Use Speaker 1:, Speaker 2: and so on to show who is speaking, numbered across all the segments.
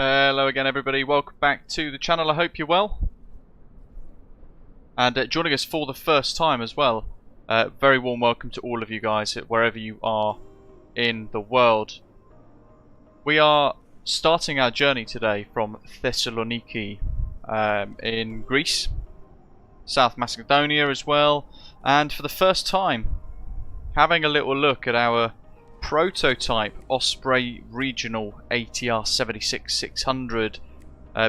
Speaker 1: Hello again everybody, welcome back to the channel. I hope you're well. And joining us for the first time as well, very warm welcome to all of you guys wherever you are in the world. We are starting our journey today from Thessaloniki in Greece, South Macedonia as well, and for the first time having a little look at our prototype Osprey Regional ATR72-600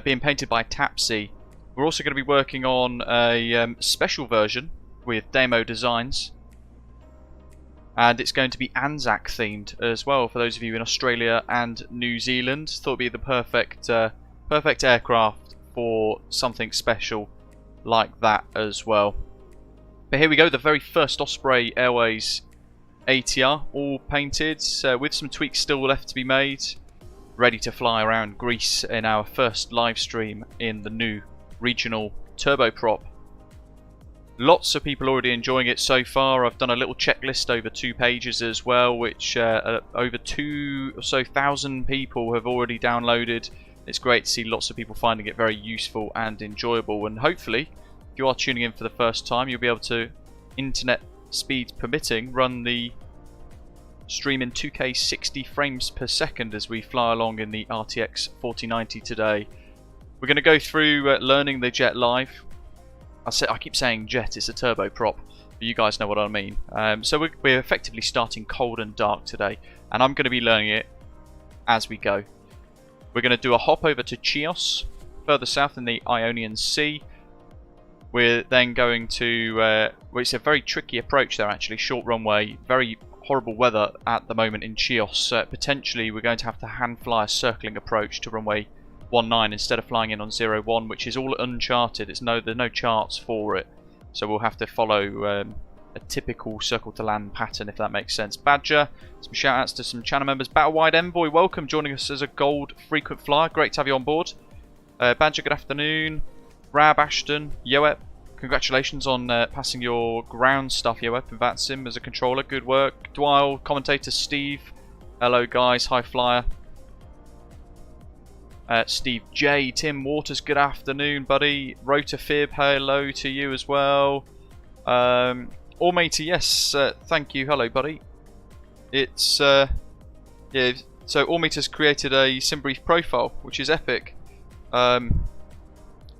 Speaker 1: being painted by Tapsi. We're also going to be working on a special version with demo designs, and it's going to be Anzac themed as well for those of you in Australia and New Zealand. Thought it'd be the perfect aircraft for something special like that as well. But here we go, the very first Osprey Airways ATR, all painted, with some tweaks still left to be made, ready to fly around Greece in our first live stream in the new regional turboprop. Lots of people already enjoying it so far. I've done a little checklist over 2 pages as well, which over 2,000 or so people have already downloaded. It's great to see lots of people finding it very useful and enjoyable, and hopefully if you are tuning in for the first time, you'll be able to, internet speed permitting, run the stream in 2K 60 frames per second as we fly along in the RTX4090 today. We're going to go through learning the jet live. I keep saying jet, it's a turboprop, but you guys know what I mean. So we're effectively starting cold and dark today, and I'm going to be learning it as we go. We're going to do a hop over to Chios, further south in the Ionian Sea. We're then going to, well, it's a very tricky approach there actually, short runway, very horrible weather at the moment in Chios. Potentially we're going to have to hand fly a circling approach to runway 19 instead of flying in on 01, which is all uncharted. There's no charts for it, so we'll have to follow a typical circle to land pattern, if that makes sense. Badger, some shout outs to some channel members. Battlewide Envoy, welcome, joining us as a gold frequent flyer, great to have you on board. Badger, good afternoon. Rab Ashton, Yoep, congratulations on passing your ground stuff, Yoep, in VATSIM as a controller, good work. Dwyle, commentator Steve, hello guys, high flyer. Steve J, Tim Waters, good afternoon buddy. Rota Fib, hello to you as well. Allmatey, yes, thank you, hello buddy. It's, yeah, so Allmatey has created a SimBrief profile, which is epic.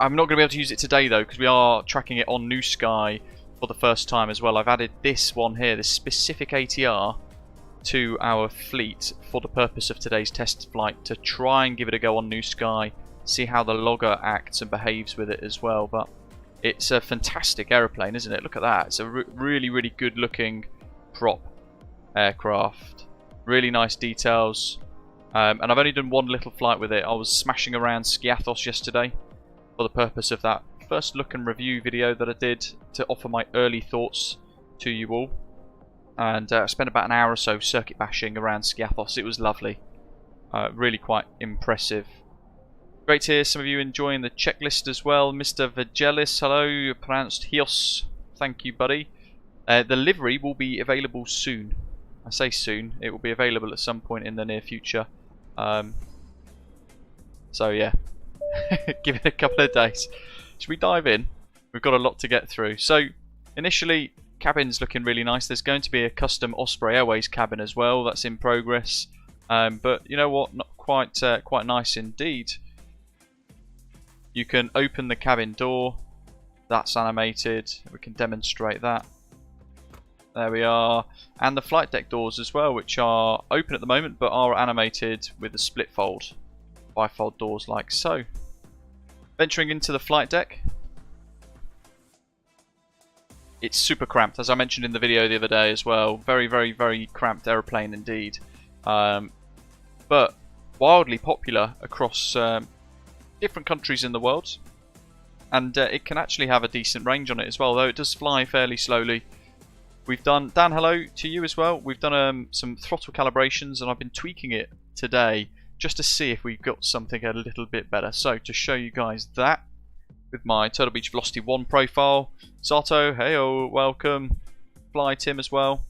Speaker 1: I'm not going to be able to use it today though, because we are tracking it on New Sky for the first time as well. I've added this one here, this specific ATR, to our fleet for the purpose of today's test flight, to try and give it a go on New Sky, see how the logger acts and behaves with it as well. But it's a fantastic aeroplane, isn't it? Look at that. It's a really, really good looking prop aircraft. Really nice details. And I've only done one little flight with it. I was smashing around Skiathos yesterday for the purpose of that first look and review video that I did to offer my early thoughts to you all. And I spent about an hour or so circuit bashing around Skiathos. It was lovely. Really quite impressive. Great to hear some of you enjoying the checklist as well. Mr. Vagelis, hello, pronounced Hios. Thank you, buddy. The livery will be available soon. I say soon. It will be available at some point in the near future. So yeah. Give it a couple of days. Should we dive in? We've got a lot to get through. So initially, cabin's looking really nice. There's going to be a custom Osprey Airways cabin as well. That's in progress. But you know what? Not quite nice indeed. You can open the cabin door. That's animated. We can demonstrate that. There we are. And the flight deck doors as well, which are open at the moment but are animated with the split fold. Bifold doors like so. Venturing into the flight deck. It's super cramped, as I mentioned in the video the other day as well. Very, very, very cramped aeroplane indeed. But wildly popular across different countries in the world. And it can actually have a decent range on it as well, though it does fly fairly slowly. We've done, Dan, hello to you as well. We've done some throttle calibrations, and I've been tweaking it today just to see if we've got something a little bit better. So to show you guys that, with my Turtle Beach Velocity 1 profile. Sato, heyo, welcome. Fly Tim as well.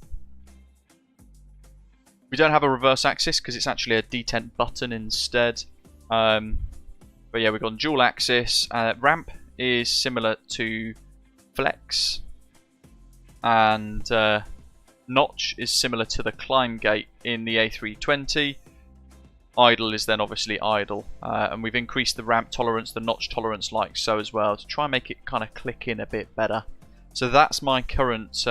Speaker 1: We don't have a reverse axis because it's actually a detent button instead. But yeah, we've got dual axis. Ramp is similar to Flex, and notch is similar to the climb gate in the A320. Idle is then obviously idle, and we've increased the ramp tolerance, the notch tolerance like so as well, to try and make it kind of click in a bit better. So that's my current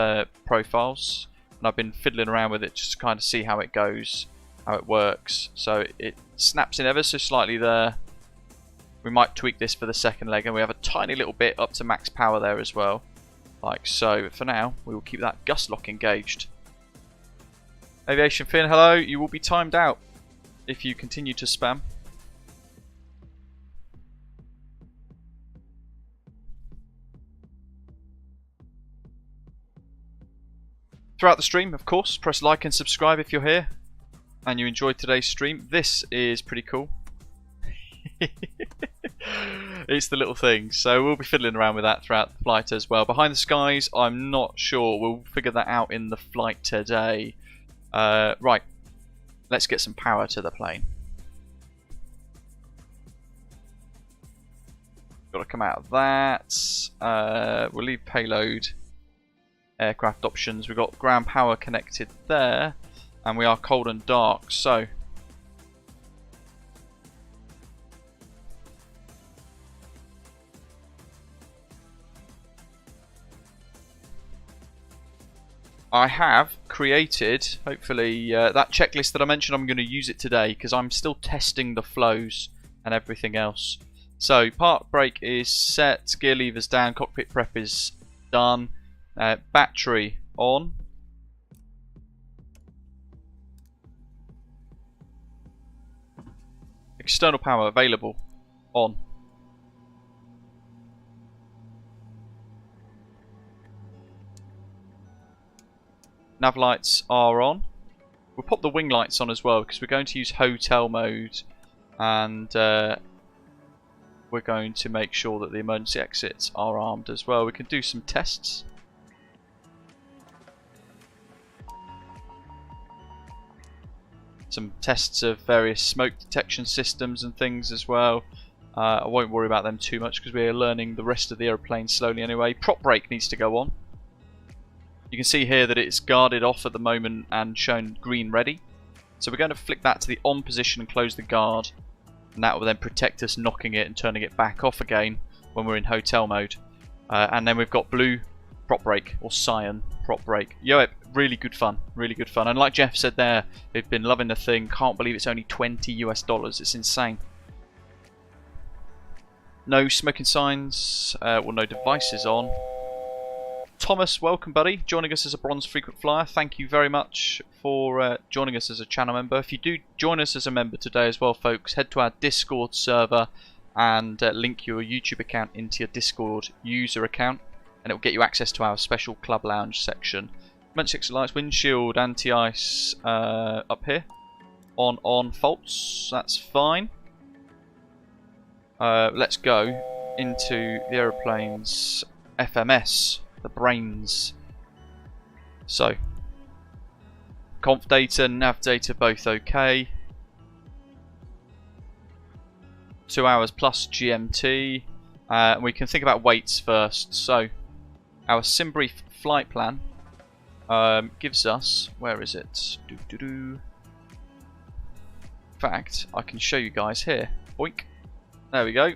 Speaker 1: profiles, and I've been fiddling around with it just to kind of see how it goes, how it works. So it snaps in ever so slightly there. We might tweak this for the second leg, and we have a tiny little bit up to max power there as well, like so. But for now, we will keep that gust lock engaged. Aviation Finn, hello. You will be timed out if you continue to spam. Throughout the stream, of course, press like and subscribe if you're here and you enjoyed today's stream. This is pretty cool. It's the little things, so we'll be fiddling around with that throughout the flight as well. Behind the skies, I'm not sure. We'll figure that out in the flight today. Right, let's get some power to the plane. Got to come out of that. We'll leave payload, aircraft options. We've got ground power connected there, and we are cold and dark, so I have created, hopefully, that checklist that I mentioned. I'm going to use it today because I'm still testing the flows and everything else. So, park brake is set, gear levers down, cockpit prep is done, battery on. External power available, on. Nav lights are on. We'll pop the wing lights on as well because we're going to use hotel mode, and we're going to make sure that the emergency exits are armed as well. We can do some tests. Some tests of various smoke detection systems and things as well. I won't worry about them too much because we're learning the rest of the aeroplane slowly anyway. Prop brake needs to go on. You can see here that it's guarded off at the moment and shown green ready. So we're going to flick that to the on position and close the guard. And that will then protect us knocking it and turning it back off again when we're in hotel mode. And then we've got blue prop brake, or cyan prop brake. Yo, really good fun, really good fun. And like Jeff said there, they've been loving the thing. Can't believe it's only $20 US. It's insane. No smoking signs, well, no devices on. Thomas, welcome buddy, joining us as a bronze frequent flyer. Thank you very much for joining us as a channel member. If you do join us as a member today as well, folks, head to our Discord server and link your YouTube account into your Discord user account, and it will get you access to our special club lounge section. Emergency exit lights, windshield, anti-ice up here. On faults, that's fine. Let's go into the aeroplane's FMS. The brains. So, conf data, nav data, both okay. 2 hours plus GMT. We can think about weights first. So, our SimBrief flight plan gives us, where is it? In fact, I can show you guys here. Boink. There we go.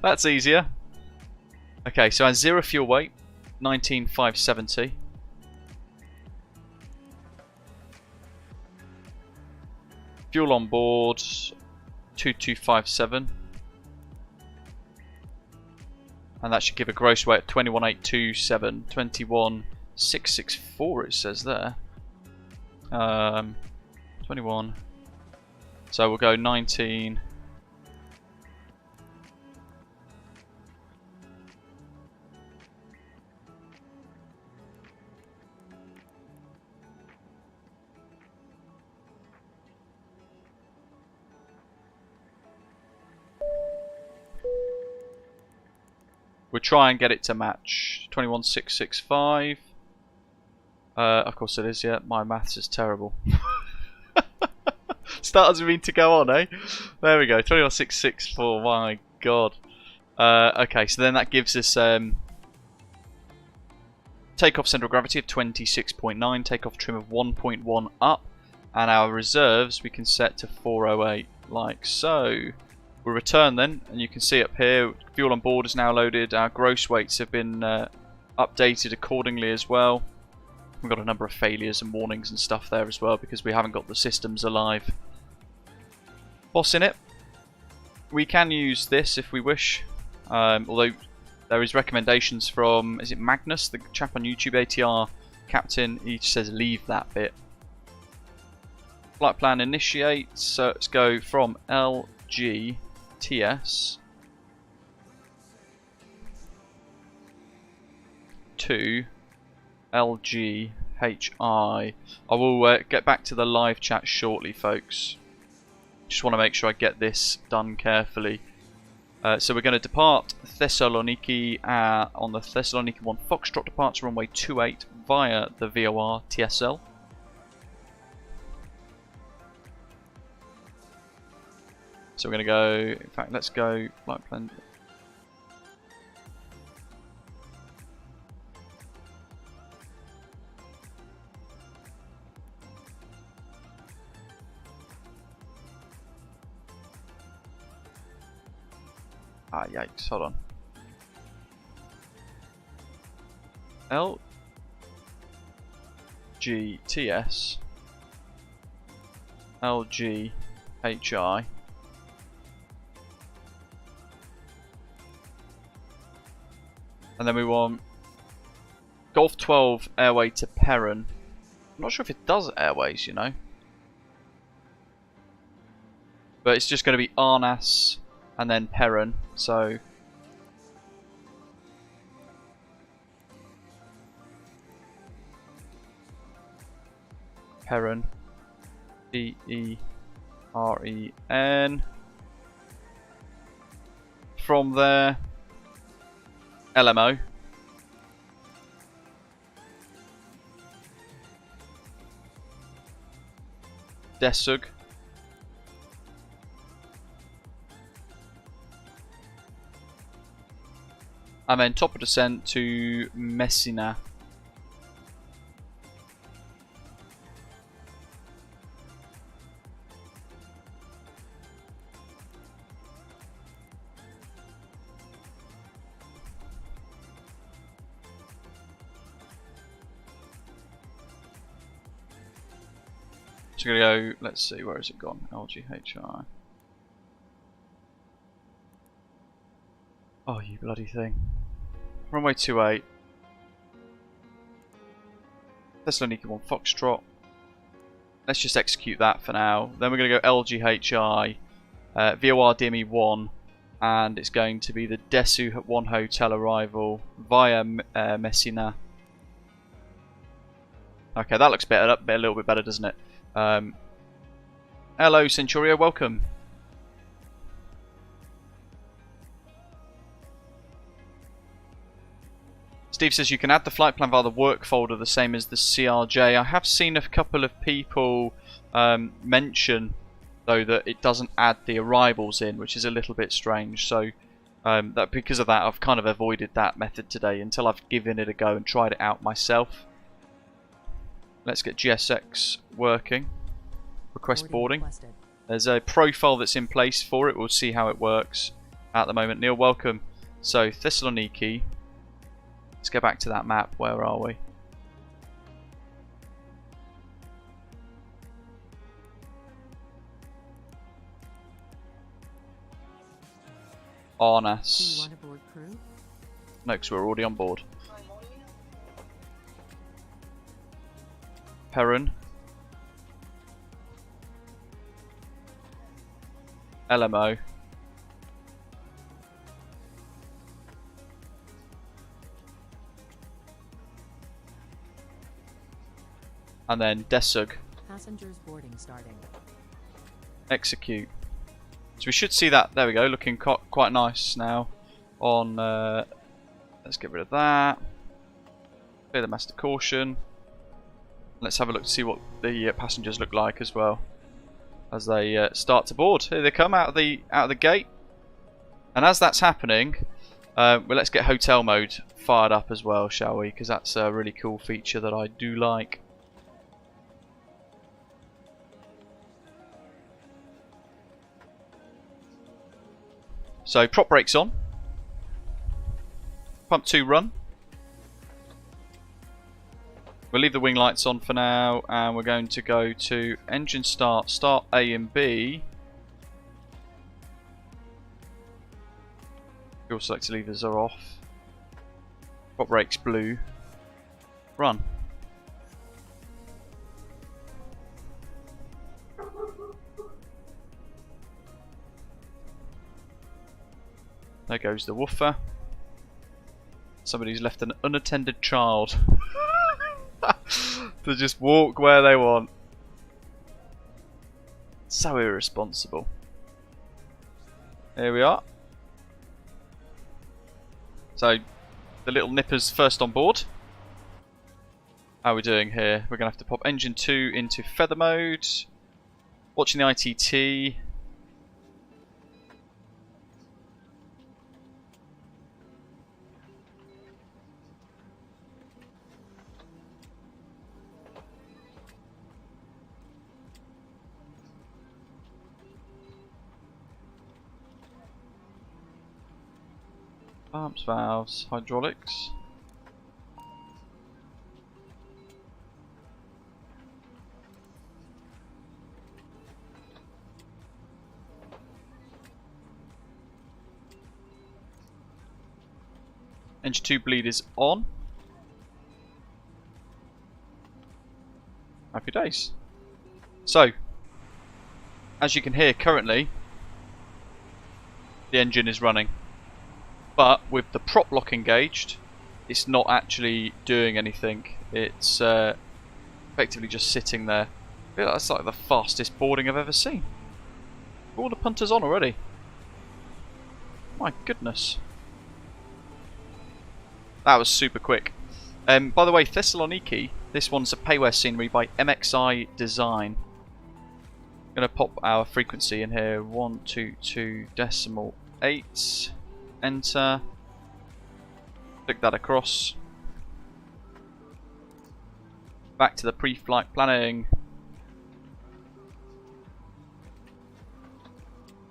Speaker 1: That's easier. Okay, so our zero fuel weight, 19,570. Fuel on board, 2257. And that should give a gross weight of 21,827, 21,664 it says there. 21. So we'll go 19. We'll try and get it to match 21,665. Of course it is, yeah. My maths is terrible. Start doesn't mean to go on, eh? There we go. 21,664. My God. Okay, so then that gives us takeoff center of gravity of 26.9, takeoff trim of 1.1 up, and our reserves we can set to 408, like so. We'll return then, and you can see up here, fuel on board is now loaded. Our gross weights have been updated accordingly as well. We've got a number of failures and warnings and stuff there as well because we haven't got the systems alive. Boss in it. We can use this if we wish, although there is recommendations from, is it Magnus, the chap on YouTube, ATR captain, he says leave that bit. Flight plan initiate, so let's go from LGTS to LGHI. I will get back to the live chat shortly, folks. Just want to make sure I get this done carefully. So we're going to depart Thessaloniki on the Thessaloniki 1 Foxtrot departure runway 28 via the VOR TSL. So we're going to go, in fact, let's go flight plan. Ah, yikes, hold on. LGTS LGHI and then we want Golf 12 airway to Perrin. I'm not sure if it does airways, you know. But it's just going to be Arnas and then Perrin, so Perrin, P-E-R-E-N. From there, LMO. Desug. And then top of descent to Messina. So we're going to go, let's see, where has it gone? LGHI. Oh, you bloody thing. Runway 28. Thessaloniki 1 Foxtrot. Let's just execute that for now. Then we're going to go LGHI, VOR DME 1, and it's going to be the Desu 1 hotel arrival via Messina. Okay, that looks better, a little bit better, doesn't it? Hello, Centurio, welcome. Steve says you can add the flight plan via the work folder, the same as the CRJ. I have seen a couple of people mention, though, that it doesn't add the arrivals in, which is a little bit strange. So that because of that, I've kind of avoided that method today until I've given it a go and tried it out myself. Let's get GSX working. Request boarding. There's a profile that's in place for it. We'll see how it works at the moment. Neil, welcome. So Thessaloniki. Let's go back to that map. Where are we? Arnas.
Speaker 2: Do you want a board crew?
Speaker 1: No, because we're already on board. Perrin. LMO. And then Desug.
Speaker 2: Passengers boarding starting.
Speaker 1: Execute. So we should see that, there we go, looking quite nice now on, let's get rid of that. Clear the master caution. Let's have a look to see what the passengers look like as well. as they start to board. Here they come out of the gate. And as that's happening, well, let's get hotel mode fired up as well, shall we? Because that's a really cool feature that I do like. So prop brakes on. Pump 2 run. We'll leave the wing lights on for now, and we're going to go to engine start, start A and B. Fuel selector levers are off. Prop brakes blue. Run. There goes the woofer. Somebody's left an unattended child to just walk where they want. So irresponsible. Here we are. So, the little nipper's first on board. How are we doing here? We're going to have to pop engine 2 into feather mode. Watching the ITT. Pumps, valves, hydraulics. Engine 2 bleed is on. Happy days. So, as you can hear currently, the engine is running. But with the prop lock engaged, it's not actually doing anything. It's effectively just sitting there. I feel like that's like the fastest boarding I've ever seen. All the punters on already. My goodness. That was super quick. By the way, Thessaloniki, this one's a payware scenery by MXI Design. I'm going to pop our frequency in here, 122.8. Enter. Click that across. Back to the pre-flight planning.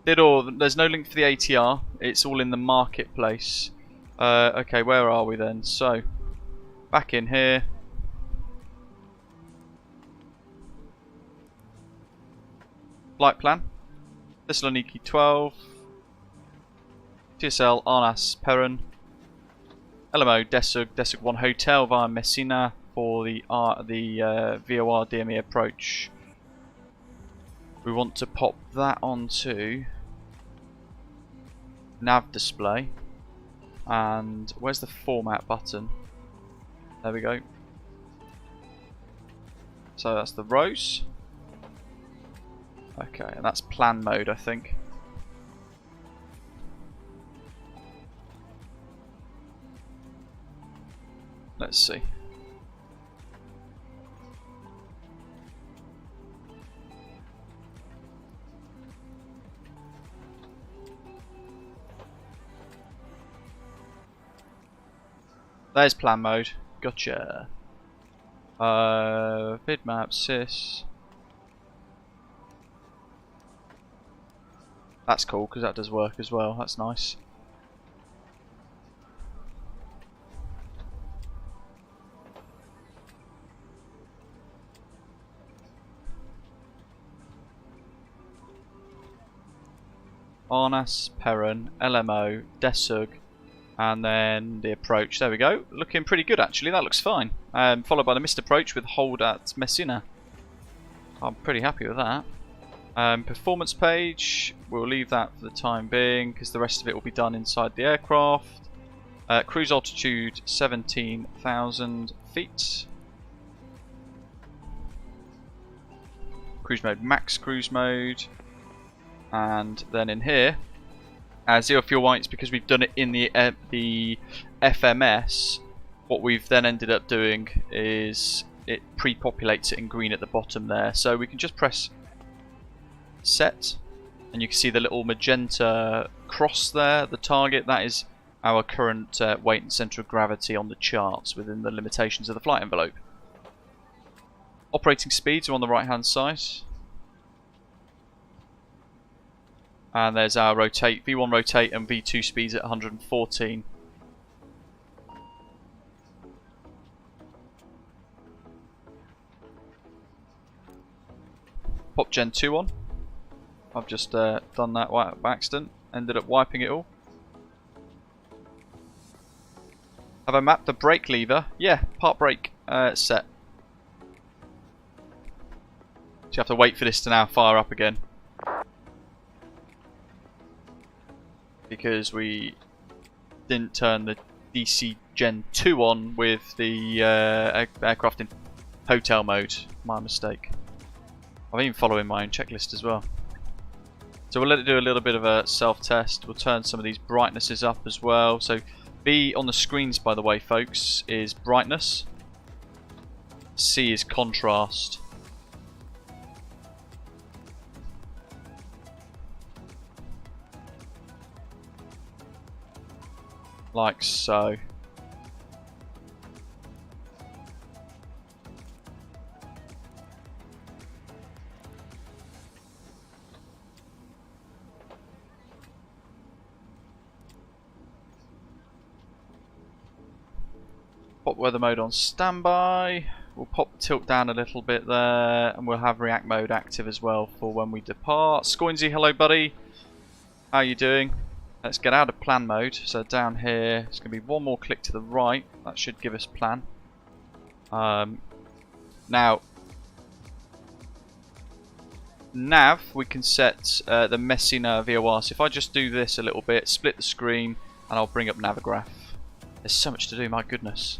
Speaker 1: There's no link for the ATR. It's all in the marketplace. Okay, where are we then? So, back in here. Flight plan. Thessaloniki 12. TSL Arnas Perron. LMO Desug 1 Hotel via Messina for the VOR DME approach. We want to pop that onto nav display. And where's the format button? There we go. So that's the rows. Okay, and that's plan mode, I think. Let's see. There's plan mode. Gotcha. Vidmap sys. That's cool because that does work as well. That's nice. Arnas, Perron, LMO, Desug, and then the approach. There we go. Looking pretty good actually. That looks fine. Followed by the missed approach with hold at Messina. I'm pretty happy with that. Performance page. We'll leave that for the time being because the rest of it will be done inside the aircraft. Cruise altitude 17,000 feet. Cruise mode, max cruise mode. And then in here, zero fuel whites because we've done it in the FMS. What we've then ended up doing is it pre-populates it in green at the bottom there. So we can just press set, and you can see the little magenta cross there, the target. That is our current weight and centre of gravity on the charts within the limitations of the flight envelope. Operating speeds are on the right hand side. And there's our rotate, V1 rotate and V2 speeds at 114. Pop Gen 2 on. I've just done that by accident. Ended up wiping it all. Have I mapped the brake lever? Yeah, part brake set. So you have to wait for this to now fire up again. Because we didn't turn the DC Gen 2 on with the aircraft in hotel mode. My mistake. I'm even following my own checklist as well. So we'll let it do a little bit of a self-test. We'll turn some of these brightnesses up as well. So B on the screens, by the way, folks, is brightness. C is contrast. Like so. Pop weather mode on standby. We'll pop tilt down a little bit there, and we'll have react mode active as well for when we depart. Scoinsy, hello buddy. How are you doing? Let's get out of plan mode. So down here, it's going to be one more click to the right. That should give us plan. Now, nav, we can set the Messina VOR. So if I just do this a little bit, split the screen, and I'll bring up Navigraph. There's so much to do, my goodness.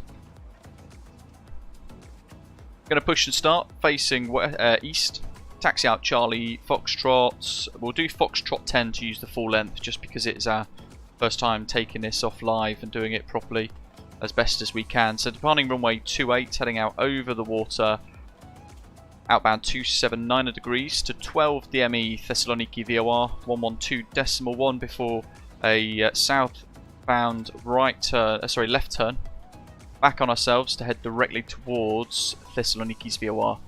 Speaker 1: Going to push and start, facing east. Taxi out Charlie Foxtrot. We'll do Foxtrot 10 to use the full length, just because it's our first time taking this off live and doing it properly as best as we can. So departing runway 28, heading out over the water. Outbound 279 degrees to 12 DME Thessaloniki VOR 112.1 before a southbound left turn. Back on ourselves to head directly towards Thessaloniki's VOR.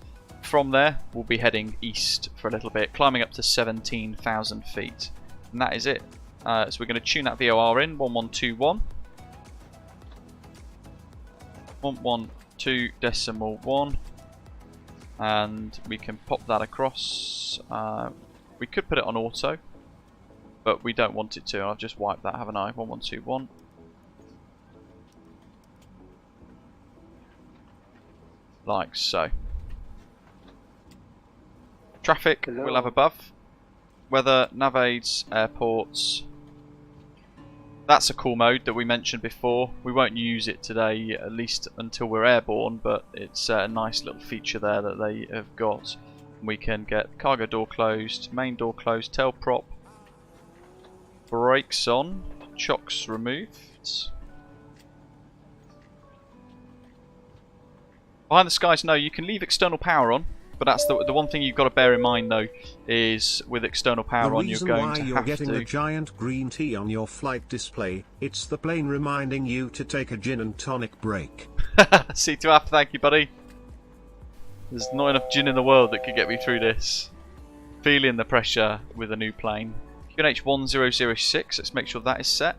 Speaker 1: From there, we'll be heading east for a little bit, climbing up to 17,000 feet. And that is it. So we're going to tune that VOR in, 1121. 112.1. And we can pop that across. We could put it on auto, but we don't want it to. I've just wiped that, haven't I? 1121. Like so. Traffic, hello. We'll have above. Weather, nav aids, airports. That's a cool mode that we mentioned before. We won't use it today, at least until we're airborne, but it's a nice little feature there that they have got. We can get cargo door closed, main door closed, tail prop, brakes on, chocks removed. Behind the skies, no, you can leave external power on. But that's the one thing you've got to bear in mind, though, is with external power on, you're going to have to... The reason why you're getting the giant green T on your flight display, it's the plane reminding you to take a gin and tonic break. C2F, thank you, buddy. There's not enough gin in the world that could get me through this. Feeling the pressure with a new plane. QNH1006, let's make sure that is set.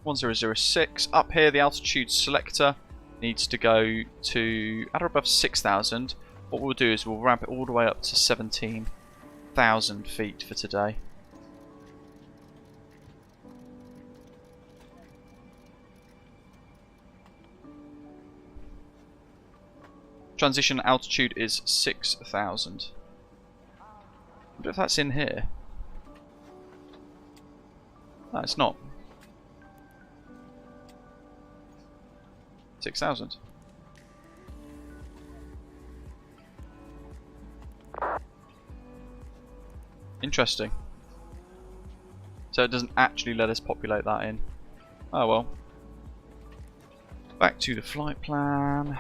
Speaker 1: 1006, up here the altitude selector needs to go to at or above 6,000. What we'll do is we'll ramp it all the way up to 17,000 feet for today. Transition altitude is 6,000. I wonder if that's in here. No, it's not. 6,000. Interesting. So it doesn't actually let us populate that in. Oh well. Back to the flight plan.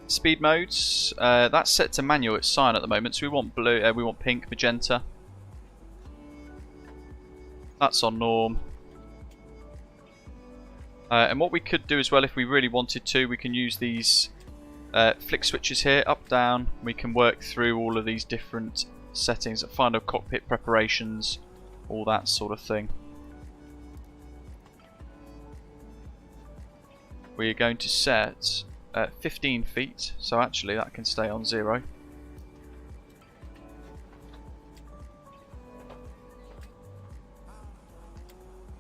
Speaker 1: Speed modes. That's set to manual. It's cyan at the moment, so we want blue. We want pink, magenta. That's on norm. And what we could do as well, if we really wanted to, we can use these flick switches here, up, down. We can work through all of these different settings, final cockpit preparations, all that sort of thing. We're going to set 15 feet, so actually that can stay on 0.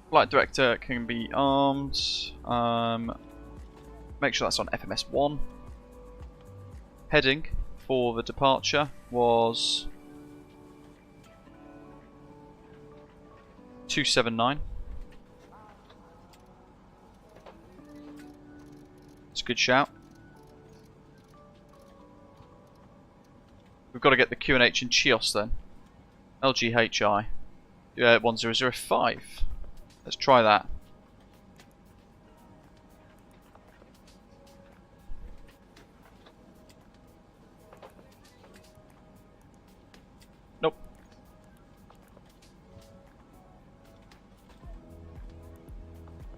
Speaker 1: Flight director can be armed. Make sure that's on FMS 1. Heading for the departure was 279. It's a good shout. We've got to get the QNH in Chios then. LGHI 1005. Let's try that. Nope.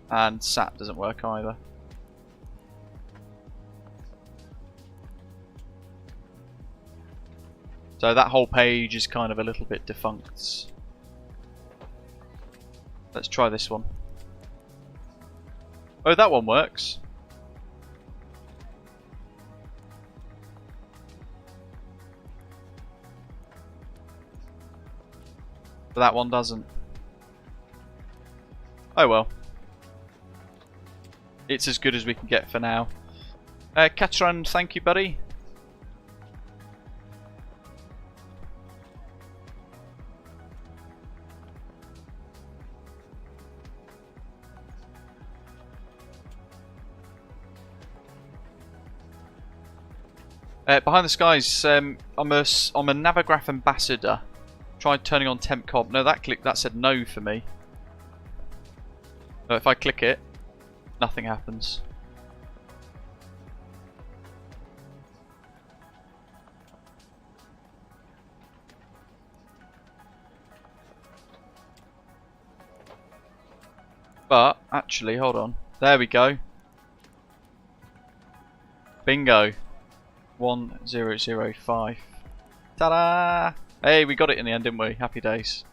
Speaker 1: And SAT doesn't work either. So that whole page is kind of a little bit defunct. Let's try this one. Oh, that one works. But that one doesn't. Oh well. It's as good as we can get for now. Katran, thank you, buddy. Behind the skies, I'm a Navigraph ambassador. Tried turning on temp comp. No, that said no for me. So if I click it, nothing happens. But actually, hold on. There we go. Bingo. 1005. Ta-da! Hey, we got it in the end, didn't we? Happy days.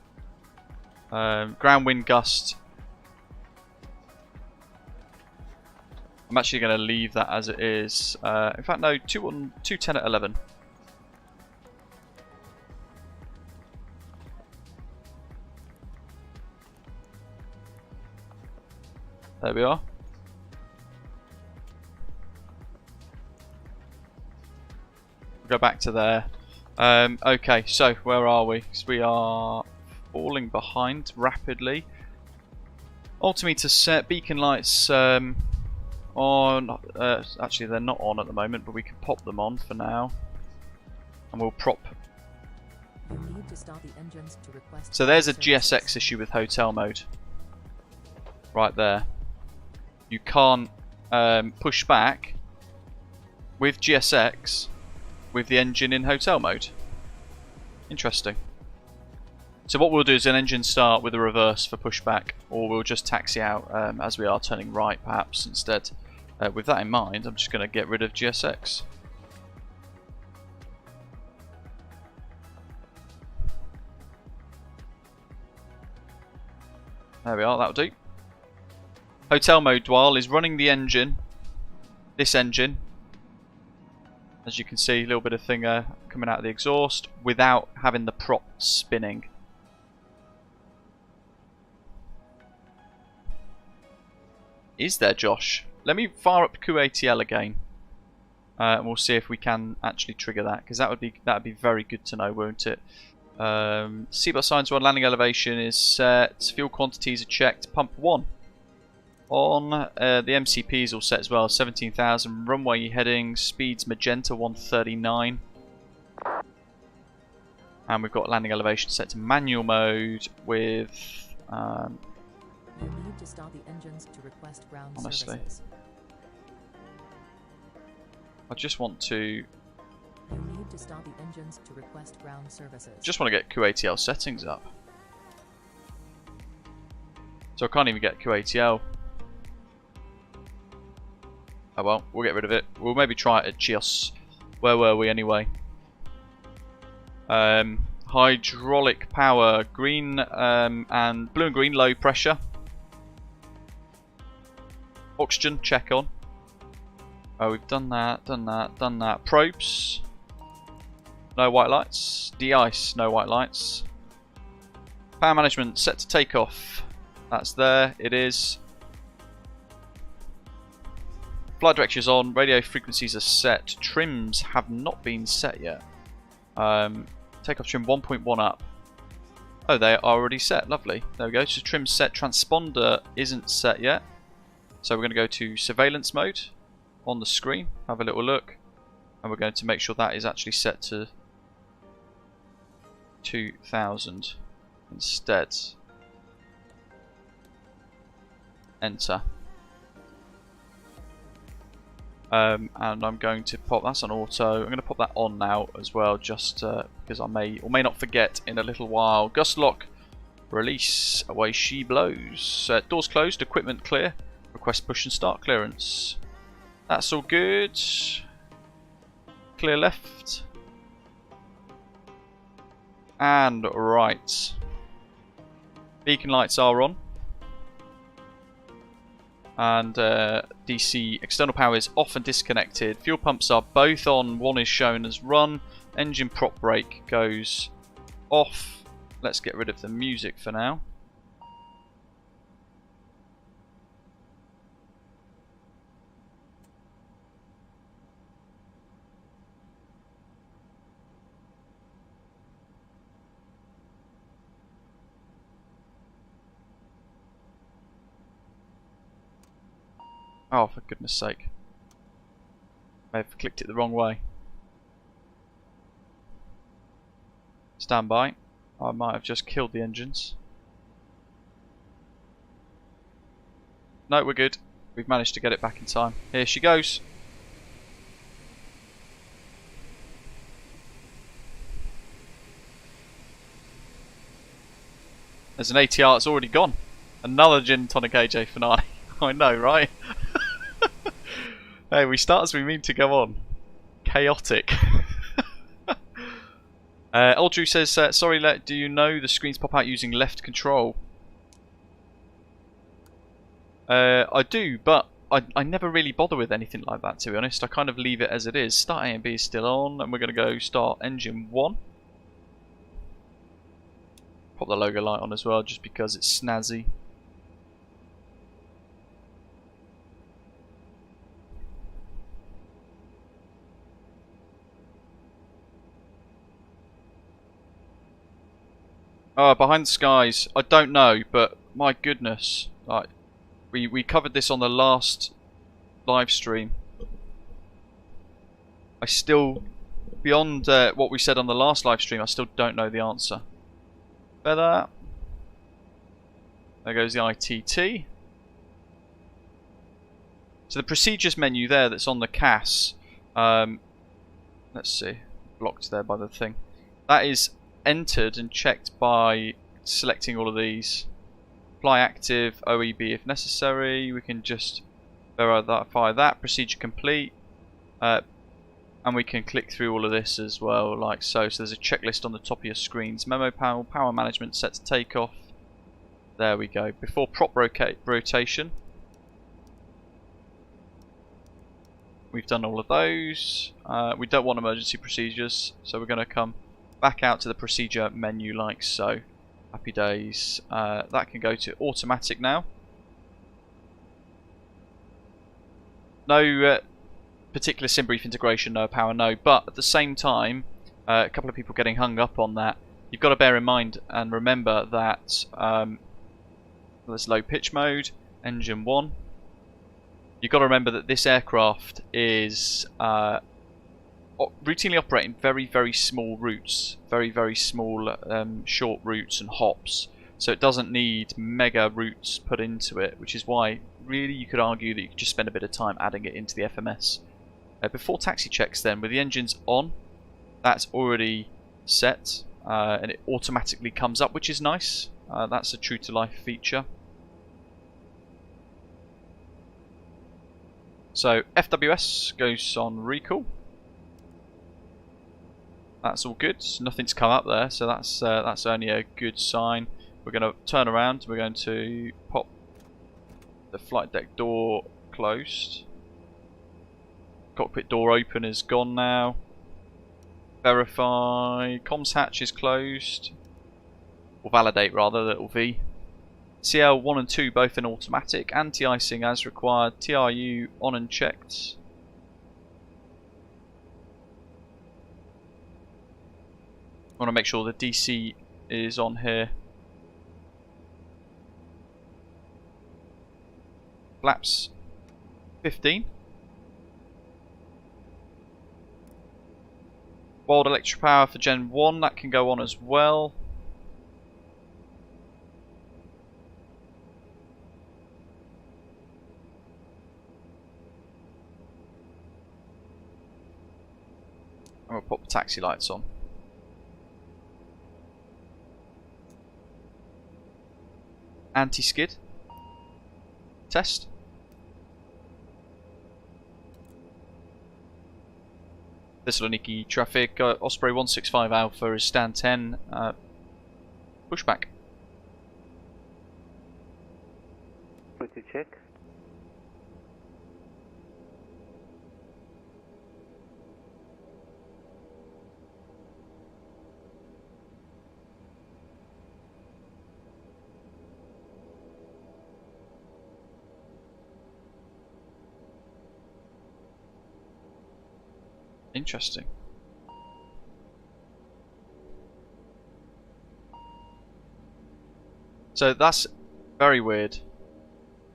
Speaker 1: Ground wind gust. I'm actually going to leave that as it is. In fact, no, 210 at 11. There we are. Go back to there. Okay, so where are we? So we are falling behind rapidly. Altimeter set, beacon lights on. Actually, they're not on at the moment, but we can pop them on for now. And we'll prop.
Speaker 2: You need to start the engines to request.
Speaker 1: So there's a GSX issue with hotel mode. Right there. You can't push back with GSX with the engine in hotel mode. Interesting. So what we'll do is an engine start with a reverse for pushback, or we'll just taxi out as we are turning right perhaps instead. With that in mind, I'm just going to get rid of GSX. There we are, that'll do. Hotel mode Dwal is running the engine, this engine. As you can see, a little bit of thing coming out of the exhaust without having the prop spinning. Is there, Josh? Let me fire up QATL again, and we'll see if we can actually trigger that, because that'd be very good to know, won't it? Seatbelt signs on, landing elevation is set, fuel quantities are checked, pump 1 on, the MCP is all set as well, 17,000, runway heading, speeds magenta 139, and we've got landing elevation set to manual mode with
Speaker 2: You need to start the engines to request ground
Speaker 1: honestly.
Speaker 2: services.
Speaker 1: I just want to...
Speaker 2: You need to start the engines to request ground services.
Speaker 1: Just want to get QATL settings up. So I can't even get QATL. Oh well, we'll get rid of it. We'll maybe try it at Chios. Where were we anyway? Hydraulic power, green and blue and green, low pressure. Oxygen, check on. Oh, we've done that, done that, done that. Probes, no white lights. De-ice, no white lights. Power management, set to takeoff. That's there, it is. Flight directions on, radio frequencies are set. Trims have not been set yet. Takeoff trim 1.1 up. Oh, they are already set, lovely. There we go, so trim set. Transponder isn't set yet. So we're going to go to surveillance mode on the screen, have a little look, and we're going to make sure that is actually set to 2000 instead. Enter. And I'm going to pop, that's on auto, I'm going to pop that on now as well, just because I may or may not forget in a little while. Gust lock, release, away she blows. Doors closed, equipment clear, request push and start clearance. That's all good. Clear left. And right. Beacon lights are on. And DC external power is off and disconnected. Fuel pumps are both on. One is shown as run. Engine prop brake goes off. Let's get rid of the music for now. Oh, for goodness sake. I have clicked it the wrong way. Stand by. I might have just killed the engines. No, we're good. We've managed to get it back in time. Here she goes. There's an ATR that's already gone. Another gin and tonic AJ490. I know, right? Hey, we start as we mean to go on. Chaotic. Oldrew says, sorry, do you know the screens pop out using left control? I do, but I never really bother with anything like that, to be honest. I kind of leave it as it is. Start A and B is still on, and we're going to go start engine 1. Pop the logo light on as well, just because it's snazzy. Behind the skies, I don't know, but my goodness, like we covered this on the last live stream. I still, beyond what we said on the last live stream, I still don't know the answer. Better. There goes the ITT. So the procedures menu there that's on the CAS, let's see, blocked there by the thing. That is entered and checked by selecting all of these. Fly active, OEB if necessary. We can just verify that. Procedure complete. And we can click through all of this as well, like so. So there's a checklist on the top of your screens. Memo panel, power management set to takeoff. There we go. Before prop rotation. We've done all of those. We don't want emergency procedures, so we're going to come back out to the procedure menu like so. Happy days. That can go to automatic now. No particular SimBrief integration, no power, no. But at the same time, a couple of people getting hung up on that. You've got to bear in mind and remember that there's low pitch mode, engine 1. You've got to remember that this aircraft is routinely operating very, very small routes, very small short routes and hops. So it doesn't need mega routes put into it, which is why really you could argue that you could just spend a bit of time adding it into the FMS Before taxi checks then, with the engines on, that's already set and it automatically comes up, which is nice. That's a true to life feature. So FWS goes on recall. That's all good. Nothing's come up there, so that's only a good sign. We're going to turn around. We're going to pop the flight deck door closed. Cockpit door open is gone now. Verify. Comms hatch is closed. Or validate rather, little V. CL 1 and 2 both in automatic. Anti-icing as required. TRU on and checked. I want to make sure the DC is on here. Flaps 15. Wild electric power for Gen 1, that can go on as well. And we'll pop the taxi lights on. Anti-skid. Test. Thessaloniki traffic, Osprey 165 Alpha is stand 10, pushback.
Speaker 3: Put to check.
Speaker 1: Interesting. So that's very weird.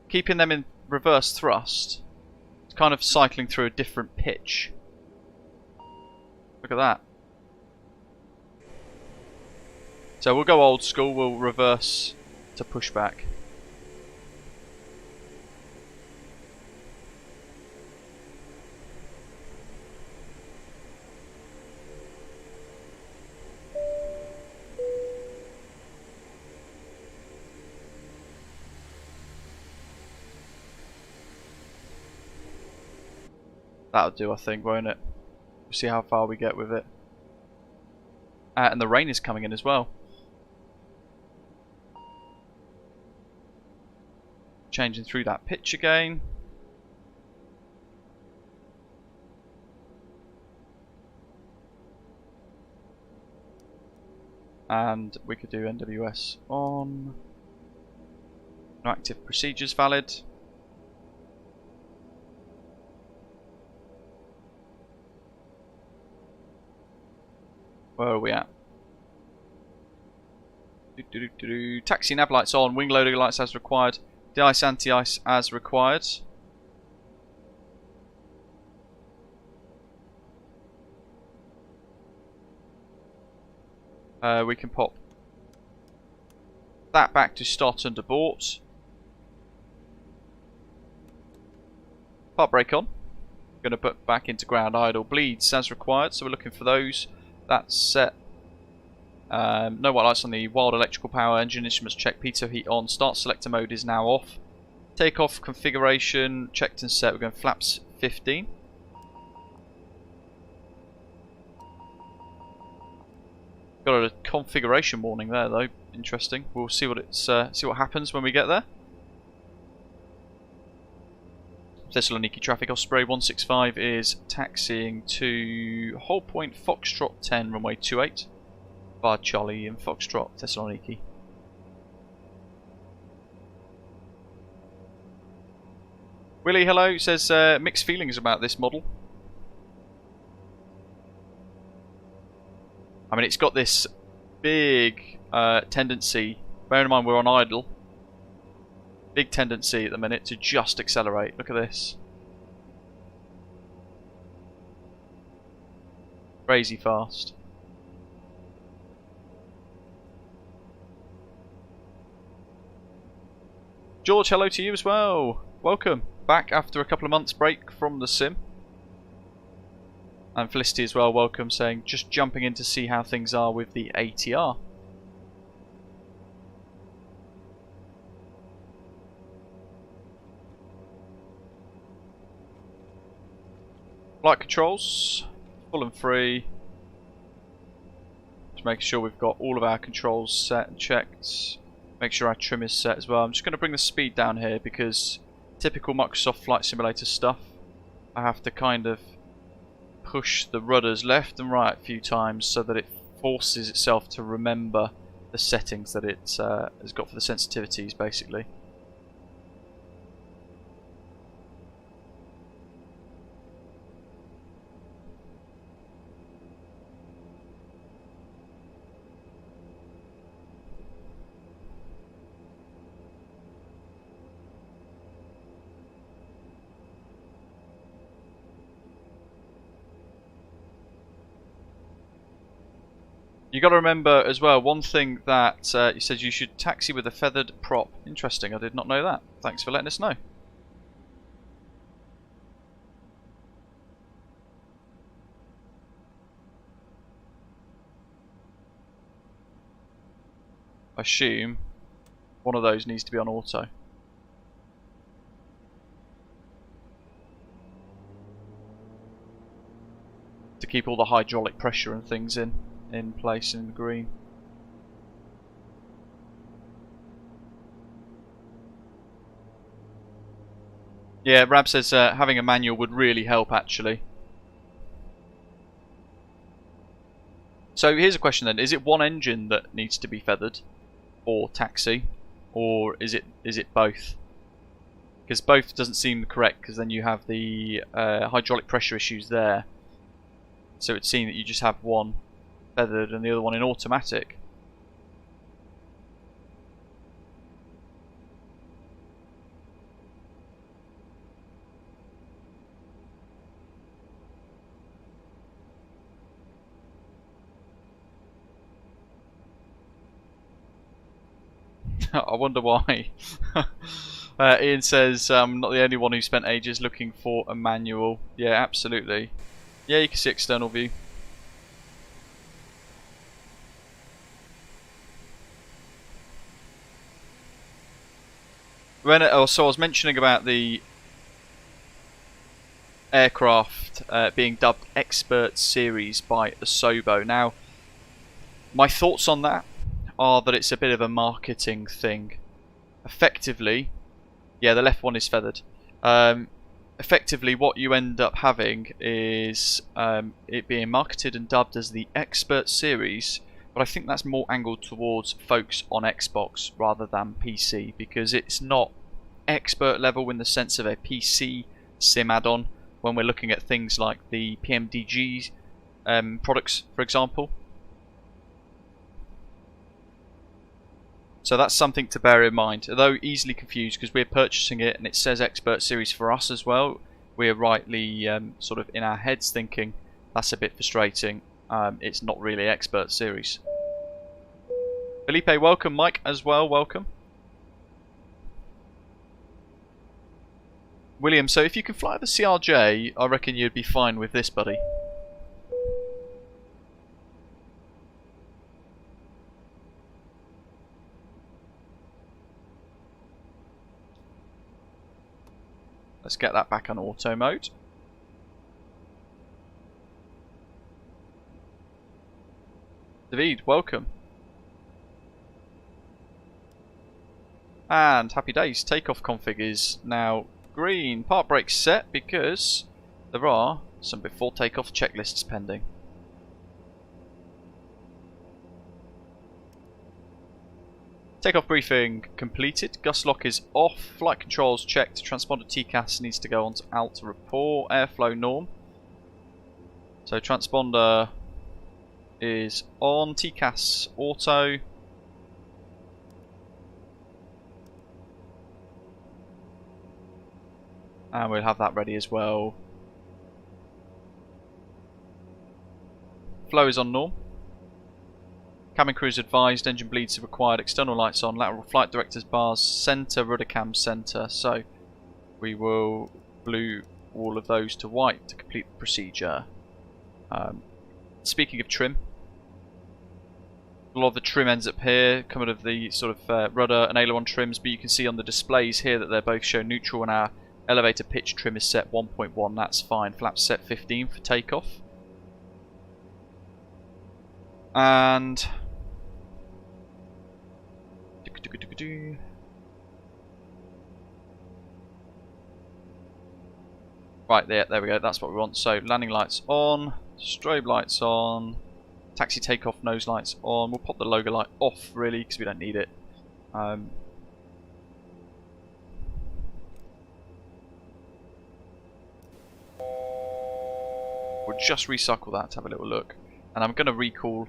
Speaker 1: Keeping them in reverse thrust, it's kind of cycling through a different pitch. Look at that. So we'll go old school, we'll reverse to pushback. That'll do, I think, won't it? We'll see how far we get with it. And the rain is coming in as well. Changing through that pitch again. And we could do NWS on. No active procedures valid. Where are we at? Taxi nav lights on, wing loading lights as required, de-ice, anti-ice as required. We can pop that back to start and abort. Part brake on. Going to put back into ground idle, bleeds as required, so we're looking for those. That's set. No white lights on the wild electrical power. Engine instruments checked. pitot heat on. Start selector mode is now off. Takeoff configuration checked and set. We're going flaps 15. Got a configuration warning there though. Interesting. We'll see what it's see what happens when we get there. Thessaloniki traffic, Osprey 165 is taxiing to hold point Foxtrot 10, runway 28, via Charlie and Foxtrot Thessaloniki. Willie, hello, says mixed feelings about this model. I mean, it's got this big tendency, bearing in mind we're on idle, big tendency at the minute to just accelerate. Look at this. Crazy fast. George, hello to you as well. Welcome back after a couple of months break from the sim. And Felicity as well, welcome, saying just jumping in to see how things are with the ATR. Flight controls, full and free. Just making sure we've got all of our controls set and checked. Make sure our trim is set as well. I'm just going to bring the speed down here because typical Microsoft Flight Simulator stuff, I have to kind of push the rudders left and right a few times so that it forces itself to remember the settings that it has got for the sensitivities, basically. You got to remember as well, one thing that you said you should taxi with a feathered prop. Interesting, I did not know that. Thanks for letting us know. I assume one of those needs to be on auto. To keep all the hydraulic pressure and things in place in the green. Yeah, Rab says having a manual would really help actually. So here's a question then, is it one engine that needs to be feathered for taxi, or is it both? Because both doesn't seem correct, because then you have the hydraulic pressure issues there. So it's seen that you just have one feathered and the other one in automatic. I wonder why. Ian says, I'm not the only one who spent ages looking for a manual. Yeah, absolutely. Yeah, you can see external view. So I was mentioning about the aircraft being dubbed Expert Series by Asobo. Now, my thoughts on that are that it's a bit of a marketing thing. Effectively, yeah, the left one is feathered. Effectively, what you end up having is it being marketed and dubbed as the Expert Series, but I think that's more angled towards folks on Xbox rather than PC, because it's not expert level in the sense of a PC sim add-on when we're looking at things like the PMDG products, for example. So that's something to bear in mind, although easily confused because we're purchasing it and it says Expert Series for us as well. We're rightly sort of in our heads thinking that's a bit frustrating. It's not really Expert Series. Felipe, welcome. Mike as well, welcome. William, so if you can fly the CRJ, I reckon you'd be fine with this, buddy. Let's get that back on auto mode. David, welcome. And happy days, takeoff config is now green. Park brakes set because there are some before takeoff checklists pending. Takeoff briefing completed. Gust lock is off. Flight controls checked. Transponder TCAS needs to go on to alt report. Airflow norm. So transponder is on. TCAS auto. And we'll have that ready as well. Flow is on norm. Cabin crews advised, engine bleeds are required, external lights on, lateral flight directors bars, centre, rudder cam centre. So we will blue all of those to white to complete the procedure. Speaking of trim, a lot of the trim ends up here, coming of the sort of rudder and aileron trims, but you can see on the displays here that they both show neutral and our elevator pitch trim is set 1.1, that's fine. Flaps set 15 for takeoff. And right, there we go, that's what we want. So landing lights on, strobe lights on, taxi takeoff nose lights on. We'll pop the logo light off really because we don't need it. We'll just recycle that to have a little look. And I'm going to recall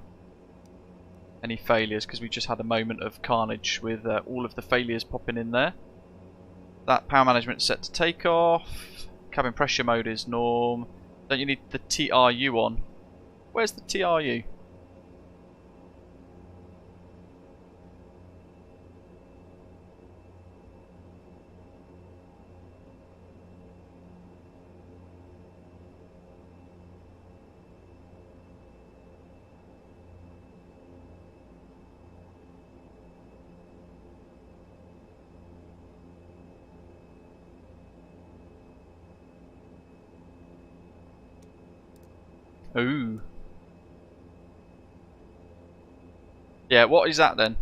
Speaker 1: any failures because we just had a moment of carnage with all of the failures popping in there. That power management is set to takeoff. Cabin pressure mode is norm. Don't you need the TRU on? Where's the TRU? Ooh. Yeah, what is that then?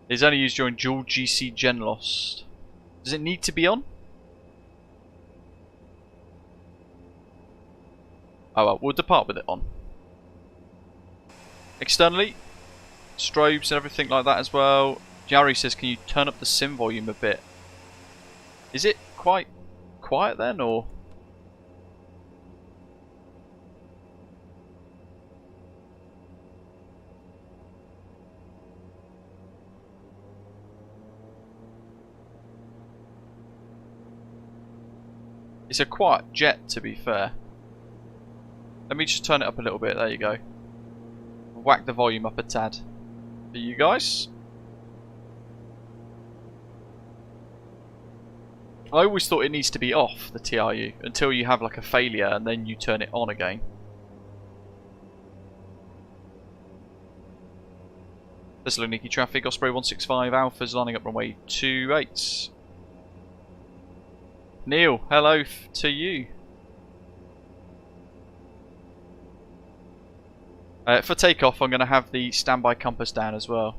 Speaker 1: It's only used during dual GC gen lost. Does it need to be on? Oh well, we'll depart with it on. Externally, strobes and everything like that as well. Jari says, can you turn up the sim volume a bit? Is it quite quiet then, or? It's a quiet jet, to be fair. Let me just turn it up a little bit. There you go. Whack the volume up a tad for you guys. I always thought it needs to be off, the TRU, until you have like a failure and then you turn it on again. Thessaloniki traffic, Osprey 165 Alpha's lining up runway 28. Neil, hello to you. For takeoff, I'm going to have the standby compass down as well.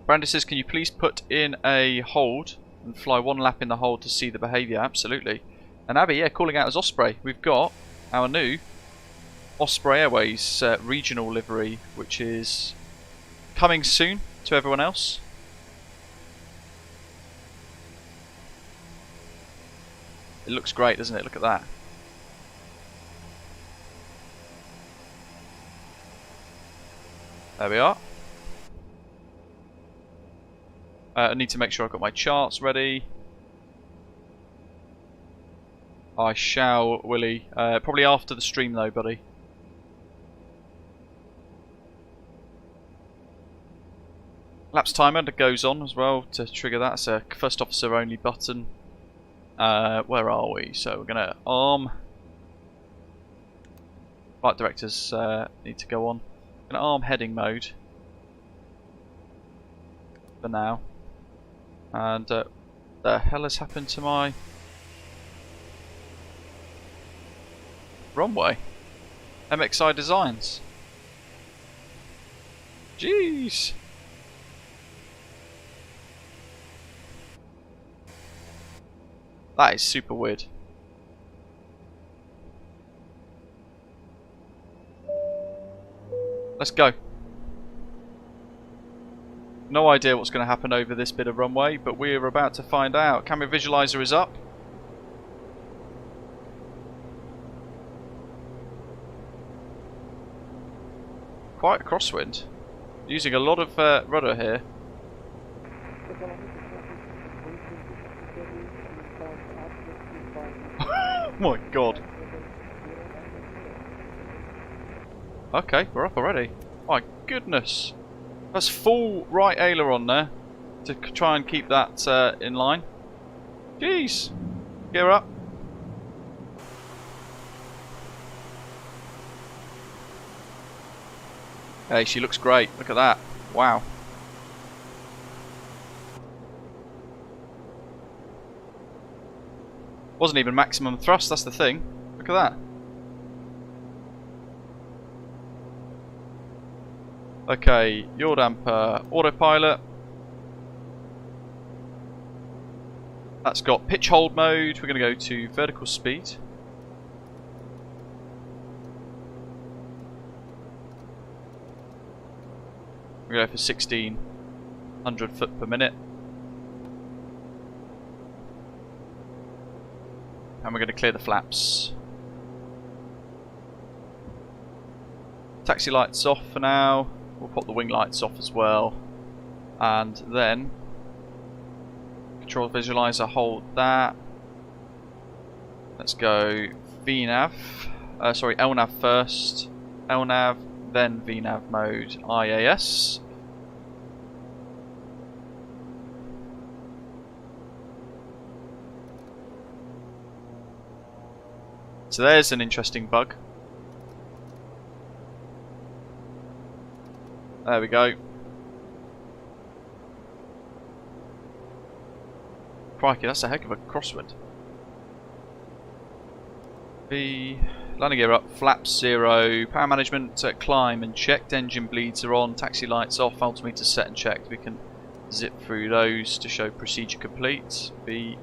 Speaker 1: Brandon says, can you please put in a hold and fly one lap in the hold to see the behaviour? Absolutely. And Abby, yeah, calling out as Osprey. We've got our new Osprey Airways regional livery, which is coming soon to everyone else. It looks great, doesn't it? Look at that. There we are. I need to make sure I've got my charts ready. I shall, Willie. Probably after the stream though, buddy. Laps timer goes on as well to trigger that. It's a first officer only button. Where are we? So we're going to arm. Flight directors need to go on. Going to arm heading mode for now. And the hell has happened to my runway? MXI Designs. Jeez. That is super weird. Let's go. No idea what's going to happen over this bit of runway, but we're about to find out. Camera visualizer is up. Quite a crosswind. Using a lot of rudder here. my god. Okay, we're up already. My goodness. That's full right aileron there to try and keep that in line. Jeez. Gear up. Hey, she looks great. Look at that. Wow. Wasn't even maximum thrust, that's the thing. Look at that. Okay, yaw damper, autopilot. That's got pitch hold mode. We're going to go to vertical speed. We're going to go for 1600 foot per minute. And we're going to clear the flaps. Taxi lights off for now. We'll pop the wing lights off as well. And then control visualizer, hold that. Let's go VNav. Sorry, LNav first. LNav, then VNav mode, IAS. So there's an interesting bug. There we go. Crikey, that's a heck of a crosswind. The landing gear up, flaps 0, power management, climb and checked, engine bleeds are on, taxi lights off, altimeter set and checked. We can zip through those to show procedure complete. V.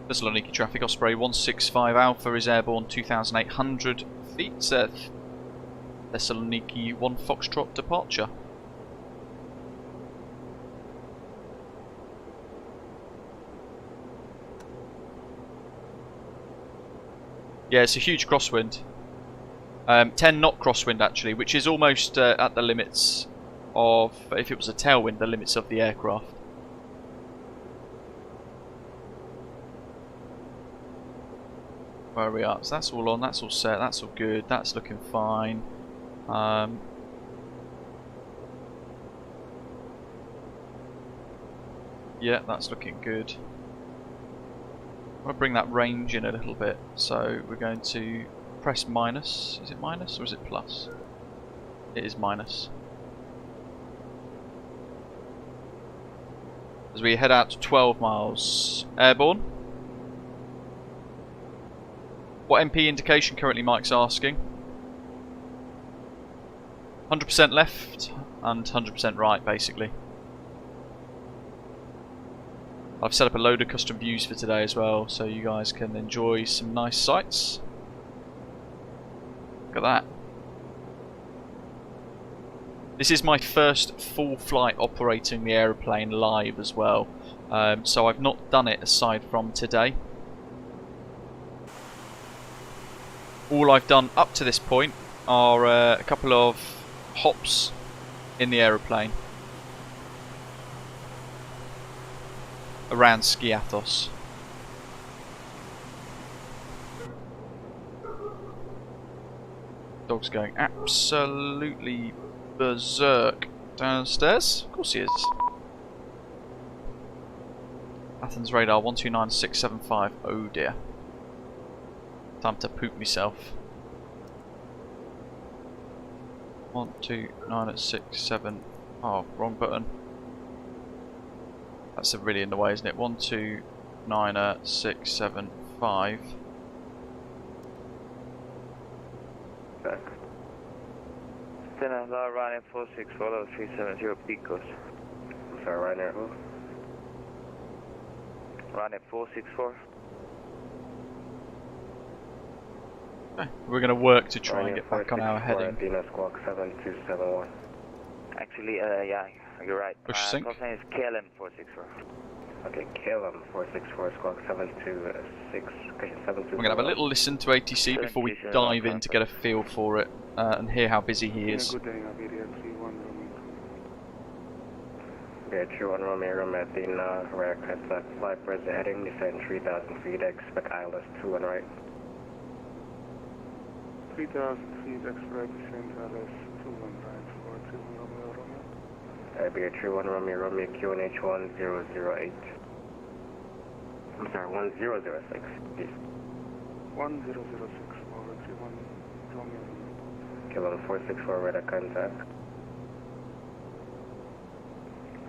Speaker 1: Thessaloniki traffic, Osprey 165 Alpha is airborne 2,800 feet. Thessaloniki 1 Foxtrot departure. Yeah, it's a huge crosswind. 10 knot crosswind actually, which is almost at the limits of, if it was a tailwind, the limits of the aircraft. Where are we at? So that's all on, that's all set, that's all good, that's looking fine. Yeah, that's looking good. I'll bring that range in a little bit. So we're going to press minus. Is it minus or is it plus? It is minus. As we head out to 12 miles airborne. What MP indication currently, Mike's asking? 100% left and 100% right, basically. I've set up a load of custom views for today as well, so you guys can enjoy some nice sights. Look at that. This is my first full flight operating the aeroplane live as well, so I've not done it aside from today. All I've done up to this point are a couple of hops in the aeroplane around Skiathos. Dog's going absolutely berserk downstairs. Of course he is. Athens radar 129675. Oh dear. Time to poop myself. 129675. Oh, wrong button. That's really in the way, isn't it? 129675.
Speaker 3: Back.
Speaker 4: Stena Ryanair 464 370 Picos.
Speaker 3: Sorry, Ryanair who?
Speaker 4: Ryanair 464.
Speaker 1: Okay. We're going to work to try and get back on our heading.
Speaker 3: Athens squawk 7271.
Speaker 4: Actually, yeah, you're right.
Speaker 1: Push sync.
Speaker 4: First name is KLM 464.
Speaker 3: Okay, KLM 464 squawk 726. Okay, 72.
Speaker 1: We're going to have a little listen to ATC before we dive in to get a feel for it and hear how busy he is.
Speaker 3: Good day, Iberia 31 Yeah, true 1 Romeo, Athena, radar contact, flight present heading, descend 3,000 feet, expect ILS 2 and right.
Speaker 5: 3,000 feet, expect descend ILS 219 for 2 Romeo Romeo.
Speaker 3: Be a true 1 Romeo, QNH 1008. I'm sorry, 1006. Yes.
Speaker 5: 1006 over 31 Romeo Romeo.
Speaker 3: Kilo 464, radar contact.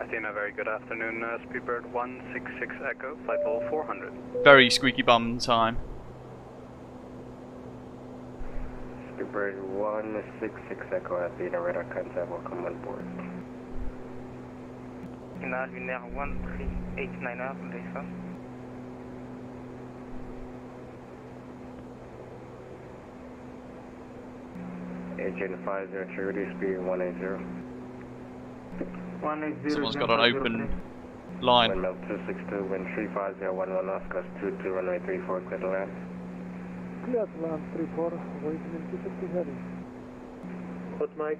Speaker 6: Athena, very good afternoon. Speedbird 166 Echo, flight level 400.
Speaker 1: Very squeaky bum time.
Speaker 3: Speedbird 166 Echo, Athena, radar contact, welcome on board.
Speaker 4: Final lunaire 1389 descend.
Speaker 3: Agent 503, reduce speed 180.
Speaker 1: Someone's got an open line.
Speaker 3: Windmill 262, wind 35011 off, coast 22, runway 34, clear to land.
Speaker 5: Clear to land 34, waiting in 250 heading. Hot mic.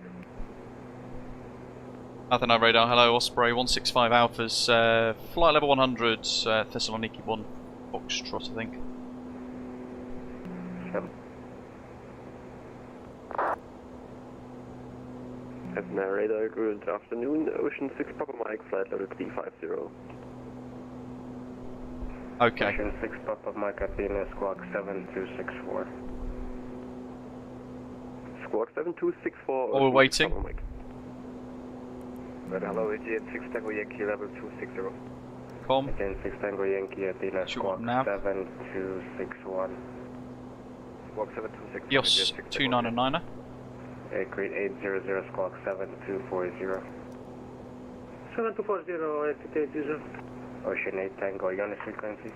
Speaker 1: Athena radar, hello, Osprey 165 Alphas, flight level 100, Thessaloniki 1, Foxtrot I think.
Speaker 3: Yep.
Speaker 7: Athena radar, good afternoon, Ocean 6 Papa Mike, flight level 350.
Speaker 1: Okay.
Speaker 3: Ocean 6 Papa Mike, Athena, squawk 7264.
Speaker 7: Squawk 7264.
Speaker 1: Oh, we're waiting.
Speaker 7: Papa Mike.
Speaker 4: Hello, Agent 6 Tango Yankee level 260.
Speaker 1: Com.
Speaker 3: Agent 6 Tango Yankee, Athena,
Speaker 1: Shoot
Speaker 3: squawk
Speaker 1: nav.
Speaker 3: 7261.
Speaker 4: Squawk 726.
Speaker 1: Chios 299er.
Speaker 3: Create 800, squawk 7240.
Speaker 5: 7240, exit 80.
Speaker 3: Ocean 8 Tango, Ionian frequency.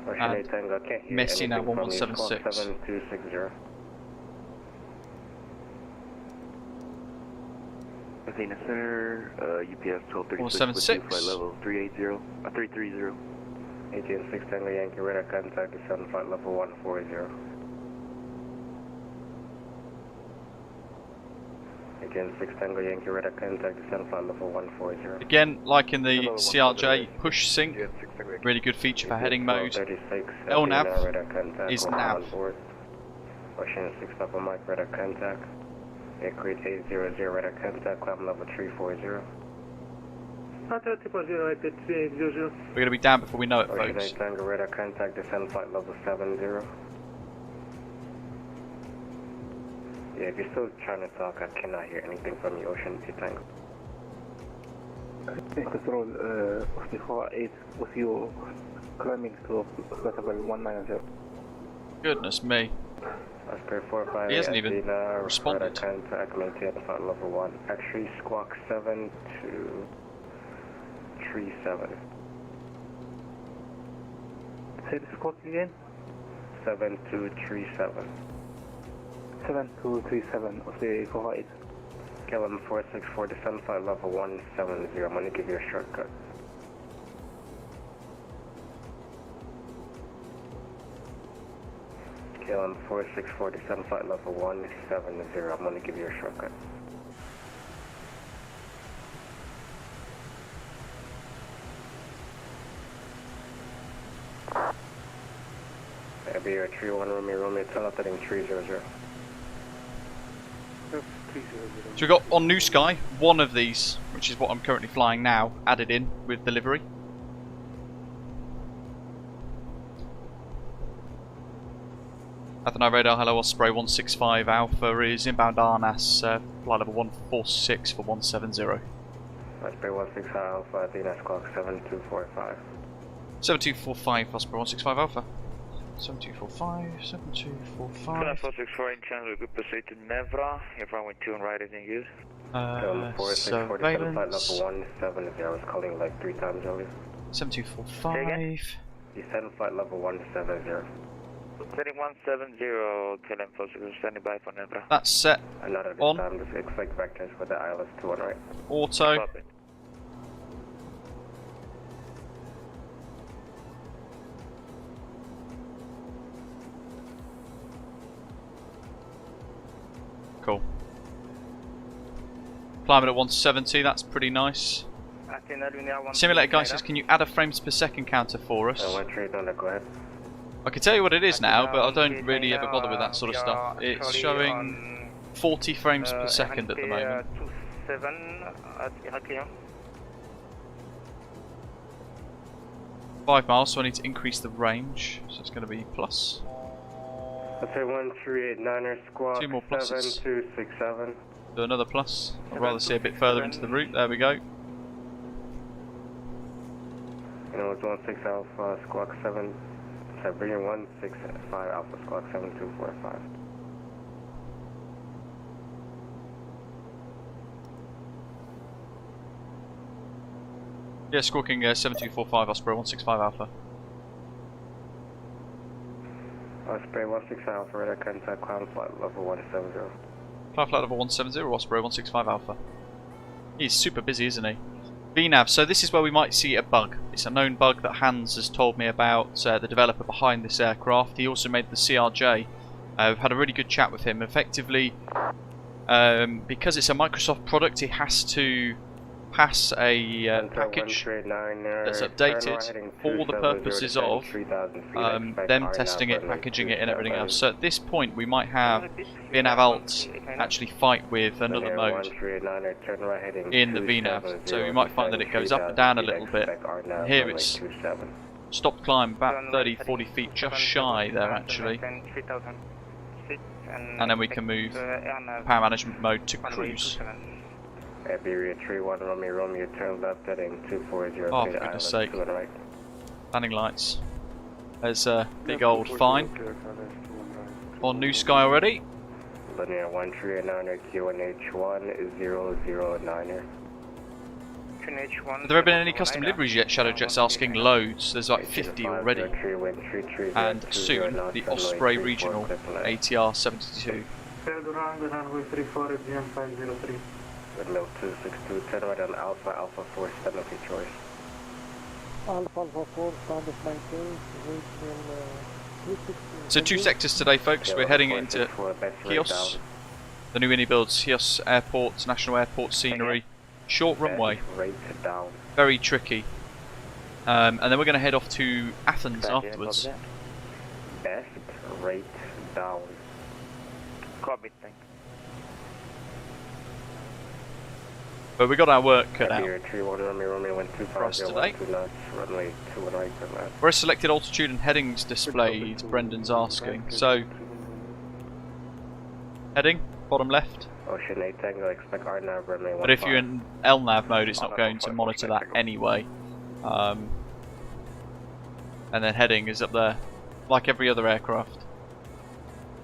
Speaker 3: Ocean
Speaker 1: And
Speaker 3: 8 Tango, can't hear
Speaker 1: Messi now,
Speaker 3: anything from you, squawk
Speaker 1: 1176.
Speaker 3: 7260.
Speaker 7: Athena Center, UPS 1236
Speaker 1: 176.
Speaker 7: flight level 330.
Speaker 3: Agent 6 Tango Yankee, radar contact, descend flight level 140. Agent 6 Tango Yankee, radar contact, descend flight level 140.
Speaker 1: Again, like in the CRJ, push sync, really good feature for heading mode.
Speaker 3: 36,
Speaker 1: LNAV
Speaker 3: radar contact,
Speaker 1: is
Speaker 3: welcome
Speaker 1: nav.
Speaker 3: on board. Ocean 6 Papa Mike, radar contact. Create 800, radar contact, climb level 340.
Speaker 5: Hotel 340, exit 380.
Speaker 1: We're going to be down before we know it,
Speaker 3: Ocean
Speaker 1: folks.
Speaker 3: 8 Tango, radar contact, descend flight level 70. Yeah, if you're still trying to talk, I cannot hear anything from you, Ocean 8 Tango.
Speaker 8: Control 448 with you climbing to flight level 190.
Speaker 1: Goodness me.
Speaker 3: Oscar 45,
Speaker 1: He hasn't even
Speaker 3: Athena,
Speaker 1: responded.
Speaker 3: radar contact, maintain flight level 1. Actually, squawk 7237.
Speaker 8: Say the squawk again?
Speaker 3: 7237.
Speaker 8: 7237 of the 448.
Speaker 3: KLM 464, descend flight level 170. I'm going to give you a shortcut. KLM 464, descend flight level 170. I'm going to give you a shortcut. That'll be your 31 Romeo, tell out that in 300.
Speaker 5: That's 300.
Speaker 1: So we've got on New Sky, one of these, which is what I'm currently flying now, added in with delivery. Athena radar, hello Osprey 165 Alpha is inbound RNAS, flight level 146 for 170.
Speaker 3: Osprey 16 Alpha, Athena squawk 7245.
Speaker 1: 7245 Osprey 165 Alpha. 7245, 7245.
Speaker 4: 464 in channel, we could proceed to Nevra. If runway 2 and right is in use.
Speaker 3: KLM 464, descend flight level
Speaker 1: Surveillance.
Speaker 3: 170. I was calling like 3 times earlier.
Speaker 1: 7245.
Speaker 3: Descend flight level 170.
Speaker 4: Setting 170, KLM 464, standing by for Nevra.
Speaker 1: That's set.
Speaker 3: Not at this
Speaker 1: On.
Speaker 3: time, just expect vectors for the ILS 2 on right.
Speaker 1: Auto.
Speaker 4: Copy.
Speaker 1: Cool. Climbing at 170, that's pretty nice. Simulator guy says, can you add a frames per second counter for us?
Speaker 3: 139, go ahead.
Speaker 1: I can tell you what it is now, but I don't really ever bother with that sort of stuff. It's showing 40 frames per second at the moment. 5 miles, so I need to increase the range, so it's going to be plus.
Speaker 3: Let's say 1389er squawk
Speaker 1: 2 more pluses.
Speaker 3: 7267.
Speaker 1: Do another plus. I'd rather see a bit further into the route. There we go.
Speaker 3: You know, it's 16 Alpha squawk 7. Sorry, bring in 165 Alpha squawk 7245.
Speaker 1: Yeah, squawking 7245 Osprey 165 Alpha.
Speaker 3: Osprey 16 Alpha, radar contact, climb flight level 170.
Speaker 1: Climb flight level 170, Osprey 165 Alpha. He's super busy, isn't he? VNAV, so this is where we might see a bug. It's a known bug that Hans has told me about, the developer behind this aircraft. He also made the CRJ. I've had a really good chat with him. Effectively, because it's a Microsoft product, it has to pass a package that's updated for the purposes of them testing it, packaging it and everything else. So at this point we might have VNAV alt actually fight with another mode in the VNAV. So we might find that it goes up and down a little bit. Here it's stopped climb about 30-40 feet, just shy there actually. And then we can move power management mode to cruise.
Speaker 3: Iberia 31 Romeo, turn left heading 240.
Speaker 1: Oh, for goodness sake. Landing lights. There's a big old fine. On New Sky already.
Speaker 3: Linear 1389er Q1H1 009er.
Speaker 1: Have there been any custom liveries yet? Shadowjet's asking. Loads. There's like 50 already. And soon, the Osprey Regional ATR72.
Speaker 3: Windmill 262, turn right on Alpha, Alpha 4, stand up your choice.
Speaker 8: Alpha 4, stand up my choice.
Speaker 1: So 2 sectors today, folks. We're heading into Chios, the new iniBuilds, Chios Airport, National Airport scenery. Short runway, very tricky. And then we're going to head off to Athens afterwards.
Speaker 3: Best rate down.
Speaker 4: Copy, thank you.
Speaker 1: But we got our work cut out
Speaker 3: for
Speaker 1: us today. Where's selected altitude and headings displayed? Brendan's asking. So, heading, bottom left.
Speaker 3: Ocean 8 Tango, expect RNAV runway 15.
Speaker 1: But if you're in LNAV mode, it's not going to monitor that anyway. And then heading is up there, like every other aircraft.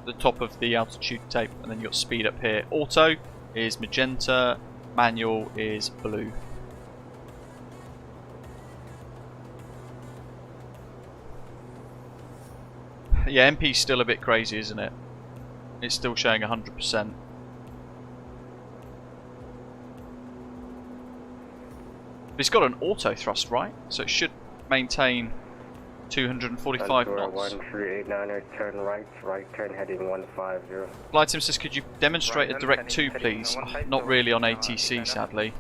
Speaker 1: The top of the altitude tape, and then you've got speed up here. Auto is magenta. Manual is blue. Yeah, MP's still a bit crazy, isn't it? It's still showing 100%. It's got an auto thrust, right? So it should maintain 245 knots.
Speaker 3: 1389er, turn right turn heading 150.
Speaker 1: FlyTampa says, could you demonstrate a direct 2 please? Oh, not really on ATC sadly.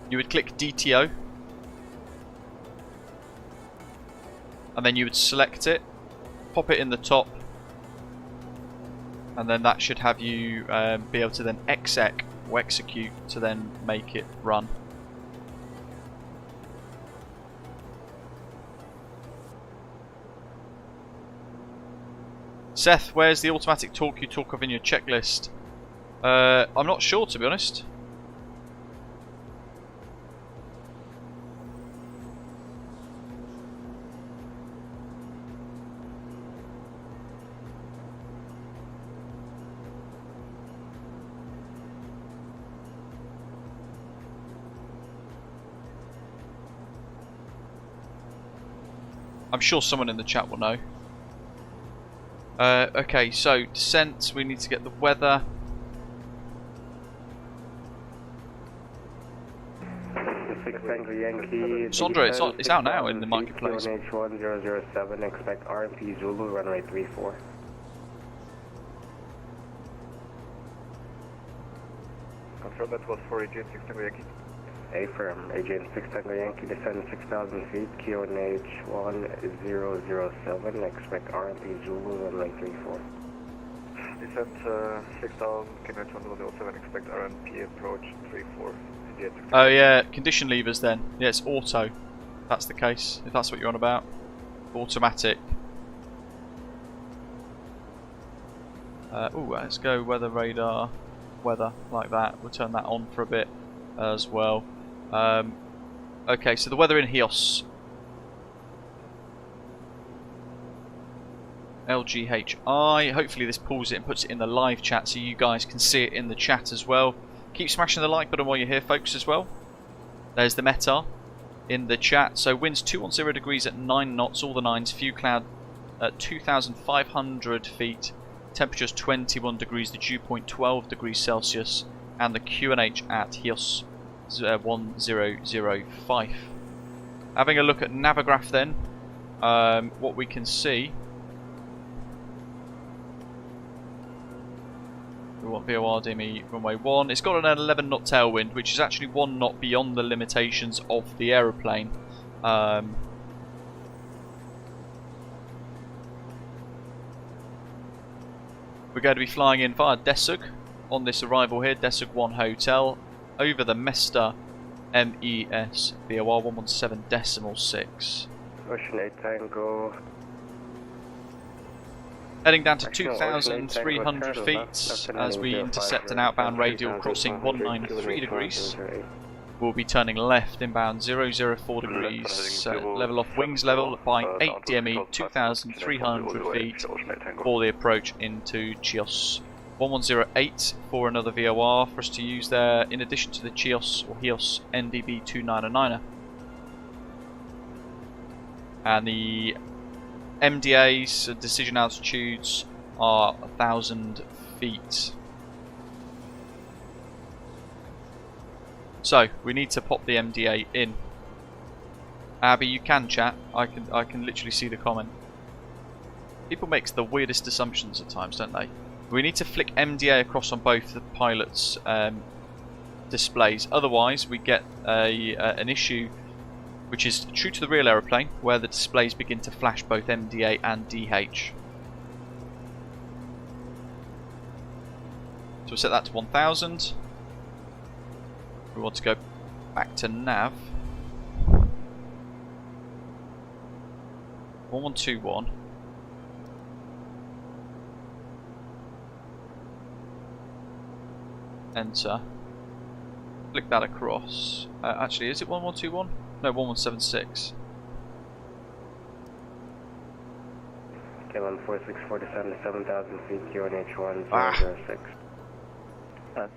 Speaker 1: You would click DTO and then you would select it, pop it in the top, and then that should have you be able to then exec or execute to then make it run. Seth, where's the automatic torque you talk of in your checklist? I'm not sure, to be honest. I'm sure someone in the chat will know. Okay, so descent, we need to get the weather. Sandra, it's out now in the marketplace.
Speaker 3: H1007, expect RMP Zulu, runway 34.
Speaker 6: confirm that was for Aegean 6 Tango Yankee.
Speaker 3: Affirm, Aegean 6 Tango Yankee, descend 6,000 feet, QNH 1007, expect RMP Zulu, runway 34.
Speaker 6: Descent 6,000, QNH 1007, expect RMP approach 34. Aegean 6
Speaker 1: Oh yeah, condition levers then. Yeah, it's auto. That's the case, if that's what you're on about. Automatic. Ooh, let's go weather radar, weather, like that. We'll turn that on for a bit as well. Okay, so the weather in Chios. LGHI. Hopefully this pulls it and puts it in the live chat so you guys can see it in the chat as well. Keep smashing the like button while you're here, folks, as well. There's the METAR in the chat. So winds 210 degrees at 9 knots, all the 9s, few cloud at 2,500 feet. Temperatures 21 degrees, the dew point 12 degrees Celsius, and the QNH at Chios 1005. Having a look at Navigraph then, what we can see. We want VOR DME runway 1. It's got an 11 knot tailwind, which is actually 1 knot beyond the limitations of the aeroplane. We're going to be flying in via Desug on this arrival here, Desug 1 Hotel, over the Mesta MES VOR 117.6.
Speaker 3: Ocean 8 Tango.
Speaker 1: Heading down to 2,300 feet as we intercept an outbound radial crossing 193 degrees. We'll be turning left inbound 004 degrees, level off wings level by 8 DME, 2,300 feet for the approach into Chios. 1108 for another VOR for us to use there, in addition to the Chios or Chios NDB2909er. And the MDA's decision altitudes are 1,000 feet. So we need to pop the MDA in. Abby, you can chat. I can literally see the comment. People make the weirdest assumptions at times, don't they? We need to flick MDA across on both the pilots' displays. Otherwise, we get an issue which is true to the real aeroplane, where the displays begin to flash both MDA and DH. So we'll set that to 1,000. We want to go back to nav. 1121. Enter. Flick that across. Actually, is it 1121? No, 1176.
Speaker 3: KLM 4647 to 7,000 feet, QNH 1006.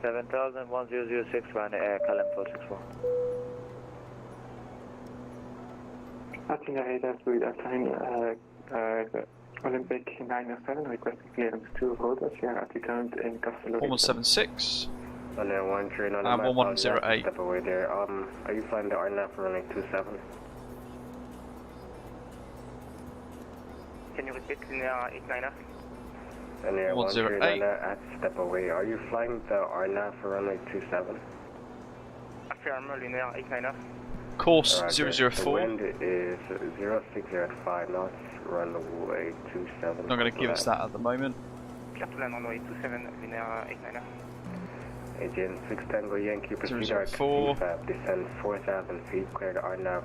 Speaker 4: 7,000, 1006, run KLM 464.
Speaker 8: Athens radar with Athens Olympic 907, requesting clearance to Rodas, here at the ground in Thessaloniki.
Speaker 1: 1176.
Speaker 3: On there, 1 train on the
Speaker 1: And
Speaker 3: map,
Speaker 1: 1108.
Speaker 3: Step away there. Are you flying the RNAV for runway 27?
Speaker 4: Can you repeat linear 89er?
Speaker 3: And there, 1 train
Speaker 1: 108.
Speaker 3: at step away. Are you flying the RNAV for runway 27?
Speaker 4: Affirm linear 89er.
Speaker 1: Course
Speaker 3: Roger. The
Speaker 1: 004.
Speaker 3: wind is 06 at 5 knots, runway 27.
Speaker 1: Not going to give us that at the moment.
Speaker 4: Clear to land runway 27, linear 89er.
Speaker 3: Aegean 6 Tango Yankee, proceed
Speaker 1: 004.
Speaker 3: descend 4,000 feet, clear the RNAV,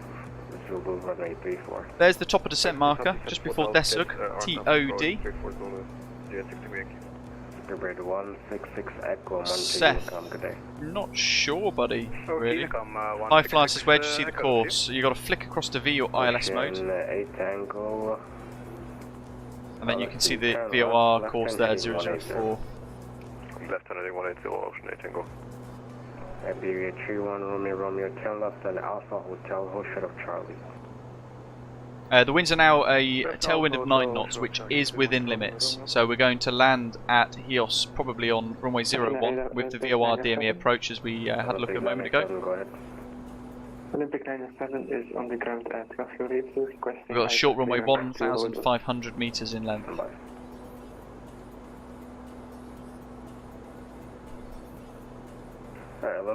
Speaker 3: Zulu runway 34.
Speaker 1: There's the top of descent marker, just before Desug, TOD.
Speaker 3: Speedbird 166 Echo,
Speaker 1: Seth.
Speaker 3: good day.
Speaker 1: Not sure, buddy, really. High flight says, where do you see the course? You got to flick across to V or ILS mode,
Speaker 3: Ocean 8 Tango.
Speaker 1: and then you can see the VOR course there, 004.
Speaker 6: Left hand 180, Ocean 8 Tango.
Speaker 3: Iberia 31 Romeo, turn left and Alpha Hotel, hold shut of Charlie.
Speaker 1: The winds are now a tailwind of 9 knots, which is within limits. So we're going to land at Chios, probably on runway 01, with the VOR DME approach, as we had a look a moment ago.
Speaker 3: Go ahead.
Speaker 8: Olympic 907 is on the ground at Crosswinds, requesting.
Speaker 1: We've got a short runway 1,500 metres in length.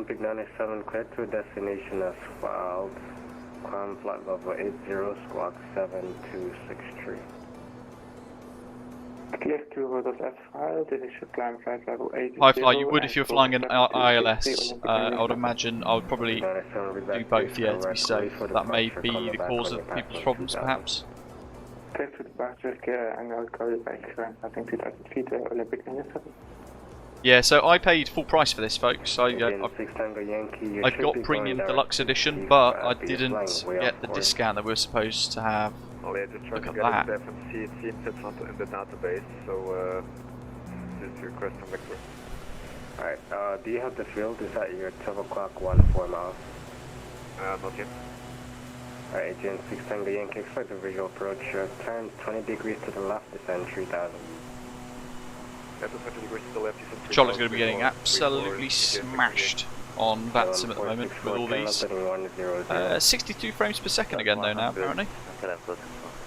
Speaker 3: Olympic 97, clear to destination as filed. Climb flight level 80, squawk 7263.
Speaker 8: Clear to orders as filed, this is your climb flight level 80.
Speaker 1: High fly, you would if you're flying an ILS. I would imagine I would probably do both, yeah, to be safe. That may be the cause of people's problems, perhaps.
Speaker 8: Clear to departure, and I'll call you back, I think 2,000 feet, Olympic 97.
Speaker 1: Yeah, so I paid full price for this, folks. I got Premium Deluxe Edition, but I didn't get the discount that we were supposed to have.
Speaker 6: Oh yeah, just trying
Speaker 1: Look
Speaker 6: to
Speaker 1: at
Speaker 6: get
Speaker 1: that.
Speaker 6: it from C. It seems it's not in the database, so just request from the crew.
Speaker 3: Alright, do you have the field? Is that your 12 o'clock 14 miles?
Speaker 6: Not yet.
Speaker 3: Alright, Agent 6 Tango Yankee, expect the visual approach. Turn 20 degrees to the left, descend 3000.
Speaker 1: Charlie's going to be getting absolutely smashed on VATSIM at the moment with all these. 62 frames per second again though now, apparently.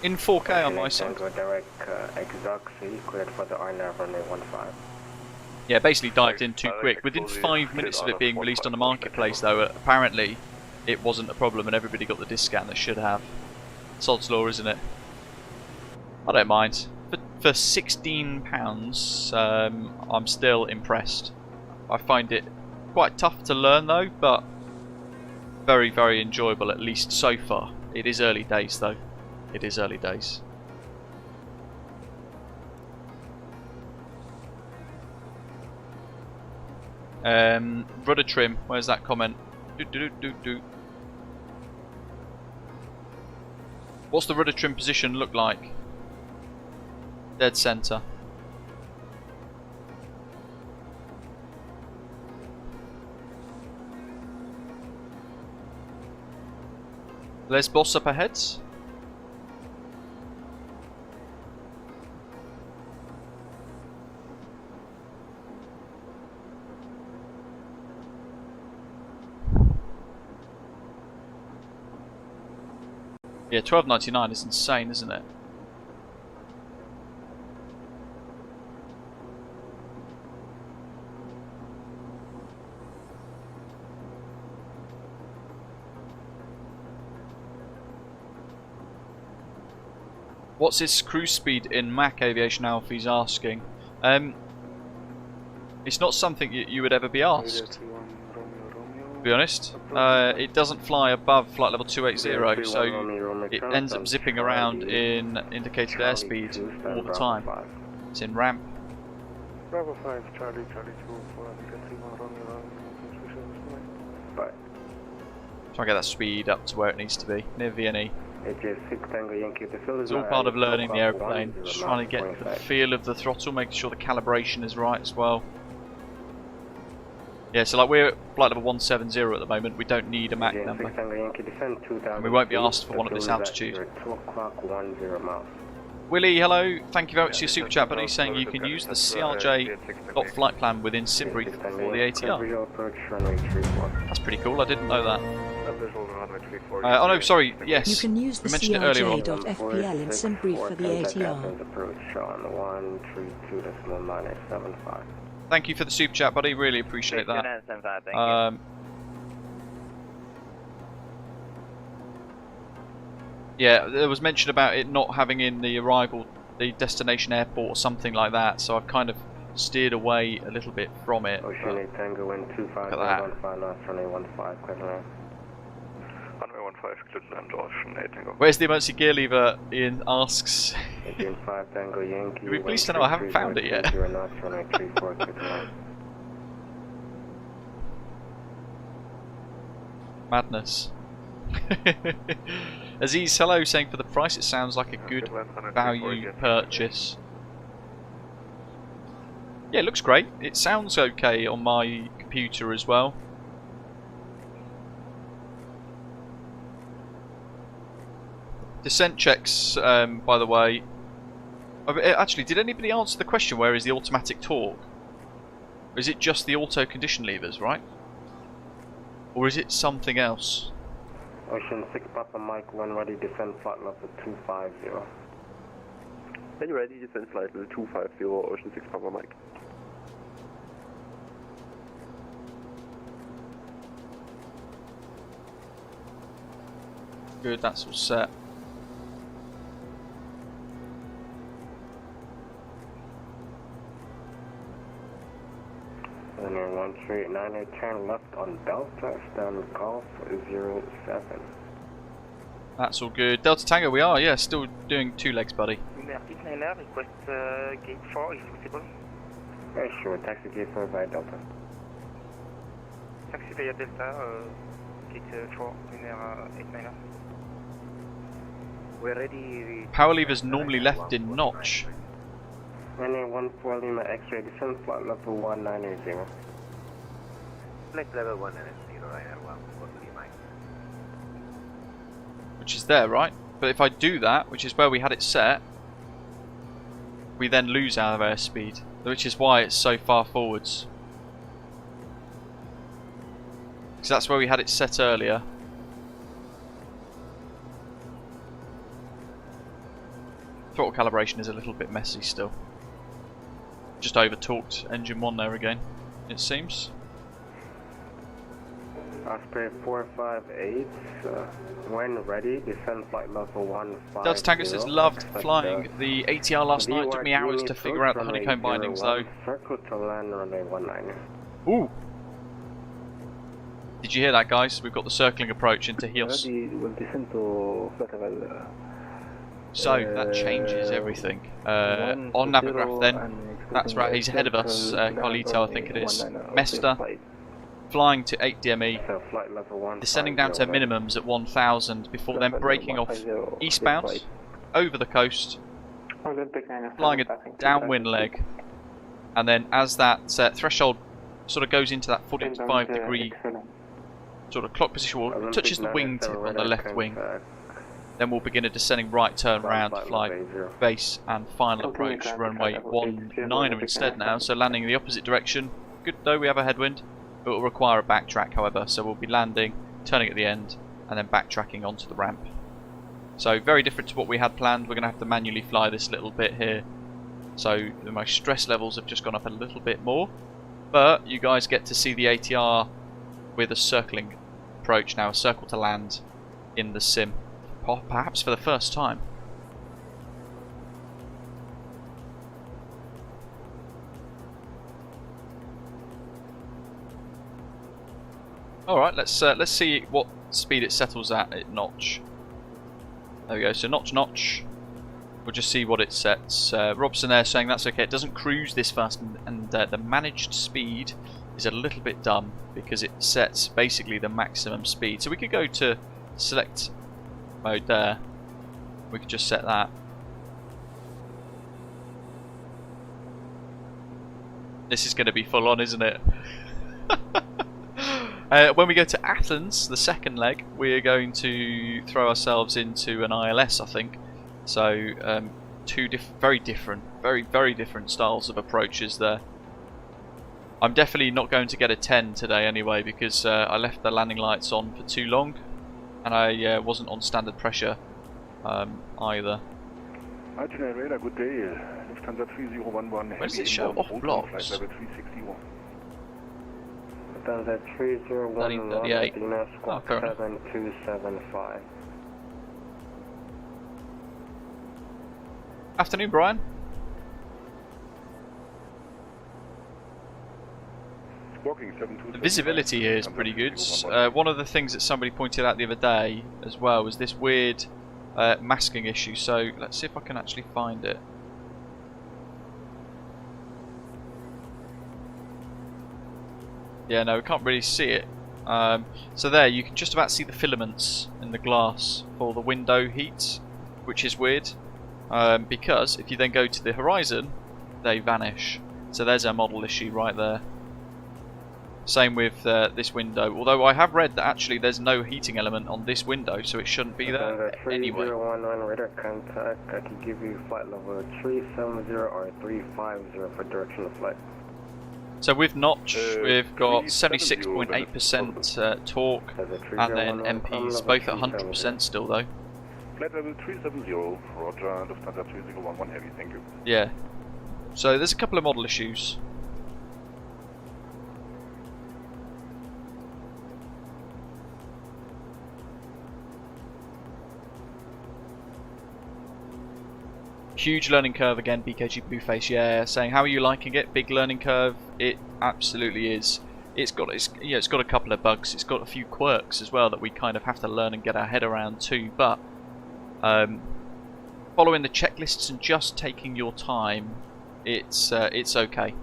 Speaker 1: In 4K on my side. Yeah, basically dived in too quick. Within 5 minutes of it being released on the marketplace though, apparently it wasn't a problem and everybody got the discount they should have. Sod's law, isn't it? I don't mind. For £16, I'm still impressed. I find it quite tough to learn though, but very, very enjoyable, at least so far. It is early days though. It is early days. Rudder trim, where's that comment? What's the rudder trim position look like? Dead center. Let's boss up ahead. Yeah, 12.99 is insane, isn't it? What's his cruise speed in Mach Aviation Alpha, he's asking. It's not something you would ever be asked, to be honest. It doesn't fly above flight level 280, so it ends up zipping around in indicated airspeed all the time. It's in ramp.
Speaker 5: Bravo 5, Charlie, Charlie 2, 4, Indicated 1, Romeo,
Speaker 3: Bye.
Speaker 1: Try and get that speed up to where it needs to be, near VNE. It's all part of learning the airplane, just trying to get the feel of the throttle, making sure the calibration is right as well. Yeah, so like we're at flight level 170 at the moment, we don't need a Mach number. And we won't be asked for one at this altitude. Willie, hello, thank you very much for your super chat, buddy, saying you can use the CRJ.flight plan within SimBrief for the ATR. That's pretty cool, I didn't know that. Oh no, sorry, yes.
Speaker 2: You can use the CRJ.FPL in SimBrief for the ATR.
Speaker 1: Thank you for the super chat, buddy. Really appreciate that. Yeah, there was mention about it not having in the arrival, the destination airport or something like that. So I've kind of steered away a little bit from it. Look at that. Where's the emergency gear lever? Ian asks. You'll be pleased to know I haven't found it yet. Madness. Aziz, hello, saying for the price it sounds like a good value purchase. Yeah, it looks great. It sounds okay on my computer as well. Descent checks, by the way. Actually, did anybody answer the question, where is the automatic torque? Or is it just the auto condition levers, right? Or is it something else?
Speaker 3: Ocean 6 Papa Mike 1 ready, descend flight level 250.
Speaker 7: When you're ready, descend flight level 250, Ocean 6 Papa Mike.
Speaker 1: Good, that's all set.
Speaker 3: Runway 1390, turn left on Delta, stand Golf 07.
Speaker 1: That's all good. Delta Tango, we are, yeah, still doing 2 legs, buddy.
Speaker 4: Request gate 4 if possible.
Speaker 3: Yeah, sure, taxi gate 4 via Delta.
Speaker 4: Taxi via Delta, gate 4, linear 89er. We're ready.
Speaker 1: Power lever's normally left in notch.
Speaker 3: Runway 14 Lima X-ray, descend flight level 1980.
Speaker 4: Flight level 190, Ryanair 1,
Speaker 1: Which is there, right? But if I do that, which is where we had it set, we then lose our airspeed, which is why it's so far forwards. Because that's where we had it set earlier. Throttle calibration is a little bit messy still. Just over torqued engine 1 there again, it seems.
Speaker 3: Osprey 458, when ready, descend flight level 150.
Speaker 1: Delta Tango says loved flying the ATR last night. Took me hours to figure out the honeycomb bindings though.
Speaker 3: Circle to land runway 19.
Speaker 1: Ooh! Did you hear that, guys? We've got the circling approach into Chios.
Speaker 8: Ready, will descend to flight level.
Speaker 1: So that changes everything. On Navigraph then, that's right, he's ahead of us, Carlito I think it is. Mesta, flying to 8 DME,
Speaker 3: So flight level 1.
Speaker 1: descending down to minimums at 1000 before then breaking off eastbound, over the coast, flying a downwind leg, and then as that threshold sort of goes into that 45 degree sort of clock position, well, it touches the wingtip on the left wing. Then we'll begin a descending right turn round to fly base and final approach runway 19er instead now, so landing in the opposite direction. Good though, we have a headwind, but it will require a backtrack however, so we'll be landing, turning at the end, and then backtracking onto the ramp. So very different to what we had planned. We're going to have to manually fly this little bit here, so my stress levels have just gone up a little bit more, but you guys get to see the ATR with a circling approach now, a circle to land in the sim. Perhaps for the first time. Alright, let's see what speed it settles at notch. There we go, so notch. We'll just see what it sets. Robson there saying that's okay, it doesn't cruise this fast, and the managed speed is a little bit dumb because it sets basically the maximum speed. So we could go to select mode there, we could just set that. This is going to be full on, isn't it? When we go to Athens, the second leg, we're going to throw ourselves into an ILS, I think. So two very different styles of approaches there. I'm definitely not going to get a 10 today anyway because I left the landing lights on for too long. And I wasn't on standard pressure either.
Speaker 5: Itinerary radar, good day. Lufthansa 3011.
Speaker 1: Where does it show off blocks?
Speaker 5: Flight level 361.
Speaker 3: Lufthansa 3011,
Speaker 1: 1938.
Speaker 3: Medina, squawk
Speaker 1: Oh, fair enough.
Speaker 3: 7275.
Speaker 1: Afternoon, Brian. The visibility here is pretty good. One of the things that somebody pointed out the other day as well was this weird masking issue. So let's see if I can actually find it. Yeah, no, we can't really see it. So there, you can just about see the filaments in the glass for the window heat, which is weird. Because if you then go to the horizon, they vanish. So there's our model issue right there. Same with this window, although I have read that actually there's no heating element on this window, so it shouldn't be there anyway.
Speaker 3: 3011 radar contact, I can give you flight level 370 or 350 for direction of flight.
Speaker 1: So with notch, we've got 76.8% torque, and then MPs, both at 100% still though.
Speaker 5: Flight level 370, Roger, Lufthansa 3011 Heavy, thank you.
Speaker 1: Yeah, so there's a couple of model issues. Huge learning curve again, BKG Blueface, yeah, saying how are you liking it? Big learning curve, it absolutely is. It's got a couple of bugs, it's got a few quirks as well that we kind of have to learn and get our head around too, but following the checklists and just taking your time, it's okay.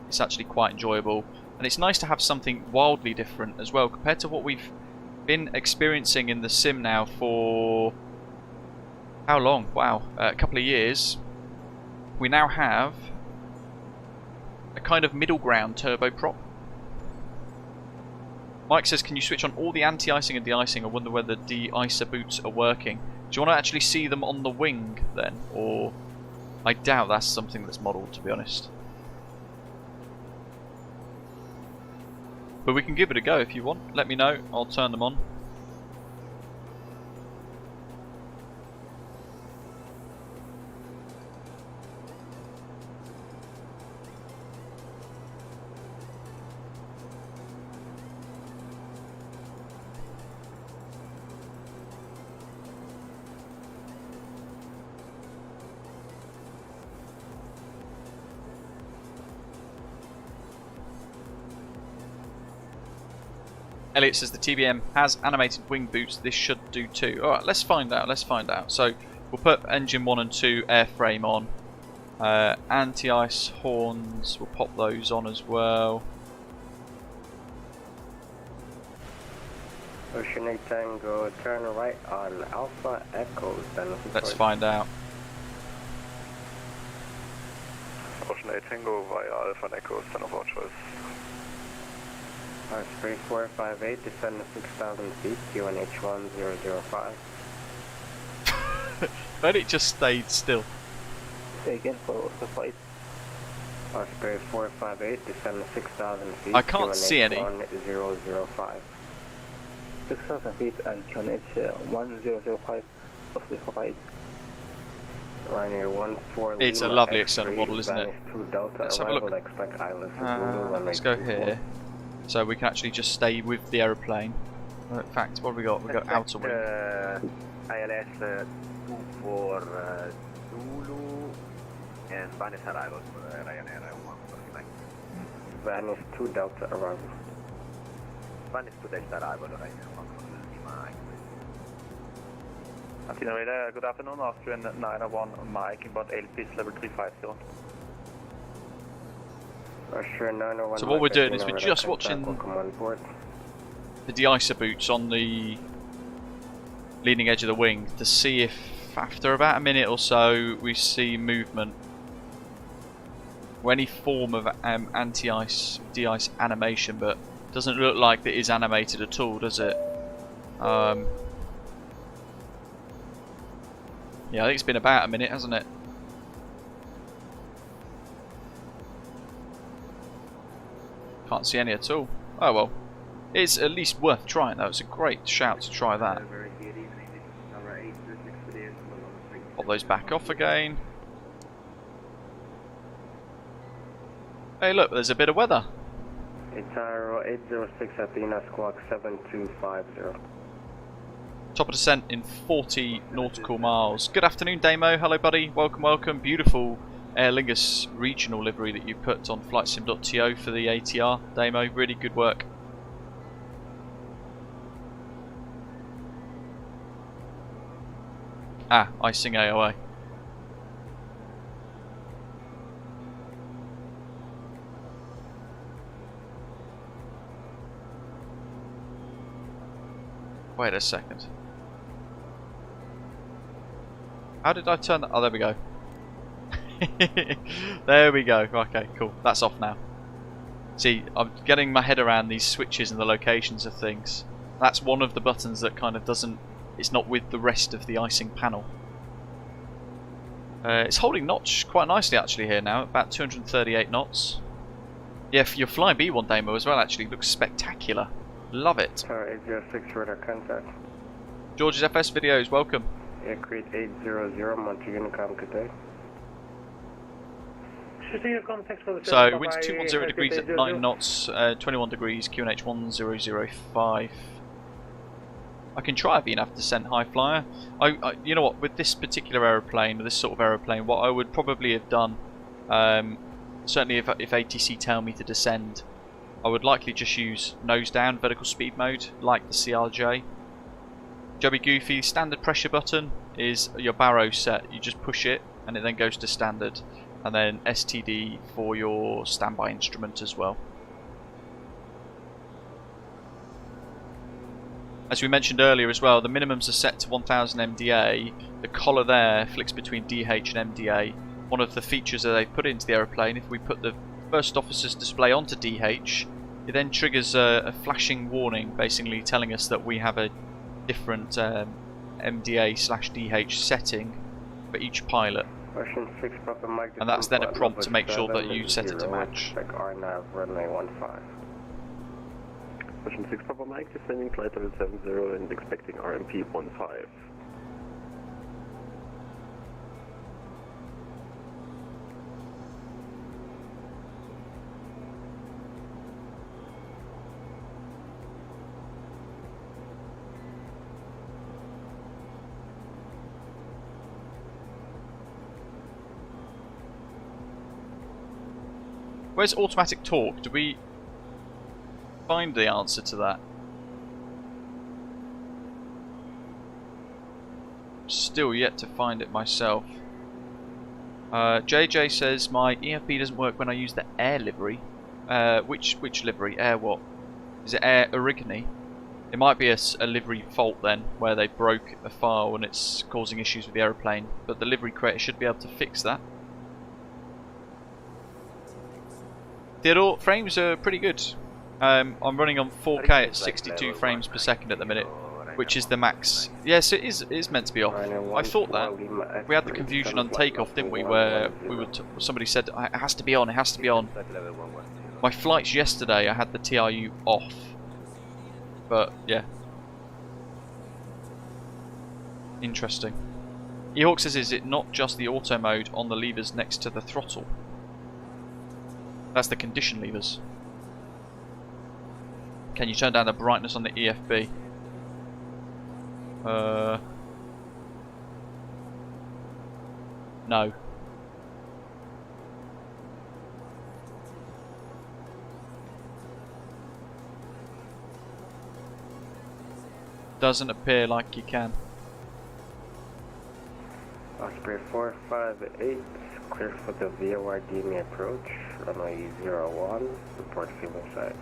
Speaker 1: It's actually quite enjoyable, and it's nice to have something wildly different as well compared to what we've been experiencing in the sim now for how long? Wow, a couple of years. We now have a kind of middle ground turboprop. Mike says, can you switch on all the anti-icing and de-icing? I wonder whether the de-icer boots are working. Do you want to actually see them on the wing then? Or I doubt that's something that's modelled, to be honest. But we can give it a go if you want. Let me know, I'll turn them on. Elliot says the TBM has animated wing boots, this should do too. Alright, let's find out, So, we'll put engine 1 and 2 airframe on. Anti-ice horns, we'll pop those on as well.
Speaker 3: Ocean 8 Tango, turn right on Alpha Echo.
Speaker 1: Let's find out.
Speaker 6: Ocean 8 Tango via Alpha Echo, stand of our choice.
Speaker 3: Osprey 458, descend to 6,000 feet, QNH1005.
Speaker 1: But it just stayed still.
Speaker 8: Say again for the flight.
Speaker 3: Osprey 458, descend to 6,000 feet,
Speaker 1: I can't see any.
Speaker 3: 1005.
Speaker 8: 6,000 feet and QNH 1005 of the flight.
Speaker 3: Linear 14
Speaker 1: It's a lovely external model, isn't it?
Speaker 3: Let's
Speaker 1: have a look. Let's go here. So we can actually just stay with the aeroplane. In fact, what have we got? We've got outer wing.
Speaker 9: ILS 24 Zulu and Venice arrival for Ryanair 149.
Speaker 3: Venice 2 Delta arrival.
Speaker 9: Venice 2 Delta arrival, Ryanair 149.
Speaker 6: Itinerary there, good afternoon, Austrian 901 Mike, inbound LPs level 350.
Speaker 1: So what we're doing is we're just watching the de-icer boots on the leading edge of the wing to see if after about a minute or so we see movement or any form of anti-ice, de-ice animation, but it doesn't look like it is animated at all, does it? Yeah, I think it's been about a minute, hasn't it? Can't see any at all. Oh well. It's at least worth trying though. It's a great shout to try that. Pop those back off again. Hey look, there's a bit of weather.
Speaker 3: Itaro 806 Athena, squawk 7250.
Speaker 1: Top of descent in 40 nautical miles. Good afternoon, Damo. Hello, buddy. Welcome, welcome. Beautiful Aer Lingus regional livery that you put on FlightSim.to for the ATR, Damo. Really good work. Ah, icing AOA. Wait a second. How did I turn that? Oh, there we go. There we go. Okay, cool. That's off now. See, I'm getting my head around these switches and the locations of things. That's one of the buttons that kind of doesn't... It's not with the rest of the icing panel. It's holding notch quite nicely actually here now, about 238 knots. Yeah, for your Fly B1 demo as well actually, looks spectacular. Love it.
Speaker 3: Tower 806, radar contact.
Speaker 1: George's FS videos, welcome.
Speaker 3: Aircrete 800, Monte Unicom, good day.
Speaker 1: So, winds 210 degrees at 9 knots, 21 degrees, QNH 1005. I can try a VNAV descent high flyer. You know what, with this particular aeroplane, this sort of aeroplane, what I would probably have done, certainly if ATC tell me to descend, I would likely just use nose down vertical speed mode, like the CRJ. Joby Goofy, standard pressure button is your baro set. You just push it and it then goes to standard. And then STD for your standby instrument as well. As we mentioned earlier as well, the minimums are set to 1000 MDA. The collar there flicks between DH and MDA. One of the features that they put into the aeroplane, if we put the first officer's display onto DH, it then triggers a flashing warning, basically telling us that we have a different MDA/DH setting for each pilot. And that's then a prompt to make sure that you set it to match.
Speaker 3: RNAV runway 15.
Speaker 7: Ocean 6 Papa Mike, descending flight level 70 and expecting RMP 15.
Speaker 1: Where's automatic torque? Do we find the answer to that? Still yet to find it myself. JJ says my EFB doesn't work when I use the air livery. Which livery? Air what? Is it air origami? It might be a livery fault then, where they broke a file and it's causing issues with the aeroplane. But the livery creator should be able to fix that. Theodore, frames are pretty good. I'm running on 4K at 62 frames per second at the minute, which is the max. Yes, it is meant to be off. I thought that. We had the confusion on takeoff, didn't we? Where somebody said it has to be on. It has to be on. My flights yesterday, I had the TRU off, but yeah, interesting. Ehawk says, is it not just the auto mode on the levers next to the throttle? That's the condition levers. Can you turn down the brightness on the EFB? No. Doesn't appear like you can.
Speaker 3: Osprey 458, clear for the VOR DME approach, runway 01, report female side.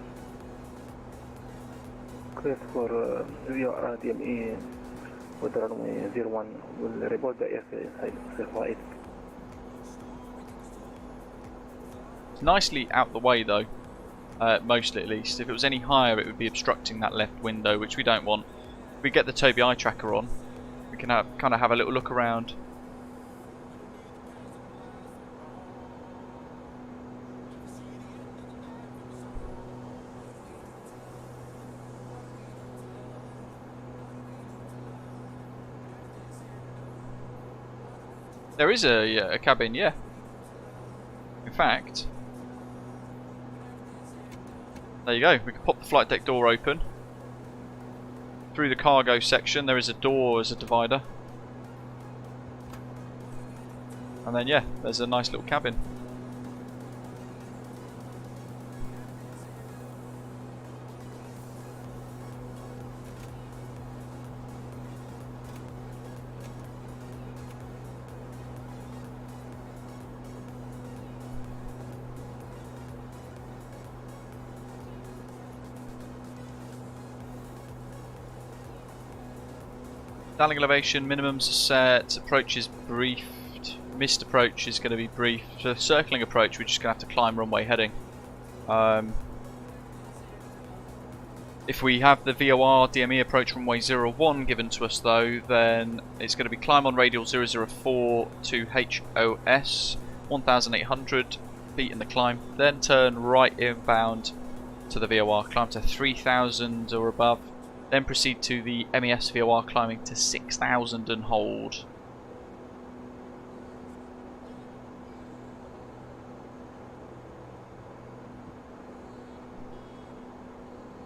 Speaker 8: Clear for VOR DME with runway 01, will report the airfield inside flight.
Speaker 1: It's nicely out the way though, mostly at least. If it was any higher it would be obstructing that left window, which we don't want. If we get the Tobii eye tracker on, we can kind of have a little look around. There is a cabin, yeah. In fact, there you go. We can pop the flight deck door open. Through the cargo section, there is a door as a divider. And then, yeah, there's a nice little cabin. Landing elevation, minimums are set, approach is briefed, missed approach is going to be briefed. For circling approach we're just going to have to climb runway heading. If we have the VOR DME approach runway 01 given to us though, then it's going to be climb on radial 004 to HOS, 1800 feet in the climb, then turn right inbound to the VOR, climb to 3000 or above. Then proceed to the MES VOR, climbing to 6,000 and hold.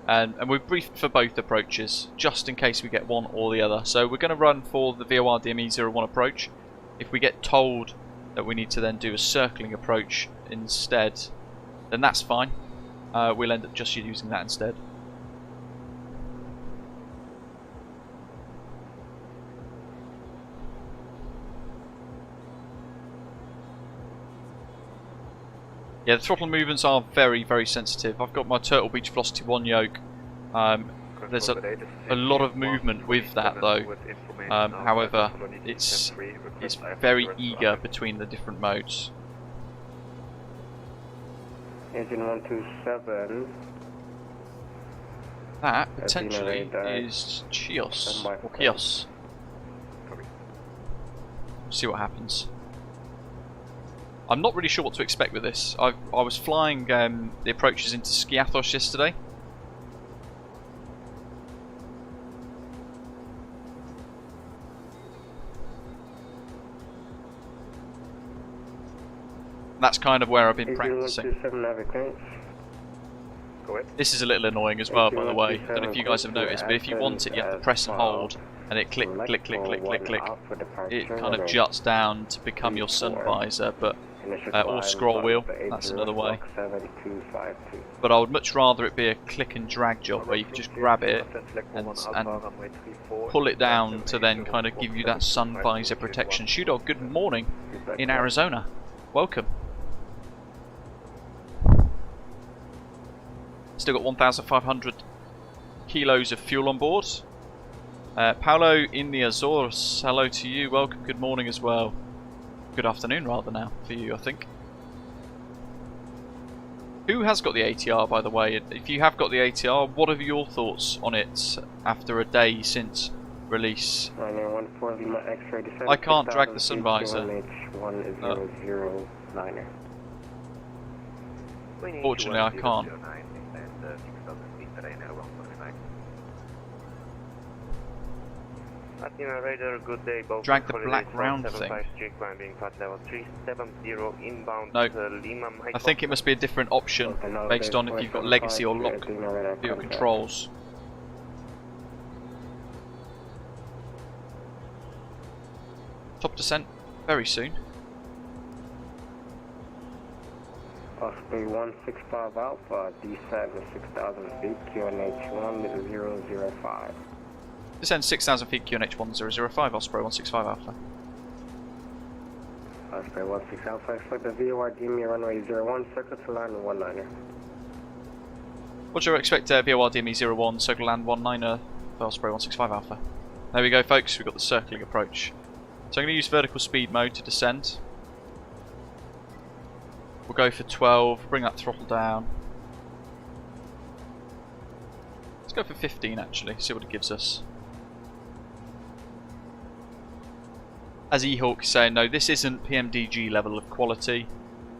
Speaker 1: And we've briefed for both approaches, just in case we get one or the other. So we're going to run for the VOR DME-01 approach. If we get told that we need to then do a circling approach instead, then that's fine. We'll end up just using that instead. Yeah, the throttle movements are very, very sensitive. I've got my Turtle Beach Velocity 1 yoke. There's a lot of movement with that though. However, it's very eager between the different modes.
Speaker 3: Engine 127.
Speaker 1: That potentially is Chios or Chios. See what happens. I'm not really sure what to expect with this. I was flying the approaches into Skiathos yesterday. That's kind of where I've been practicing. This is a little annoying as well, by the way. I don't know if you guys have noticed, but if you want it, you have to press and hold, and it click, click, click, click, click, click. It kind of juts down to become your sun visor, but or scroll wheel, that's another way. But I would much rather it be a click and drag job where you can just grab it and pull it down to then kind of give you that sun visor protection. Shudog, good morning in Arizona. Welcome. Still got 1,500 kilos of fuel on board. Paolo in the Azores, hello to you. Welcome, good morning as well. Good afternoon rather now for you, I think. Who has got the ATR, by the way? If you have got the ATR, what are your thoughts on it after a day since release? I can't drag the sun visor. Fortunately, I can't. Drag the black round thing. No, I think it must be a different option based on if you've got legacy or lock for your controls. Top descent very soon.
Speaker 3: Osprey 165 Alpha, descent 6,000 feet, QNH 1005.
Speaker 1: Descend 6,000 feet, QNH 1005, Osprey 165 Alpha.
Speaker 3: Osprey 16 Alpha, expect the VOR DME runway 01, circle to land 19er.
Speaker 1: What do you expect VOR DME 01, circle land 19er for Osprey 165 Alpha? There we go folks, we've got the circling approach. So I'm going to use vertical speed mode to descend. We'll go for 12, bring that throttle down. Let's go for 15 actually, see what it gives us. As E-Hawk is saying, no, this isn't PMDG level of quality.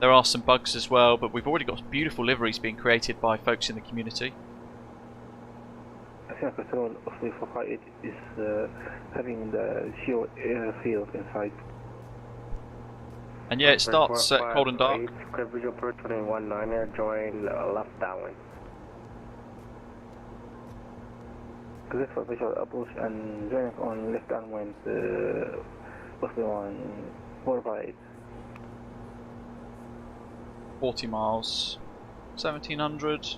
Speaker 1: There are some bugs as well, but we've already got beautiful liveries being created by folks in the community.
Speaker 8: I think the control of the 458 is having the geo airfield inside.
Speaker 1: And yeah, it starts cold and dark.
Speaker 3: Visual per 219er, join left downwind.
Speaker 8: Clear for visual approach and join on left downwind, possibly on 458.
Speaker 1: 40 miles, 1700.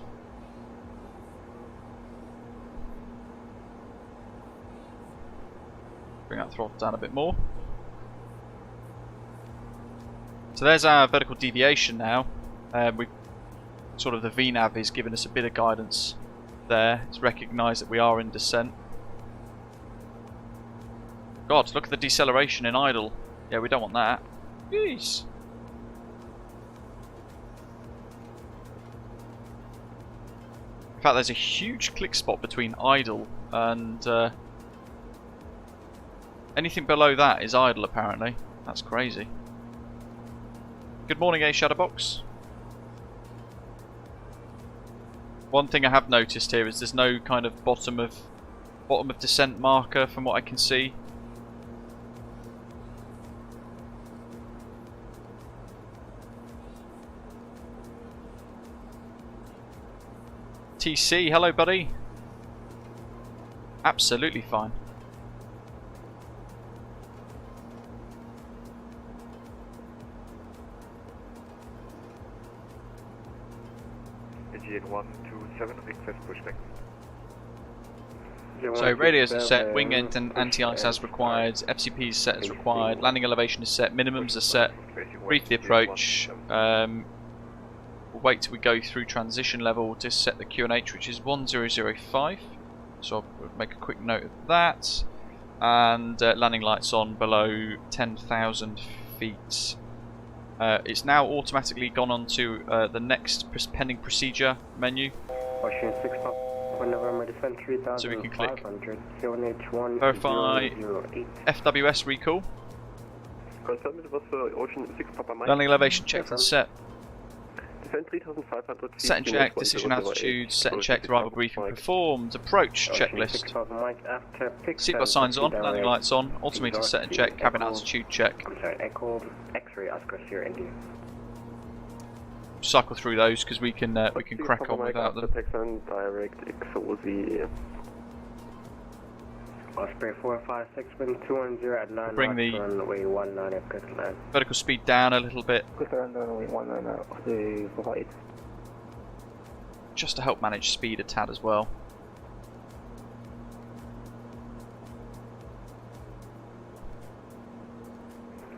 Speaker 1: Bring that throttle down a bit more. So there's our vertical deviation now. We've sort of the VNAV is giving us a bit of guidance there. It's recognised that we are in descent. God, look at the deceleration in idle. Yeah, we don't want that. Jeez. In fact, there's a huge click spot between idle and anything below that is idle apparently. That's crazy. Good morning, Shadowbox. One thing I have noticed here is there's no kind of bottom of descent marker from what I can see. TC, hello buddy. Absolutely fine.
Speaker 6: Aegean 127, request pushback.
Speaker 1: So radios are set, wing end and anti-ice as required, FCP is set as required, landing elevation is set, minimums are set, brief the approach, we'll wait till we go through transition level to set the QNH, which is 1005, so I'll make a quick note of that, and landing lights on below 10,000 feet. It's now automatically gone on to the next pending procedure menu. So we can click verify FWS recall. Landing elevation checked and set. Set and check, decision altitude, set and check, arrival briefing performed, approach checklist. Seatbelt signs on, landing lights on, altimeter set and check, cabin altitude check. Cycle through those because we can crack on without them. Bring the vertical speed down a little bit, just to help manage speed a tad as well.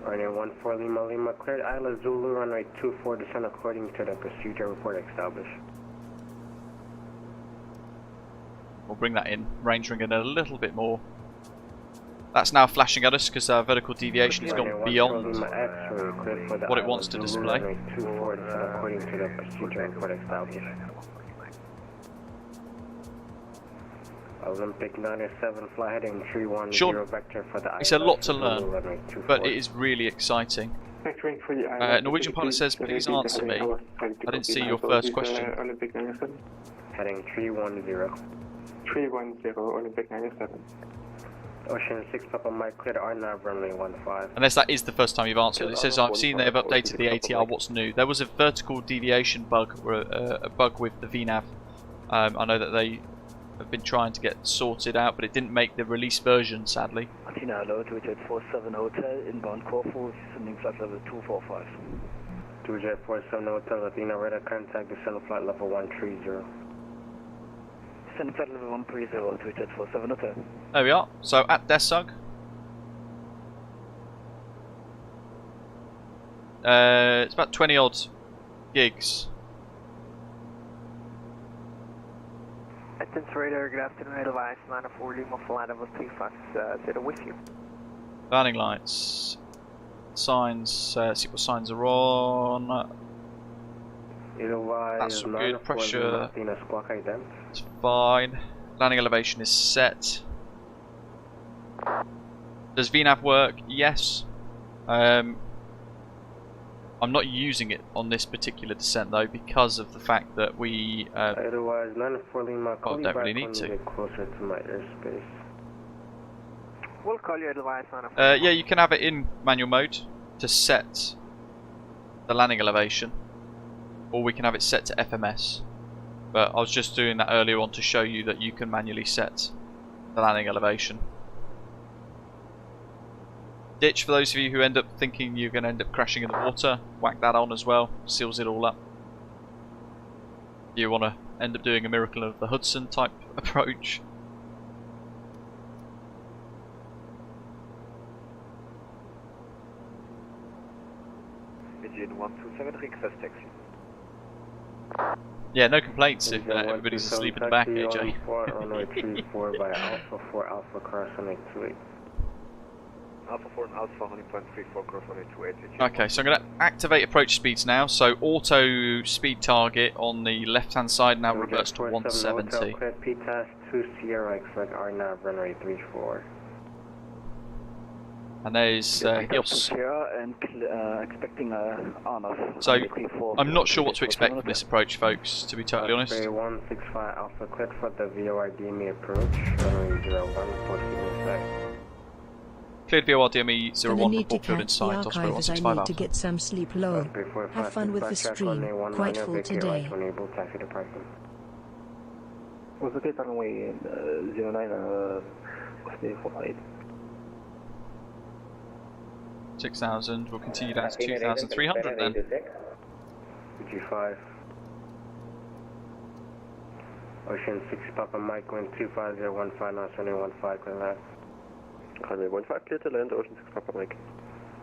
Speaker 3: Runway 14 Lima Lima, cleared Isla Zulu, runway 24, descend according to the procedure report established.
Speaker 1: We'll bring that in, range ring it a little bit more. That's now flashing at us because our vertical deviation has gone beyond what it wants to display.
Speaker 3: Runway 24, descend according to the procedure report established. Olympic 97, fly heading 310
Speaker 1: Sean,
Speaker 3: vector for the
Speaker 1: it's a lot to learn, but it is really exciting. Norwegian pilot says, please answer me. I didn't see your first question.
Speaker 3: Heading 310.
Speaker 5: 310, Olympic 97.
Speaker 3: Ocean 6 Papa Mike, cleared RNAV runway 15.
Speaker 1: Unless that is the first time you've answered. It says, I've seen they have updated the ATR, what's new? There was a vertical deviation bug, a bug with the VNAV. I know that they have been trying to get sorted out, but it didn't make the release version, sadly.
Speaker 8: Athena, hello, 247 Hotel, inbound Corfu, descending flight level 245.
Speaker 3: 247 Hotel, Athena, radar contact, descend flight level 130.
Speaker 8: Descend flight level 130, 247 Hotel.
Speaker 1: There we are. So at Desug, it's about 20 odd gigs.
Speaker 9: Athens radar, good afternoon, advice 94 Lima, flight level 350 with you.
Speaker 1: Landing lights, signs, sequel signs are on. That's all good, pressure, it's fine. Landing elevation is set. Does VNAV work? Yes. I'm not using it on this particular descent though because of the fact that we don't really need to.
Speaker 9: We'll call you advice on
Speaker 1: yeah, you can have it in manual mode to set the landing elevation, or we can have it set to FMS. But I was just doing that earlier on to show you that you can manually set the landing elevation. Ditch, for those of you who end up thinking you're going to end up crashing in the water, whack that on as well, seals it all up. You want to end up doing a miracle of the Hudson type approach.
Speaker 6: Aegean 127, request taxi.
Speaker 1: Yeah, no complaints if everybody's asleep in the back, AJ.
Speaker 3: Runway 34 by Alpha 4 Alpha cross runway 28.
Speaker 6: Alpha 4 and Alpha 100.34 cross runway 28.
Speaker 1: Okay, so I'm going to activate approach speeds now. So auto speed target on the left hand side now reverts to 170.
Speaker 3: Clear P-Task 2 Sierra, expect RNAV runway 34.
Speaker 1: And there's Hios. So I'm not sure what to expect from this approach, folks, to be totally honest.
Speaker 3: 165 Alpha cleared for the VOR DME approach, runway 01, proceed inside.
Speaker 1: Cleared VOR DME 01,
Speaker 2: need to
Speaker 1: report field
Speaker 2: catch
Speaker 1: inside,
Speaker 2: the
Speaker 1: Osprey
Speaker 2: archive as I
Speaker 1: 165
Speaker 2: need
Speaker 1: Alpha.
Speaker 2: to get some sleep low. Have fun with the stream. Quite full today.
Speaker 8: Was okay, runway 09, Whiskey 48.
Speaker 1: 6,000. We'll continue down to 2,300 then.
Speaker 3: G5. Ocean 6 Papa Mike, wind 25015, now 2015, clear left.
Speaker 7: Runway 15, clear to land, Ocean 6 Papa Mike.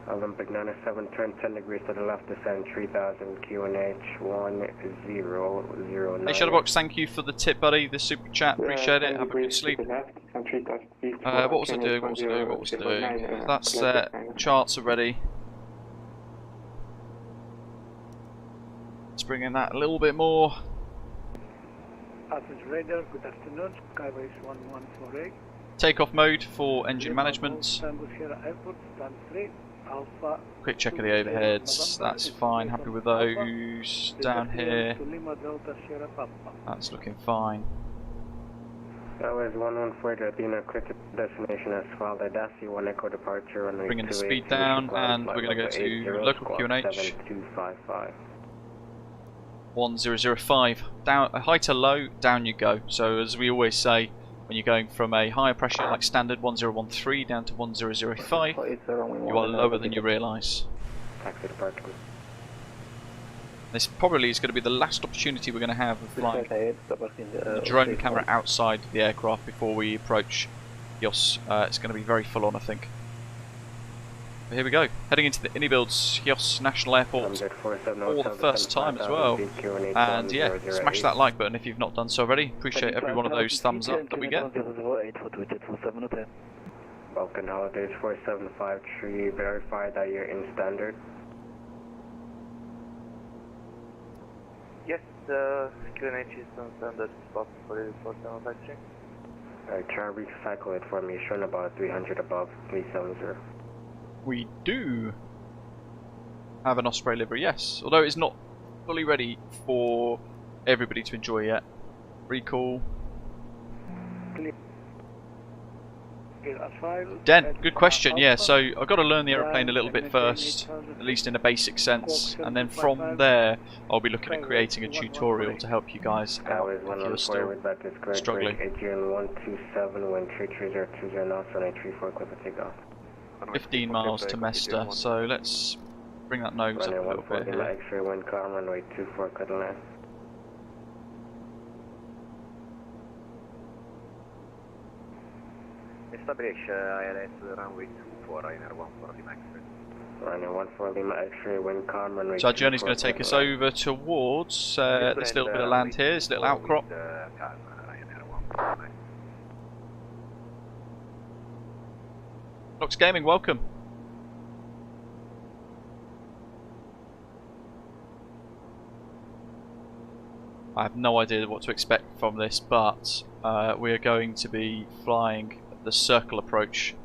Speaker 3: Olympic 97, turn 10 degrees to the left, descend 3000, QNH 1009.
Speaker 1: Hey Shadowbox, thank you for the tip, buddy. The super chat, appreciate it. Have a good sleep. What was I doing? What was I doing? That's charts are ready. Let's bring in that a little bit more.
Speaker 5: Athens Radar, good afternoon. Skyway 1148.
Speaker 1: Takeoff mode for engine management.
Speaker 5: Airport, stand 3. Alpha.
Speaker 1: Quick check of the overheads, that's fine, happy with those. Down here, that's looking fine.
Speaker 3: Skyway 1148, Athena, quick destination as filed. Idasi 1 Echo departure, runway
Speaker 1: Bringing the
Speaker 3: 28,
Speaker 1: speed down, and we're going to go to local QNH.
Speaker 3: 7255.
Speaker 1: 1005. Down, high to low, down you go. So as we always say, when you're going from a higher pressure like standard 1013 down to 1005, you are lower than you realise. This probably is going to be the last opportunity we're going to have of flying the drone camera outside the aircraft before we approach Chios. It's going to be very full on, I think. But here we go, heading into the iniBuilds Chios National Airport for the first time as well. And yeah, smash that like button if you've not done so already. Appreciate every one of those thumbs up that we get.
Speaker 3: Vulcan Holidays 4753, verify that you're in standard.
Speaker 4: Yes, QNH is on standard spot for 4753.
Speaker 3: Alright, try to recycle it for me, showing about 300 above 370.
Speaker 1: We do have an Osprey livery, yes. Although it's not fully ready for everybody to enjoy yet. Recall. Den, good question, yeah. So I've got to learn the aeroplane a little bit first, at least in a basic sense. And then from there, I'll be looking at creating a tutorial to help you guys out if you're still struggling.
Speaker 3: Adrian 127, wind 33020 knots, runway 34, clear for takeoff.
Speaker 1: 15 miles to Mester, so let's bring that nose up a little bit here.
Speaker 3: X-ray wind calm, runway 24, clear to land.
Speaker 7: Establish ILS runway 24, Ryanair 14 Lima X-ray.
Speaker 3: Ryanair 14 Lima X-ray wind calm, runway.
Speaker 1: So our journey's going to take us over towards this little bit of land here, this little outcrop. Nox Gaming, welcome. I have no idea what to expect from this, but we are going to be flying the circle approach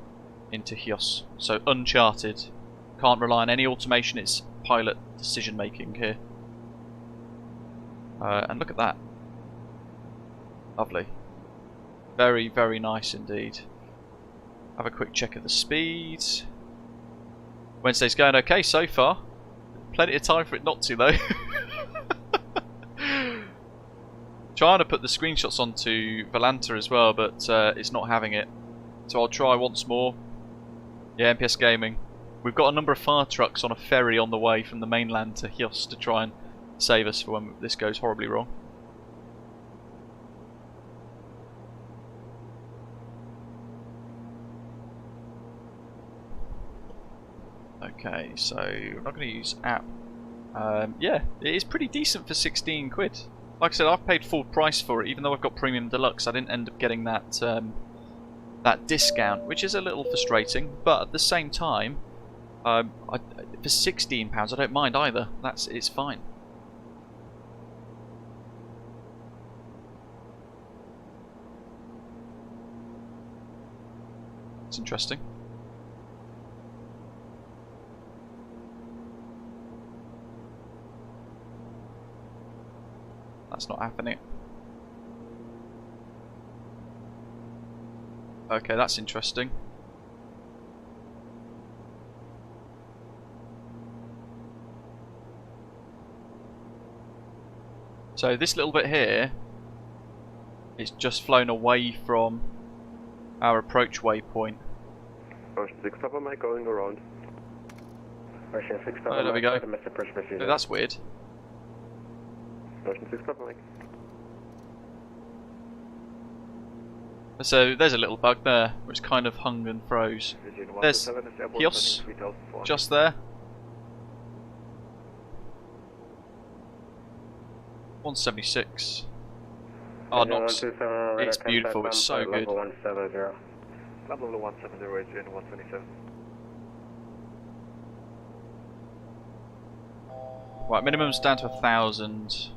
Speaker 1: into Chios. So uncharted. Can't rely on any automation, it's pilot decision making here. And look at that. Lovely. Very, very nice indeed. Have a quick check of the speeds. Wednesday's going okay so far. Plenty of time for it not to though. Trying to put the screenshots onto Volanta as well, but it's not having it. So I'll try once more. Yeah, MPS Gaming. We've got a number of fire trucks on a ferry on the way from the mainland to Chios to try and save us for when this goes horribly wrong. Okay, so I'm not going to use app. Yeah, it is pretty decent for 16 quid. Like I said, I've paid full price for it, even though I've got Premium Deluxe. I didn't end up getting that that discount, which is a little frustrating. But at the same time, for £16, I don't mind either. It's fine. It's interesting. That's not happening. Okay, that's interesting. So this little bit here It's just flown away from our approach waypoint.
Speaker 7: Ocean 6 Papa Mike going around.
Speaker 3: Ocean 6
Speaker 1: Oh, there we go.
Speaker 3: Mr.
Speaker 1: Oh, that's weird.
Speaker 7: Ocean 6 Papa Mike.
Speaker 1: So there's a little bug there, which kind of hung and froze. There's Chios, just there. 176. Oh, Knox. It's beautiful, it's so good.
Speaker 6: Club level 170, Adrian 127.
Speaker 1: Right, minimum's down to 1,000.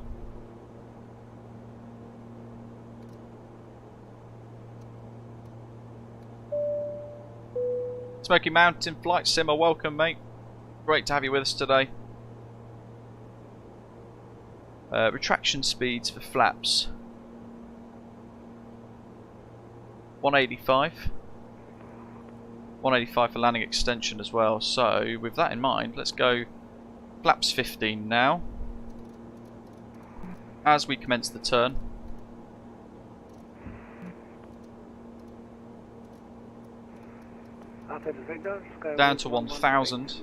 Speaker 1: Smoky Mountain Flight Simmer, welcome mate. Great to have you with us today. Retraction speeds for flaps. 185. 185 for landing extension as well. So with that in mind, let's go flaps 15 now. As we commence the turn. Down to 1,000.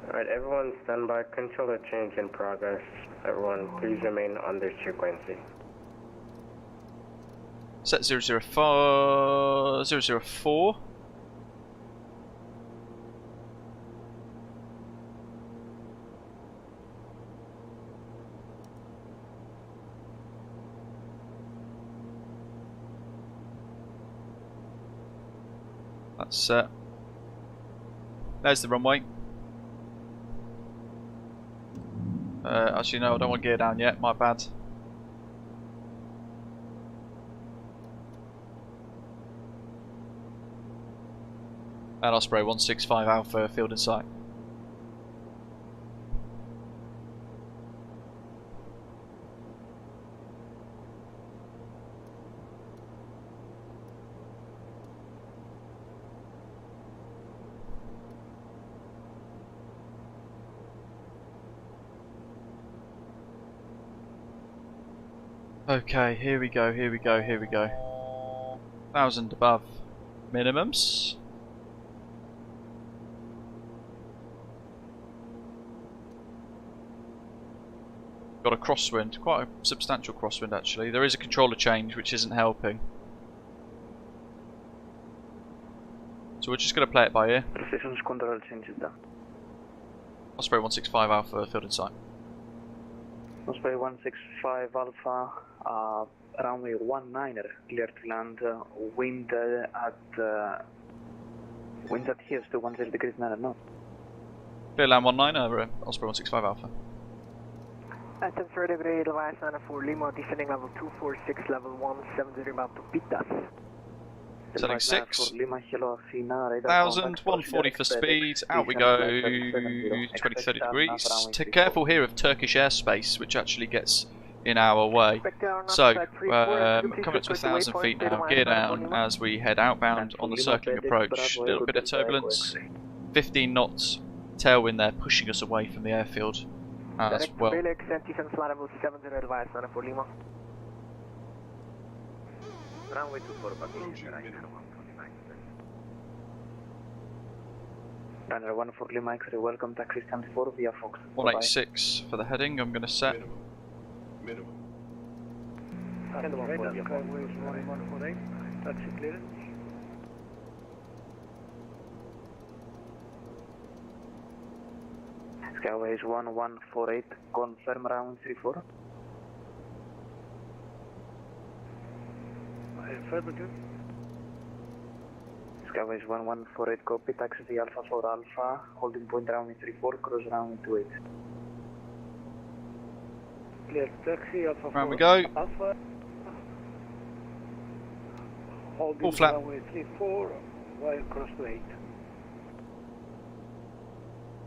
Speaker 3: Alright, everyone stand by. Controller change in progress. Everyone, please remain on this frequency.
Speaker 1: Set 004. That's set. There's the runway. Actually, no, I don't want gear down yet. My bad. And Osprey 165 Alpha, field in sight. Okay, here we go, here we go, here we go. 1,000 above minimums. Got a crosswind, quite a substantial crosswind actually. There is a controller change which isn't helping. So we're just going to play it by ear.
Speaker 9: Precision's control changes down.
Speaker 1: Osprey 165 Alpha, field in sight.
Speaker 9: Osprey 165 Alpha, runway 19er, clear to land, wind at here to 10 degrees 9 knots.
Speaker 1: Clear land 19, Osprey 165 Alpha.
Speaker 9: Athens ready, Levi's 94 Lima, descending level 246, level 170, about to Pitas.
Speaker 1: Setting 6. 1,000, 140 for speed, out we go, 20-30 degrees. Take careful here of Turkish airspace, which actually gets in our way. So, coming up to 1,000 feet now, gear down as we head outbound on the circling approach. A little bit of turbulence, 15 knots, tailwind there, pushing us away from the airfield as well.
Speaker 9: Runway 24 back Runner 14 Lima X-ray, welcome taxi stand 4 via Fox.
Speaker 1: 186 for the heading, I'm going to set.
Speaker 5: Minimum.
Speaker 9: Skyway 1148, taxi clearance. Skyways 1148, confirm round 34. Affirmative. Skyways 1148, copy, taxi the Alpha 4 Alpha, holding point round 34, cross round 28. Clear taxi, Alpha 4
Speaker 1: Round we go.
Speaker 9: Alpha. Holding
Speaker 1: Full flap.
Speaker 9: runway 34, wire cross to 8.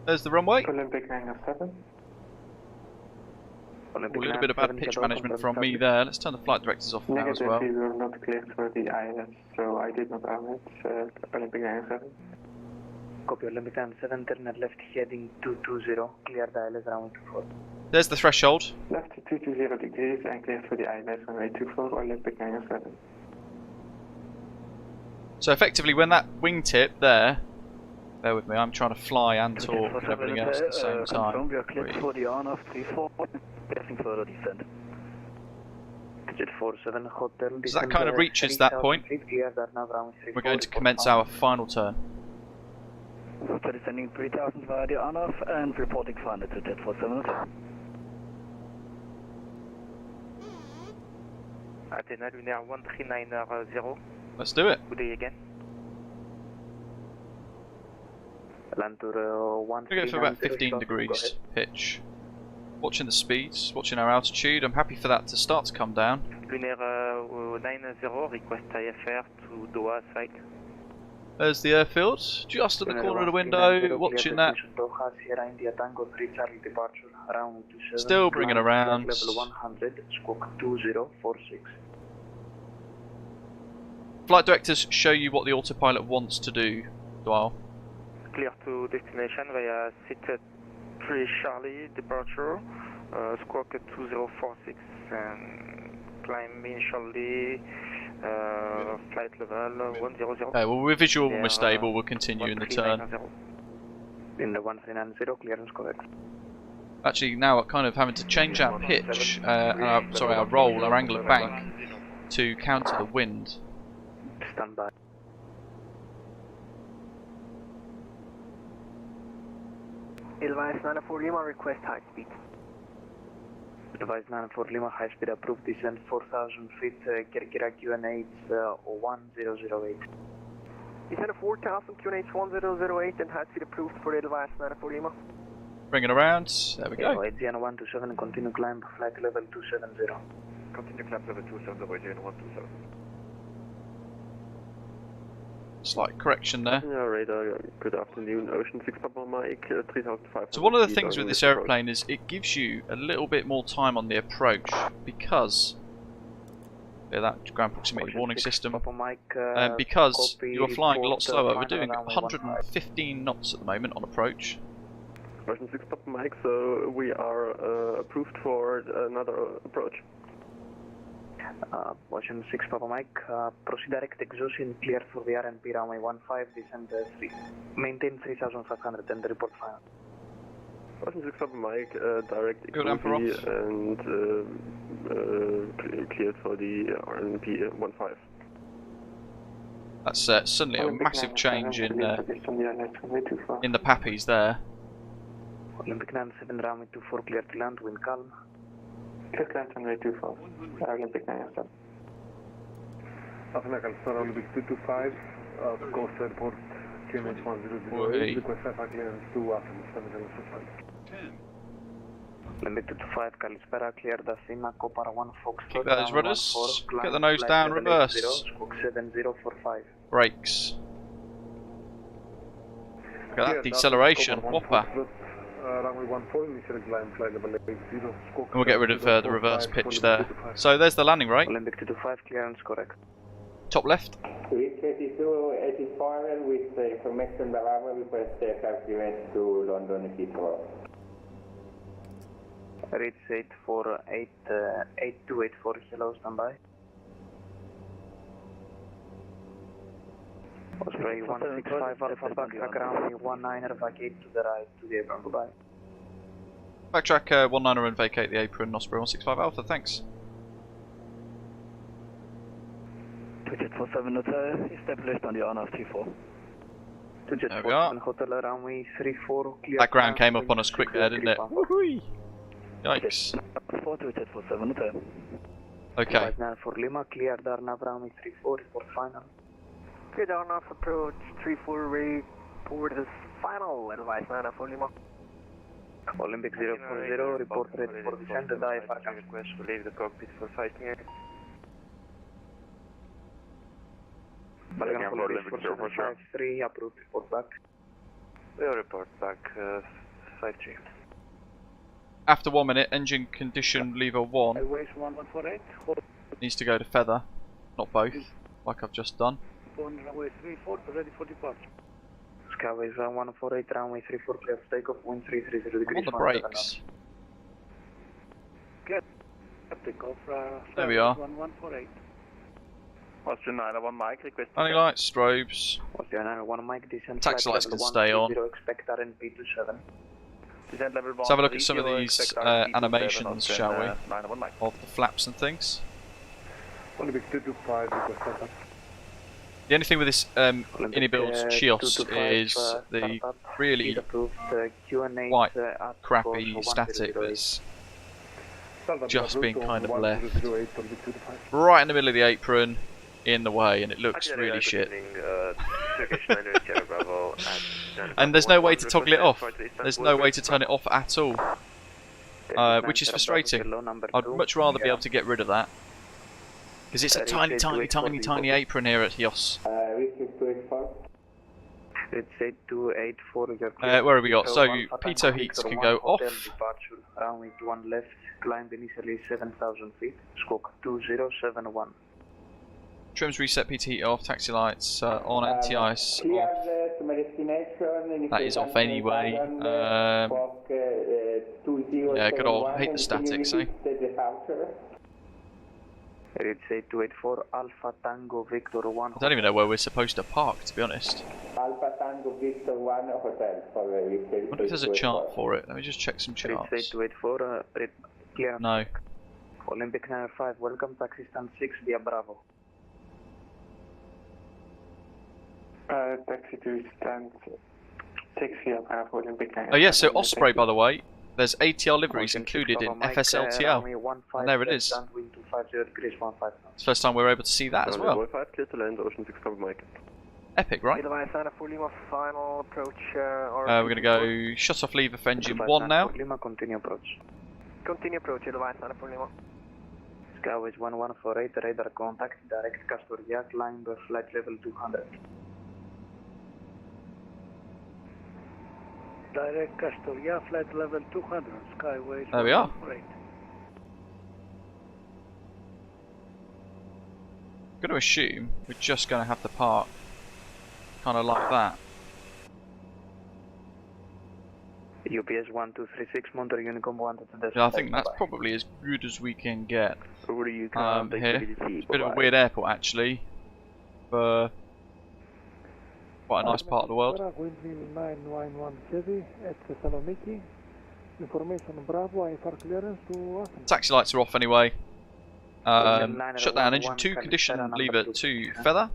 Speaker 1: There's the runway.
Speaker 8: Olympic 907.
Speaker 1: A little bit of bad pitch management from me there. Let's turn the flight directors off now as well.
Speaker 8: We were not cleared for the ILS, so I did not arm it. Olympic 907.
Speaker 9: Copy, Olympic 907, turn left heading 220, clear the ILS round 24.
Speaker 1: There's the threshold.
Speaker 8: Left to 220 degrees and clear for the ILS runway 24 Olympic 97.
Speaker 1: So effectively, when that wingtip there, bear with me, I'm trying to fly and talk and everything else at the same time.
Speaker 8: We are cleared for the on-off 34, passing further descent. Digit 47 hotel.
Speaker 1: So that kind of reaches that point. We're going to commence our final turn.
Speaker 8: So descending 3000 via the on-off and reporting final to Jet 47.
Speaker 4: Athena Lunaire 13990.
Speaker 1: Let's do it.
Speaker 4: Good day again.
Speaker 8: Land to
Speaker 1: We're going to go for about 15 degrees pitch. Watching the speeds, watching our altitude. I'm happy for that to start to come down.
Speaker 4: Lunaire 90, request IFR to Doha site.
Speaker 1: There's the airfield, just at the corner of the window, watching that. Still bringing around.
Speaker 8: Level 100, squawk 2046.
Speaker 1: Flight directors show you what the autopilot wants to do, Dwal.
Speaker 4: Clear to destination via seat 3 Charlie departure, squawk 2046 and climb initially flight level 100.
Speaker 1: Okay, well we're visual when we're stable, we'll continue in the turn.
Speaker 8: In the 1390, clearance correct.
Speaker 1: Actually now we're kind of having to change our pitch, our roll, our angle of bank, to counter the wind.
Speaker 8: Stand by.
Speaker 9: Advise 94 Lima, request high speed.
Speaker 8: Advise 94 Lima, high speed approved, descent 4000 feet, Kirkira QNH 1008.
Speaker 9: Descend 4000 QNH 1008 and high speed approved for Advise 94 Lima.
Speaker 1: Bringing around, there we go.
Speaker 8: ATN 127, continue climb, flight level 270.
Speaker 6: Continue climb level 270, ATN 127.
Speaker 1: Slight correction there.
Speaker 7: Radar, good afternoon, Ocean 6 Papa Mike, 3500.
Speaker 1: So one of the things with this aeroplane is it gives you a little bit more time on the approach because that ground proximity warning system, because you are flying a lot slower. We're doing 115 knots at the moment on approach.
Speaker 7: Ocean 6 Papa Mike, so we are approved for another approach.
Speaker 8: Ocean 6 Papa Mike, proceed direct exhaustion cleared for the RNP runway 15, descend 3. Maintain 3500 and report final.
Speaker 7: Ocean 6 Papa Mike, direct
Speaker 1: Go down for
Speaker 7: exhaustion and cleared for the RNP 15.
Speaker 1: That's suddenly a massive change in the pappies there.
Speaker 8: Olympic 97 runway 24 clear to land, wind calm. Clear to land runway 24, Olympic 97.
Speaker 5: Athens, Olympic 225, Coast Airport, QNH 1008, request FI clearance to Athens, 775.
Speaker 8: Olympic 225, Kalispera, cleared Athena, Copar 1 Fox.
Speaker 1: Keep those rudders, get the nose down, reverse.
Speaker 8: 7045.
Speaker 1: Brakes. Look at that deceleration, whopper.
Speaker 5: Runway 14, initial climb, flight level 80,
Speaker 1: And we'll get rid of the reverse pitch there. So there's the landing rate.
Speaker 8: Olympic 225, clearance correct.
Speaker 1: Top left.
Speaker 10: 332-84 with the information Bravo, request aircraft clearance to London Heathrow.
Speaker 8: Reach 8284, hello, standby. Osprey 165 Alpha backtrack runway 19 vacate to the right to the apron, goodbye.
Speaker 1: Backtrack 19er and vacate the apron, Osprey 165 Alpha, thanks.
Speaker 8: Jet 47 hotel, established on the on-off 24.
Speaker 1: There we are.
Speaker 8: Hotel runway 34, clear.
Speaker 1: That ground came up on us quick there, didn't it? Woohoo! Yikes.
Speaker 8: 4 to Jet 47 hotel.
Speaker 1: Okay.
Speaker 8: For Lima, clear Darnav runway 34, report final.
Speaker 9: Clear Darnav approach 34, report is final. Advise 94 Lima.
Speaker 8: Olympic 040, report ready for descent. The IFR can
Speaker 4: request to leave the cockpit for sighting.
Speaker 8: Balkan Olympic 453, approved, report back.
Speaker 4: We'll report back, site 3.
Speaker 1: After 1 minute, engine condition lever 1 needs to go to feather, not both, like I've just done.
Speaker 5: Runway 34, ready for departure.
Speaker 8: Skyways 148, runway 34, clear for takeoff, wind 330 degrees.
Speaker 1: I'm on the brakes.
Speaker 5: Takeoff,
Speaker 1: There we are.
Speaker 5: 1148.
Speaker 6: Austrian 901 Mike, request.
Speaker 1: Running lights, strobes.
Speaker 9: Austrian 901 Mike, descent
Speaker 1: Taxi lights can stay on.
Speaker 9: expect RNP 27.
Speaker 6: Descent level 1.
Speaker 1: Let's have a look at some of these animations, shall we?
Speaker 6: 901 Mike.
Speaker 1: Of the flaps and things.
Speaker 5: Olympic 225, request FX.
Speaker 1: The only thing with this iniBuilds Chios is the really quite crappy static that's just been kind of left right in the middle of the apron in the way, and it looks really shit. And there's no way to toggle it off. There's no way to turn it off at all, which is frustrating. I'd much rather be able to get rid of that, because it's a tiny apron here at Chios.
Speaker 9: It's 8284.
Speaker 1: Where have we got? So pitot heats can go off.
Speaker 9: Runway 1 left, climb initially 7,000 feet, squawk 2071.
Speaker 1: Trims reset, PT heat off, taxi lights on, anti-ice off. That is off anyway. Yeah, good old, hate the statics, eh?
Speaker 9: It's 8284 Alpha Tango Victor 1.
Speaker 1: I don't even know where we're supposed to park, to be honest.
Speaker 10: Alpha Tango Victor 1 hotel for the
Speaker 1: I wonder if there's a chart for it. Let me just check some charts.
Speaker 9: It's 8284 clear.
Speaker 1: No.
Speaker 9: Olympic 95, welcome, taxi stand 6 via Bravo.
Speaker 5: Taxi to stand 6 via Bravo, Olympic 95.
Speaker 1: Oh yeah, so Osprey, by the way, there's ATR liveries included in FSLTL. And there it is. It's the first time we're able to see that as well. Epic, right? We're going to go shut off lever for engine 1 now.
Speaker 9: Continue approach, Skyways 1148, radar contact, direct Castoria, climb flight level 200.
Speaker 5: Direct Castoria, flight level 200, Skyways.
Speaker 1: There we are. I'm going to assume we're just going to have to park kind of like that.
Speaker 9: UPS 1236, Monter Unicom 1 to the.
Speaker 1: Yeah, I think that's probably as good as we can get
Speaker 9: here.
Speaker 1: It's a bit of a weird airport actually, for quite a nice part of the world.
Speaker 5: Windmill 911 heavy at Thessaloniki. Information Bravo, IFR clearance to Athens.
Speaker 1: Taxi lights are off anyway. Shut down engine 2, condition lever 2 feather.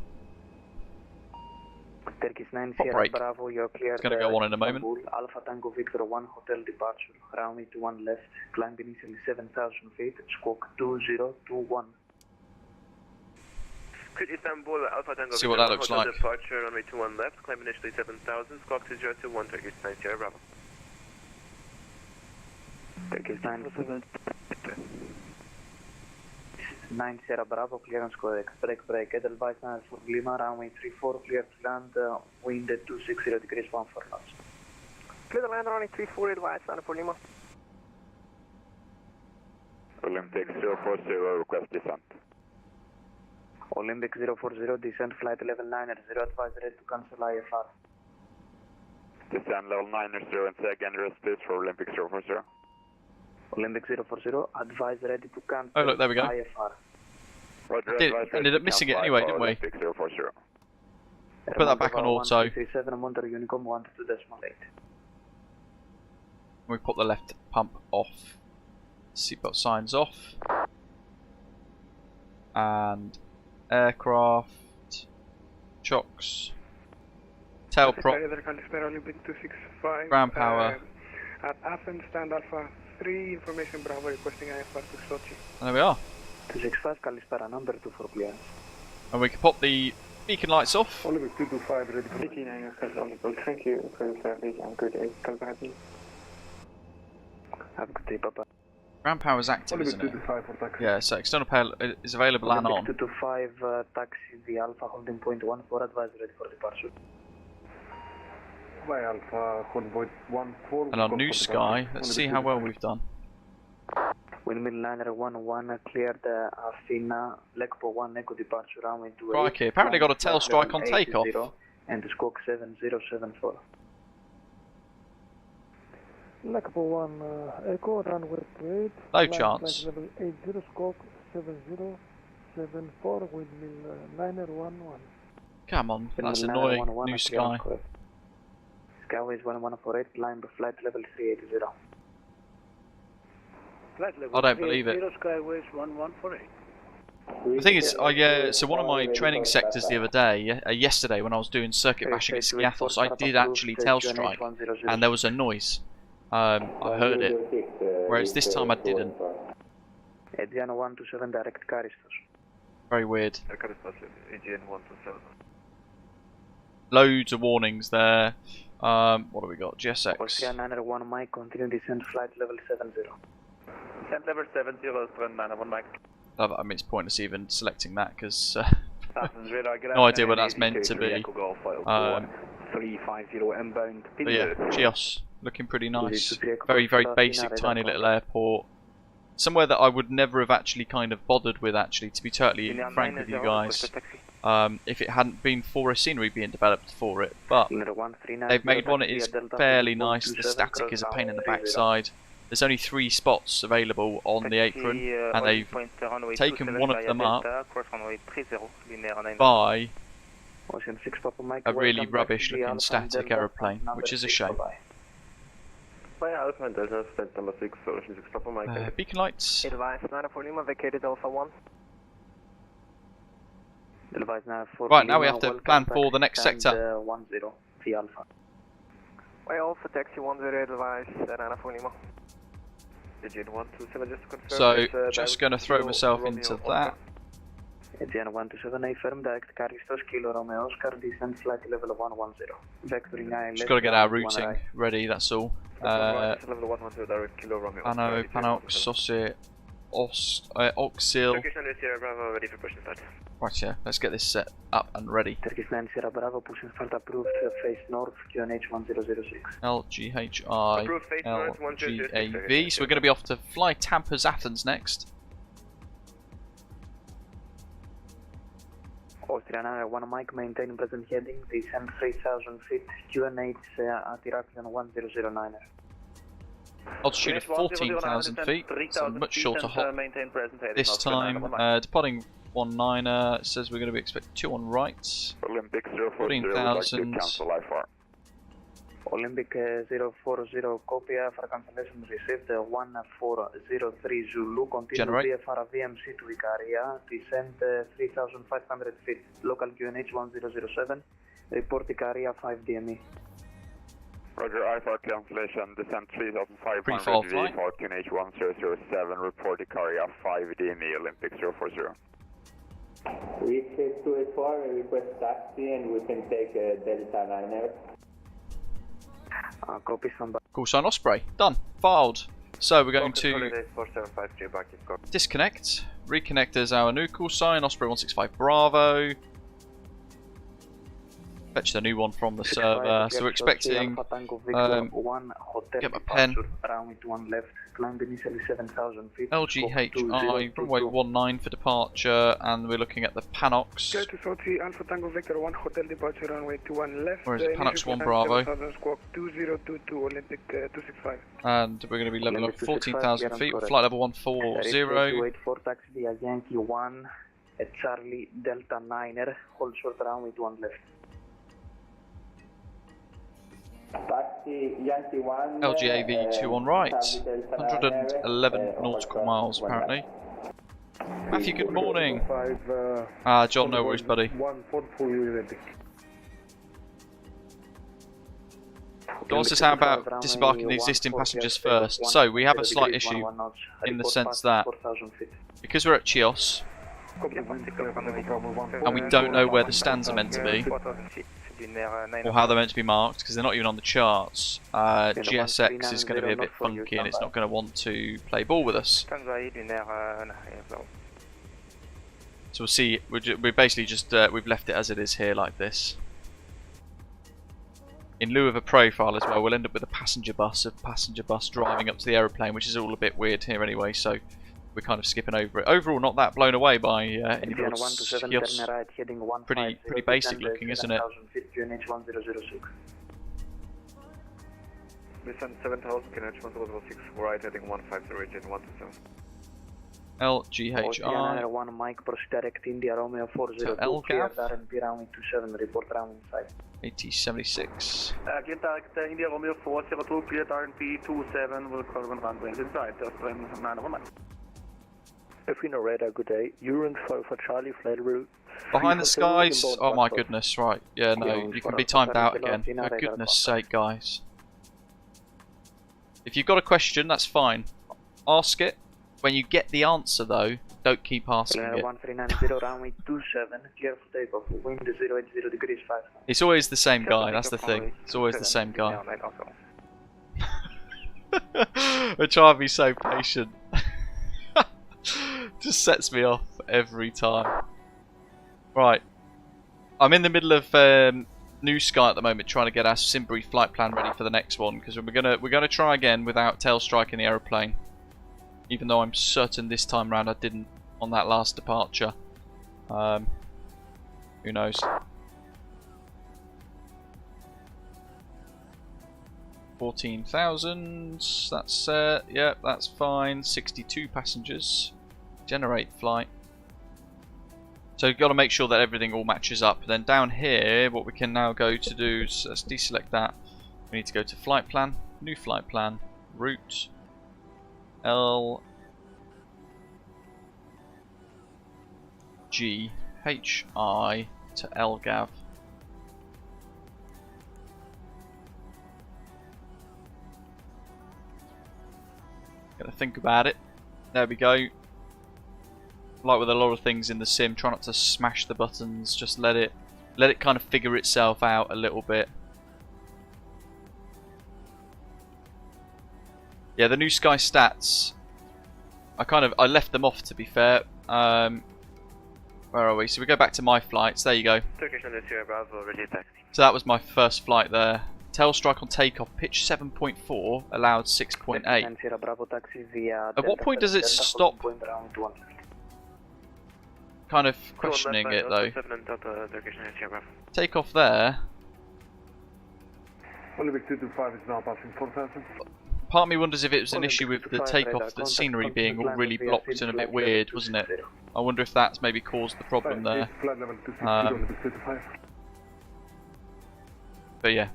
Speaker 9: Turkish 9
Speaker 1: Pop
Speaker 9: Sierra
Speaker 1: brake.
Speaker 9: Bravo, you're clear.
Speaker 1: It's going to go on in a moment.
Speaker 9: Alpha Tango Victor 1 hotel departure, runway to 1 left, climb initially 7,000 feet, squawk 2021.
Speaker 6: Istanbul, Alpha Tango
Speaker 1: See what that looks like.
Speaker 6: Departure, runway to 1 left, climb initially 7,000, squawk 2021, Turkish 9 Sierra Bravo.
Speaker 9: Turkish 9 Sierra Bravo, clearance codex, brake, Edelweiss 94 Lima, runway 34, clear to land, wind at 260 degrees 14 knots.
Speaker 11: Clear to land, runway 34, Edelweiss 94 Lima.
Speaker 6: Olympic 040, request descent.
Speaker 9: Olympic 040, descent flight level 9 0, advise ready to cancel IFR.
Speaker 6: Descend level 9 and say again, rest please for Olympic 040.
Speaker 9: Olympic 040, advise ready to cancel
Speaker 1: Oh look, there we go.
Speaker 9: IFR.
Speaker 1: Ended up missing it anyway, didn't we?
Speaker 6: Olympic 040.
Speaker 1: Put that back on auto.
Speaker 9: 137, Monter Unicom 122.8.
Speaker 1: We put the left pump off. Seatbelt signs off. And aircraft chocks. Tail prop.
Speaker 5: Olympic 265.
Speaker 1: Ground power.
Speaker 5: At Athens, stand Alpha 3, information Bravo requesting IFR to Sochi.
Speaker 1: And there we are.
Speaker 9: 265, Kalispera, number 2 for clearance.
Speaker 1: And we can pop the beacon lights off.
Speaker 5: Olympic 225, ready for 89, thank you for the service and good day.
Speaker 9: Have a good day, Papa.
Speaker 1: Ground power is active,
Speaker 5: Olympic
Speaker 1: isn't it?
Speaker 5: 225 for taxi.
Speaker 1: Yeah, so external power is available and on.
Speaker 9: Olympic 225, taxi the Alpha holding point 14, advise ready for departure.
Speaker 5: By Alpha, holding point 14.
Speaker 1: And on New Sky, let's see how well we've done.
Speaker 9: Windmill liner 11 cleared Athena, Lekpo 1 Echo departure runway 28.
Speaker 1: Crikey, apparently got a tail strike on takeoff.
Speaker 9: And squawk 7074.
Speaker 5: Lakpo 1 Echo, runway 28.
Speaker 1: No chance.
Speaker 5: Level 80, scope 7074, windmill 911.
Speaker 1: Come on, that's annoying. New sky.
Speaker 9: Skyways 1148, climb flight level 380.
Speaker 11: Flight level
Speaker 1: I don't believe it.
Speaker 11: Skyways 1148.
Speaker 1: The thing is, so one of my training sectors the other day, yesterday when I was doing circuit bashing at Athens, I did actually tail strike, and there was a noise. I heard it, whereas this time I didn't.
Speaker 9: Aegean 127 direct Karistos.
Speaker 1: Very weird.
Speaker 6: Aegean 127.
Speaker 1: Loads of warnings there. What have we got? GSX.
Speaker 9: Austria 901 Mike, continue descent flight level 70.
Speaker 4: Descent level 70, Austrian 901 Mike.
Speaker 1: I mean, it's pointless even selecting that because no idea what that's meant to be.
Speaker 8: 350 inbound.
Speaker 1: But yeah, Chios, looking pretty nice. Very, very basic, tiny little airport. Somewhere that I would never have actually kind of bothered with, actually, to be totally frank with you guys. If it hadn't been for a scenery being developed for it. But they've made one that is fairly nice. The static is a pain in the backside. There's only 3 spots available on the apron, and they've taken one of them up by a really rubbish looking static aeroplane, which is a shame. Beacon lights.
Speaker 11: Advice 94 Lima, vacated Alpha 1.
Speaker 1: Right, now we have to plan for the next sector.
Speaker 9: 10 V Alpha.
Speaker 11: Alpha taxi 10 advice 94 Lima.
Speaker 1: So, just going to throw myself into that.
Speaker 9: Aegean 127 A firm direct Karistos Kilo Romeo Oscar descent flight level 110. Vector 9.
Speaker 1: Just got to get our routing ready, that's all. Panox, Saucy, Oxil. Right, yeah, let's get this set up and ready.
Speaker 9: Turkish 9 Sierra Bravo, pushing start approved, face north, QNH 1006.
Speaker 1: LGHI, LGAV. So we're going to be off to FlyTampa's Athens next.
Speaker 9: Austria 901 Mike, maintain present heading, descend 3000 feet, QNH ATR72-600 1009.
Speaker 1: Altitude of 14,000 feet, so much shorter hop this time. Departing 19er, it says we're going to be expecting 2 on right.
Speaker 4: Olympic
Speaker 1: 14,000.
Speaker 9: Olympic 040, copy for cancellation received 1403 Zulu, continue VFR VMC to Icaria, descend 3,500 feet, local QNH 1007, report Icaria 5 DME.
Speaker 4: Roger, IFR cancellation, descent 3,500 VFR QNH 1007, report Icaria 5 DME, Olympic 040.
Speaker 10: We take 284, we request taxi and we can take Delta Liner.
Speaker 9: Copy somebody.
Speaker 1: Call sign Osprey. Done. Filed. So we're going to disconnect. Reconnect as our new call sign, Osprey 165 Bravo. Fetch the new one from the server. So we're expecting get my pen. LGHI runway 19 for departure, and we're looking at the Panox. Where is it? Panox 1 Bravo. And we're going to be leveling up 14,000 feet with flight level 140.
Speaker 9: 284 taxi via Yankee 1 at Charlie Delta 9er, hold short runway 1 left.
Speaker 10: Taxi Yankee 1.
Speaker 1: LGAV 2 on right. 111 nautical miles apparently. Matthew, good morning. John, no worries, buddy. Do you want to say about disembarking the existing passengers first? So, we have a slight issue in the sense that because we're at Chios and we don't know where the stands are meant to be, or how they're meant to be marked, because they're not even on the charts. GSX is going to be a bit funky and it's not going to want to play ball with us. So we'll see. We're basically just we've left it as it is here, like this. In lieu of a profile as well, we'll end up with a passenger bus driving up to the aeroplane, which is all a bit weird here anyway. So we're kind of skipping over it. Overall, not that blown away by iniBuilds. Pretty basic looking, isn't it?
Speaker 6: Descent 7000, QNH 1006, right heading 150, engine 127.
Speaker 1: LGHI.
Speaker 9: 1 Mike, proceed direct India Romeo 402, clear RNP runway 27, report runway inside.
Speaker 1: AT76.
Speaker 5: Get direct India Romeo 402, clear RNP 27, will call on runway inside, just 919.
Speaker 8: Athena radar, good day. Urine for Charlie, flight route.
Speaker 1: Behind the skies. Oh my goodness, right. Yeah, no, you can be timed out again. For goodness sake, guys. If you've got a question, that's fine. Ask it. When you get the answer, though, don't keep asking it.
Speaker 9: 1390, runway 27, clear for takeoff, wind 080 degrees 5.
Speaker 1: It's always the same guy, that's the thing. It's always the same guy. I try and be so patient. Just sets me off every time. Right. I'm in the middle of New Sky at the moment, trying to get our sim brief flight plan ready for the next one, because we're gonna try again without tail striking the aeroplane. Even though I'm certain this time round I didn't on that last departure. Who knows? 14,000. That's yeah, that's fine. 62 passengers. Generate flight. So you've got to make sure that everything all matches up. Then down here, what we can now go to do is let's deselect that. We need to go to flight plan, new flight plan, route, LGHI to LGAV. Gotta think about it. There we go. Like with a lot of things in the sim, try not to smash the buttons, just let it kind of figure itself out a little bit. Yeah, the New Sky stats, I left them off, to be fair. Where are we? So we go back to my flights, there you go. So that was my first flight there. Tail strike on takeoff, pitch 7.4, allowed 6.8. At what point does it stop kind of questioning it though? Takeoff there.
Speaker 5: Olympic 225 is now passing 4,000.
Speaker 1: Part of me wonders if it was an issue with the takeoff, the scenery being all really blocked and a bit weird, wasn't it? I wonder if that's maybe caused the problem there. But yeah,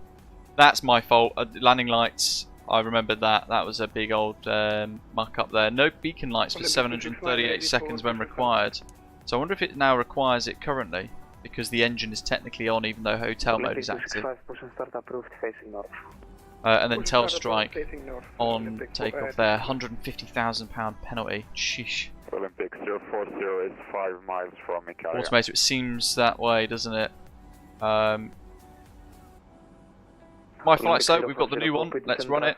Speaker 1: that's my fault. Landing lights, I remember that. That was a big old muck up there. No beacon lights for 738 seconds when required. So I wonder if it now requires it currently, because the engine is technically on even though hotel mode is active. And then tail strike on takeoff there, £150,000 penalty. Sheesh.
Speaker 4: Olympic 040 is 5 miles from Ikaria.
Speaker 1: Automator, it seems that way, doesn't it? My flight, so we've got the new one. Let's run it.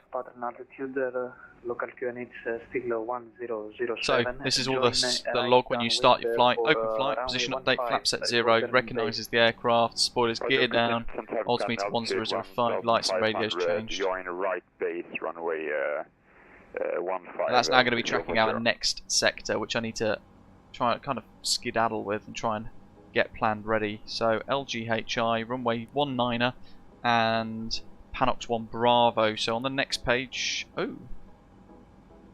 Speaker 1: So this is all the log when you start your flight. Open flight, position update, flap set 0, recognises the aircraft, spoilers geared down, altimeter 1005, lights and radios changed.
Speaker 4: Join right base, runway 15.
Speaker 1: And that's now going to be tracking our next sector, which I need to try and kind of skedaddle with and try and get planned ready. So LGHI, runway 19er, and Panox 1 Bravo. So on the next page, oh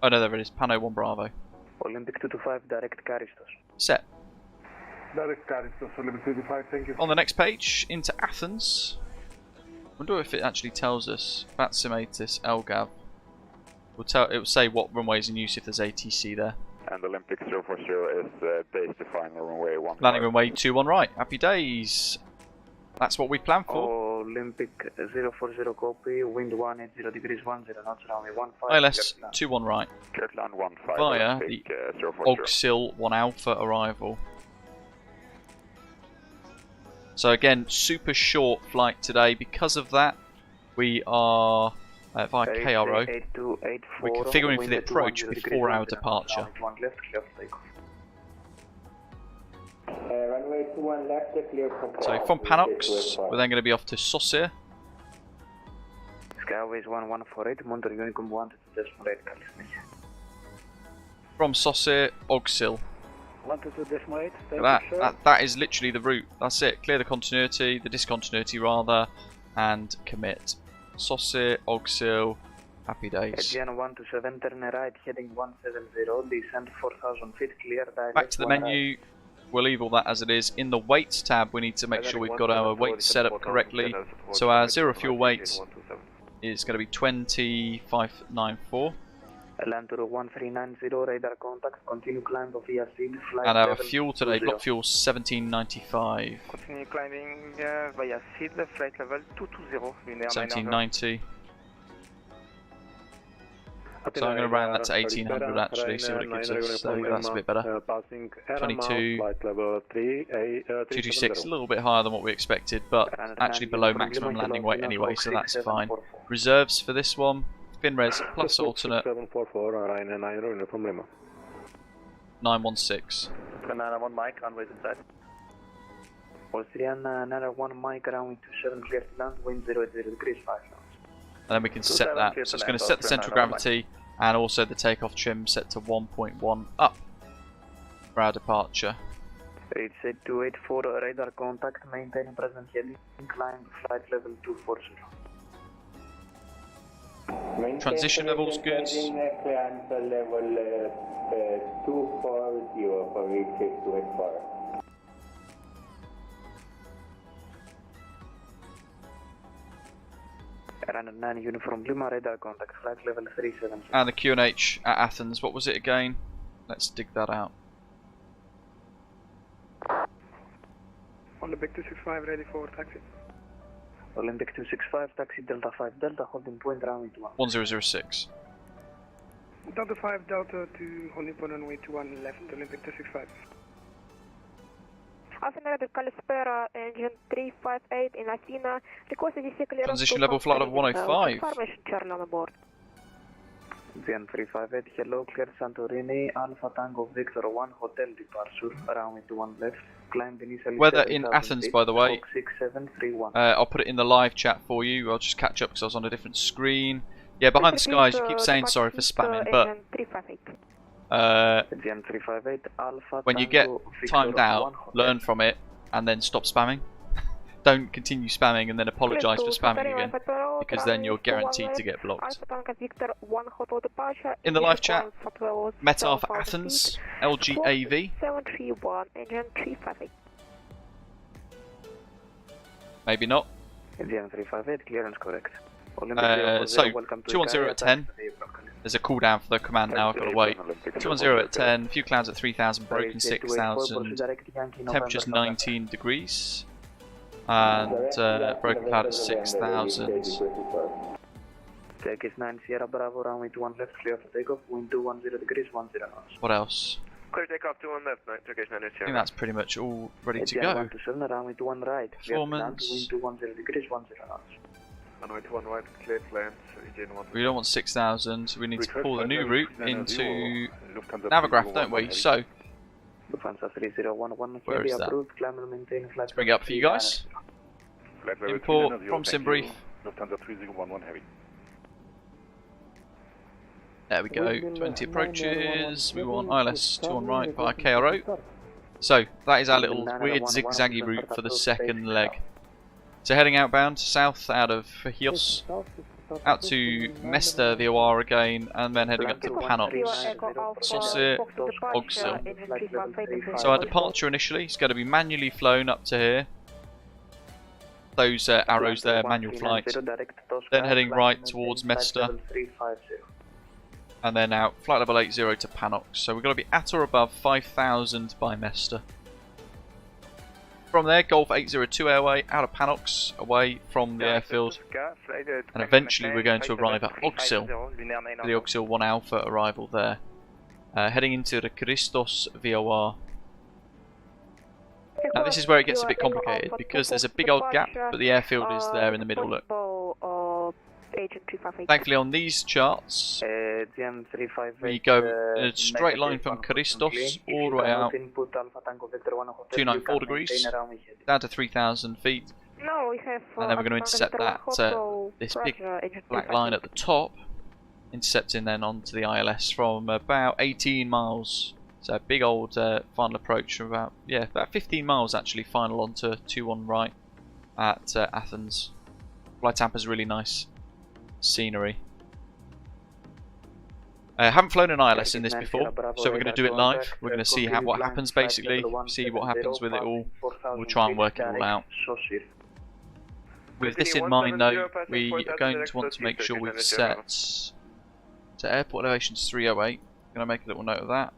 Speaker 1: no, there it is, Pano 1 Bravo.
Speaker 9: Olympic 225, direct Karistos.
Speaker 1: Set.
Speaker 5: Direct Karistos, Olympic 225, thank you.
Speaker 1: On the next page, into Athens. Wonder if it actually tells us VATSIM LGAV. It will say what runways in use if there's ATC there.
Speaker 4: And Olympic 040 is base to final runway 15.
Speaker 1: Landing runway 21 right. Happy days. That's what we planned for.
Speaker 9: Olympic 040 copy, wind 180 degrees 10 knots, runway 15.
Speaker 1: ILS 21 right.
Speaker 4: Kirtland 15.
Speaker 1: Via the Ogsil 1 Alpha arrival. So again, super short flight today. Because of that, we are via KRO. We're configuring for the approach with 4-hour departure.
Speaker 10: Runway 21 left, clear from
Speaker 1: So from Panox, we're then going to be off to Saucer.
Speaker 9: Skyways 1148, Monter Unicum 1 to decimal 8, California.
Speaker 1: From Saucer, Ogsil.
Speaker 8: 1 to decimal 8,
Speaker 1: that is literally the route. That's it. Clear the continuity, the discontinuity rather, and commit. Saucer, Ogsil, happy days.
Speaker 9: Aegean 127, turn right, heading 170, descend 4,000 feet, clear direct.
Speaker 1: Back to the menu.
Speaker 9: Right.
Speaker 1: We'll leave all that as it is. In the weights tab, we need to make sure we've got our weights set up correctly. So our zero fuel weight is going to be 2594.
Speaker 9: Land to 1390, radar contact, continue climb via seed, flight
Speaker 1: And our
Speaker 9: level
Speaker 1: fuel today, block fuel 1795.
Speaker 11: Continue climbing via seed, flight level 220, lunar
Speaker 1: 1790. So I'm going to round that to 1800 actually, see what it gives us. There we go, that's a bit better. 22, 226, a little bit higher than what we expected, but actually below maximum landing weight anyway, so that's fine. Reserves for this one, FinRes plus alternate 916.
Speaker 9: 991 Mike, runways inside. Austrian 991 Mike, runway 27, clear to land, wind 080 degrees, 5 knots.
Speaker 1: And then we can set that, so it's going to set the central gravity and also the takeoff trim set to 1.1 up for our departure.
Speaker 9: 88284 radar contact, maintain present heading, climb flight level 240.
Speaker 1: Transition levels good.
Speaker 10: Climb level 240 for 88284.
Speaker 9: Runner 9 uniform Lima, radar contact, flight level 37.
Speaker 1: And the QNH at Athens, what was it again? Let's dig that out.
Speaker 11: Olympic 265, ready for taxi.
Speaker 9: Olympic 265, taxi Delta 5 Delta, holding point runway 21.
Speaker 1: 1006.
Speaker 11: Delta 5 Delta to holding point runway 21 left, Olympic 265.
Speaker 12: Athens Kalispera, engine 358 in Athena. Request DC clearance.
Speaker 1: Transition level flight level 105.
Speaker 12: Information channel on board.
Speaker 9: Gen 358, hello, clear Santorini, Alpha Tango Victor 1, hotel departure, runway 21 left, climb initially.
Speaker 1: Weather in Athens,
Speaker 9: feet,
Speaker 1: by the way.
Speaker 9: 6731.
Speaker 1: I'll put it in the live chat for you. I'll just catch up because I was on a different screen. Yeah, behind the skies, you keep saying sorry for spamming, but
Speaker 9: Gen 358, Alpha
Speaker 1: when you get
Speaker 9: Tango
Speaker 1: timed
Speaker 9: Victor
Speaker 1: out,
Speaker 9: 1, hotel.
Speaker 1: learn from it and then stop spamming. Don't continue spamming and then apologise for spamming again, because then you're guaranteed to get blocked. In the live chat, METAR for Athens, LGAV.
Speaker 12: 731, engine 358.
Speaker 1: Maybe not.
Speaker 9: Gen 358, clearance correct.
Speaker 1: So 210 at 10. There's a cooldown for the command now, I've got to wait. 210 at 10, few clouds at 3000, broken 6000, temperature's 19 degrees, and broken cloud at 6000.
Speaker 9: Take is 9 Sierra Bravo, runway 21 left, clear for takeoff, wind 210 degrees, 10 knots.
Speaker 1: What else?
Speaker 6: Clear takeoff 21 left, Turkish 9
Speaker 1: I think that's pretty much all ready to go.
Speaker 9: 127, runway 21 right,
Speaker 1: Performance.
Speaker 9: wind 210 degrees, 10 knots.
Speaker 6: Runway 21 right, clear flames, Aegean 1.
Speaker 1: We don't want 6000, so we need to pull the new route into Navigraph, don't we? So,
Speaker 9: Lufthansa 3011,
Speaker 1: where is that?
Speaker 9: approved, climb and maintain flight.
Speaker 1: Let's bring it up for you guys. Import from Simbrief.
Speaker 13: Lufthansa 3011 heavy.
Speaker 1: There we go, 20 approaches, we want ILS 2 on right by KRO. So, that is our little weird zigzaggy route for the second leg. So heading outbound, south out of Chios, out to Mesta VOR again, and then heading up to Panox, Saucer, Ogsil. So our departure initially is going to be manually flown up to here. Those arrows there, manual flight. Then heading right towards Mesta. And then out, flight level 80 to Panox. So we're going to be at or above 5000 by Mesta. From there, Golf 802 airway, out of Panox, away from the airfield. And eventually we're going to arrive at Ogsil, the Ogsil 1 Alpha arrival there. Heading into the Christos VOR. Now this is where it gets a bit complicated, because there's a big old gap, but the airfield is there in the middle, look. Thankfully on these charts, we go in a straight line from Christos all the way out, 294 degrees, down to 3000 feet, and then we're going to intercept that, this big black line at the top, intercepting then onto the ILS from about 18 miles. So a big old final approach from about 15 miles actually, final onto 21 right at Athens. FlyTampa is really nice. scenery. I haven't flown an ILS in this before, so we're going to do it live. We're going to see what happens basically, see what happens with it all. We'll try and work it all out. With this in mind though, we are going to want to make sure we've set to airport elevations 308. I'm going to make a little note of that.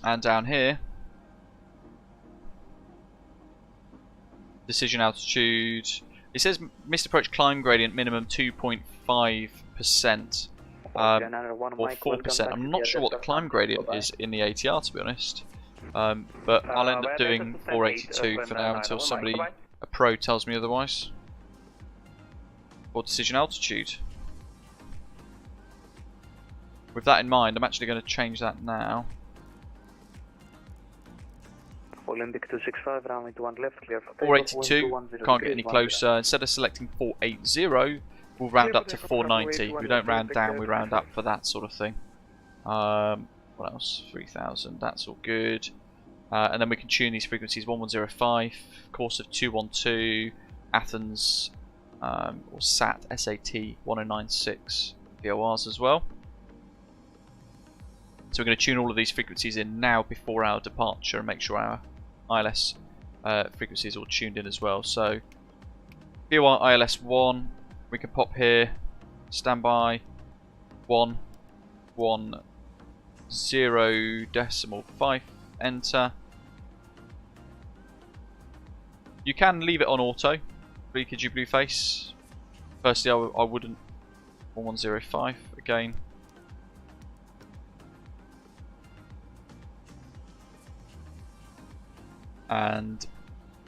Speaker 1: And down here, decision altitude. It says missed approach climb gradient minimum 2.5%. Or 4%. I'm not sure what the climb gradient is in the ATR, to be honest. But I'll end up doing 482 for now until somebody, a pro, tells me otherwise. Or decision altitude. With that in mind, I'm actually going to change that now.
Speaker 9: Olympic 265, runway 1 left, clear for
Speaker 1: 482, can't get any closer. Instead of selecting 480, we'll round up to 490. We don't round down, we round up for that sort of thing. What else? 3000, that's all good. And then we can tune these frequencies 1105, course of 212, Athens, or SAT, SAT1096 VORs as well. So we're going to tune all of these frequencies in now before our departure and make sure our ILS frequency is all tuned in as well. So VOR ILS 1, we can pop here, standby 110.5, enter. You can leave it on auto, leakage blue face. Firstly, I wouldn't. 1105 again. And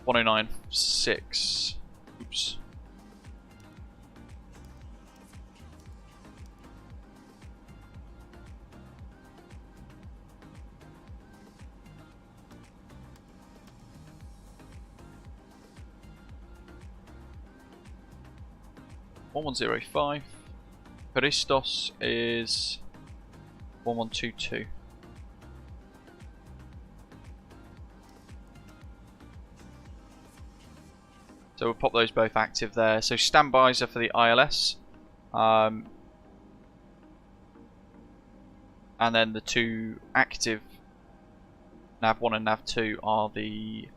Speaker 1: 1096. Oops. .1105. Peristos is 1122. So we'll pop those both active there. So standbys are for the ILS. And then the two active nav1 and nav2 are the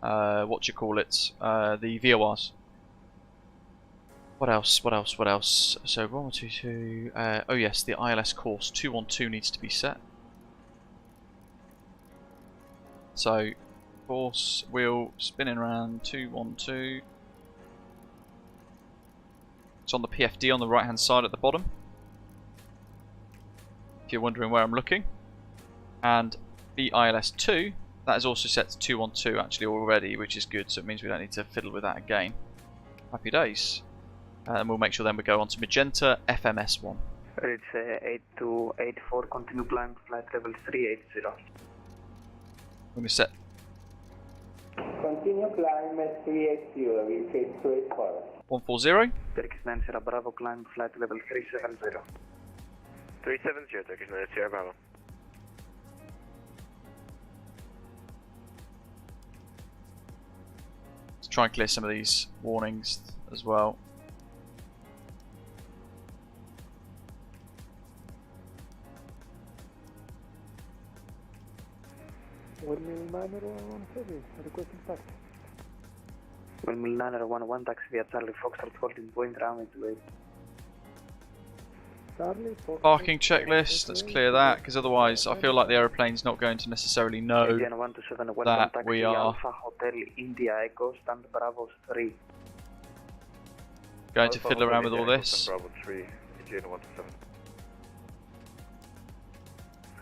Speaker 1: the VORs. What else? What else? What else? So 1122. Oh yes, the ILS course 212 needs to be set. So course wheel spinning around 212. It's on the PFD on the right hand side at the bottom, if you're wondering where I'm looking. And the ILS2, that is also set to 212 actually already, which is good, so it means we don't need to fiddle with that again. Happy days. And we'll make sure then we go on to Magenta FMS1.
Speaker 9: It's 8284, continue climb, flight level 380.
Speaker 1: When we set.
Speaker 10: Continue climb at 380, repeat 284.
Speaker 1: 140.
Speaker 9: Turkish 9 Sierra Bravo, climb, flight level 370.
Speaker 6: 370, Turkish 9 Sierra Bravo.
Speaker 1: Let's try and clear some of these warnings as well.
Speaker 5: Windmill 901 heavy, requesting taxi.
Speaker 9: Windmill 911, taxi via Charlie Foxtrot, holding point, runway 28.
Speaker 1: Parking checklist, let's clear that, because otherwise I feel like the aeroplane's not going to necessarily know that we are going to fiddle around with all this.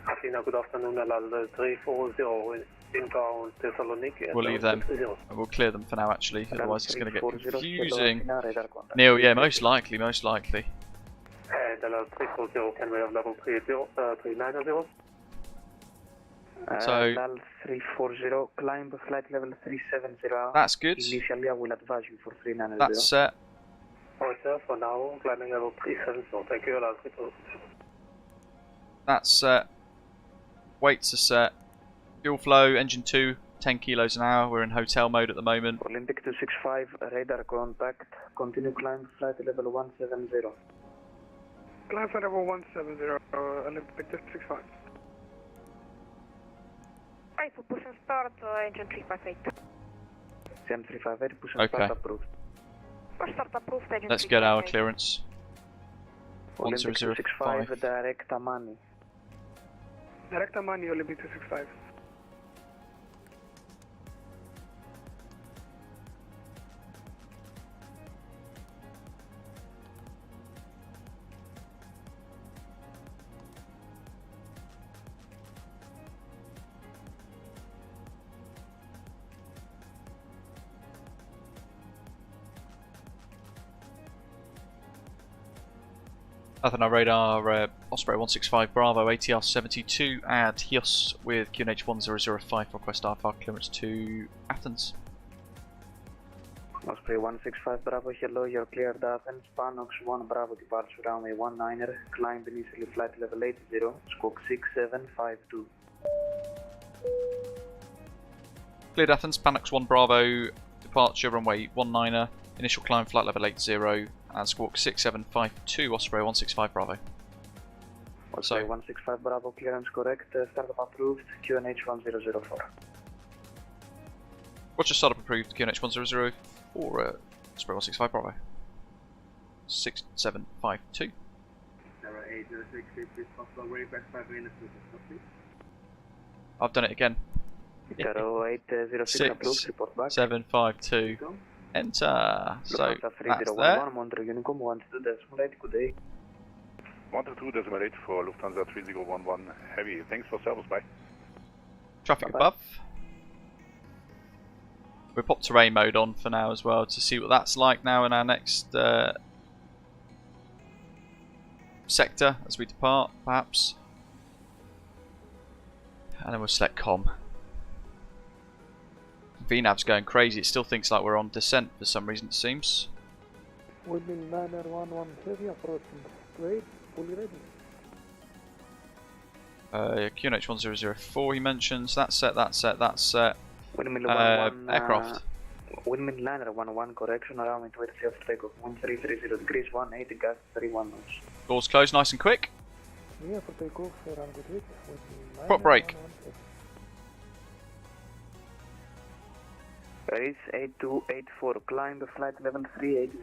Speaker 5: Athena, good afternoon, Alal 340 inbound Thessaloniki.
Speaker 1: We'll leave them, and we'll clear them for now actually, otherwise it's going to get confusing. Neil, yeah, most likely, most likely.
Speaker 5: Alal 340, can we have level 390?
Speaker 1: So,
Speaker 9: Alal 340, climb flight level 370.
Speaker 1: That's good.
Speaker 9: Initially I will advise you for 390.
Speaker 1: That's set.
Speaker 5: Alright sir, for now, climbing level 370, thank you, Alal 340.
Speaker 1: That's set. Weights are set. Fuel flow, engine 2, 10 kilos an hour. We're in hotel mode at the moment.
Speaker 9: Olympic 265, radar contact. Continue climb flight level 170.
Speaker 11: Climb flight level 170, Olympic 265.
Speaker 12: Right, for push and start, engine 358.
Speaker 9: CM 358, push and start approved.
Speaker 12: Push start approved, engine
Speaker 1: Let's get our clearance.
Speaker 9: Olympic 265, direct Amani.
Speaker 11: Direct Amani, Olympic 265.
Speaker 1: Athens radar, Osprey 165 Bravo, ATR72 at Chios with QNH1005, request RFR clearance to Athens.
Speaker 9: Osprey 165 Bravo, hello, you're cleared Athens, Panox 1 Bravo, departure runway 19er, climb initially flight level 80, squawk 6752.
Speaker 1: Cleared Athens, Panox 1 Bravo, departure runway 19er, initial climb flight level 80, and squawk 6752, Osprey 165 Bravo.
Speaker 9: Osprey 165 Bravo, clearance correct, startup approved, QNH 1004.
Speaker 1: Roger, startup approved, QNH 1004, Osprey 165 Bravo. 6752.
Speaker 14: 0806, please possible request 5 minutes to the
Speaker 1: I've done it again.
Speaker 9: 0806 approved, report back.
Speaker 1: 752. Enter. So that's there.
Speaker 13: 122.8 for Lufthansa 3011 Heavy. Thanks for service, bye.
Speaker 1: Traffic above. We'll pop terrain mode on for now as well to see what that's like now in our next sector as we depart, perhaps. And then we'll select COM. VNAV's going crazy, it still thinks like we're on descent for some reason, it seems.
Speaker 5: Windmill liner 11 heavy, approaching straight, fully ready.
Speaker 1: QNH 1004 he mentions, that's set, that's set, that's set.
Speaker 9: Windmill
Speaker 1: aircraft.
Speaker 9: Windmill liner 11 correction, around 20 after takeoff, 1330 degrees, 180 gas, 31 knots.
Speaker 1: Doors closed, nice and quick.
Speaker 5: Yeah, for takeoff, around good.
Speaker 1: Prop brake.
Speaker 9: Race 8284, climb the flight level 380.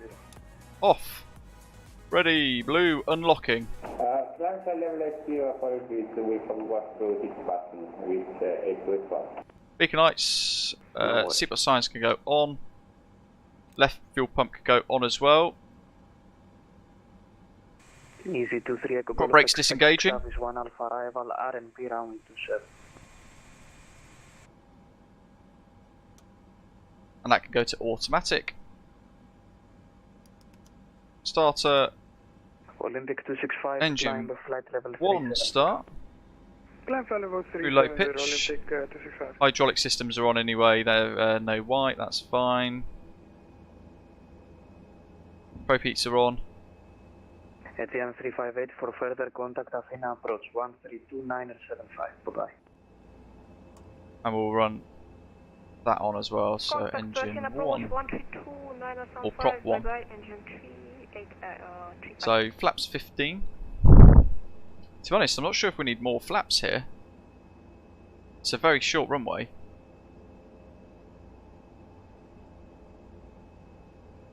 Speaker 1: Off. Ready, blue, unlocking.
Speaker 10: Climb flight level 80 for with we from what to this button with 8281.
Speaker 1: Beacon lights, seatbelt signs can go on. Left fuel pump can go on as well.
Speaker 9: Easy 23 Echo.
Speaker 1: Prop brakes disengaging.
Speaker 9: Service 1 Alpha arrival, RNP round 27.
Speaker 1: And that can go to automatic. Starter.
Speaker 9: Olympic 265.
Speaker 1: Engine
Speaker 9: flight level
Speaker 1: 1 start.
Speaker 11: Climb flight level 3.
Speaker 1: Through low pitch.
Speaker 11: Olympic 265.
Speaker 1: Hydraulic systems are on anyway. They're no white. That's fine. Pro heats are on.
Speaker 9: ATM 358 for further contact Athena approach 132.975. Bye bye.
Speaker 1: And we'll run that on as well, so
Speaker 12: Contact
Speaker 1: engine
Speaker 12: 1.
Speaker 1: 1 or prop 1. So flaps 15. To be honest, I'm not sure if we need more flaps here. It's a very short runway.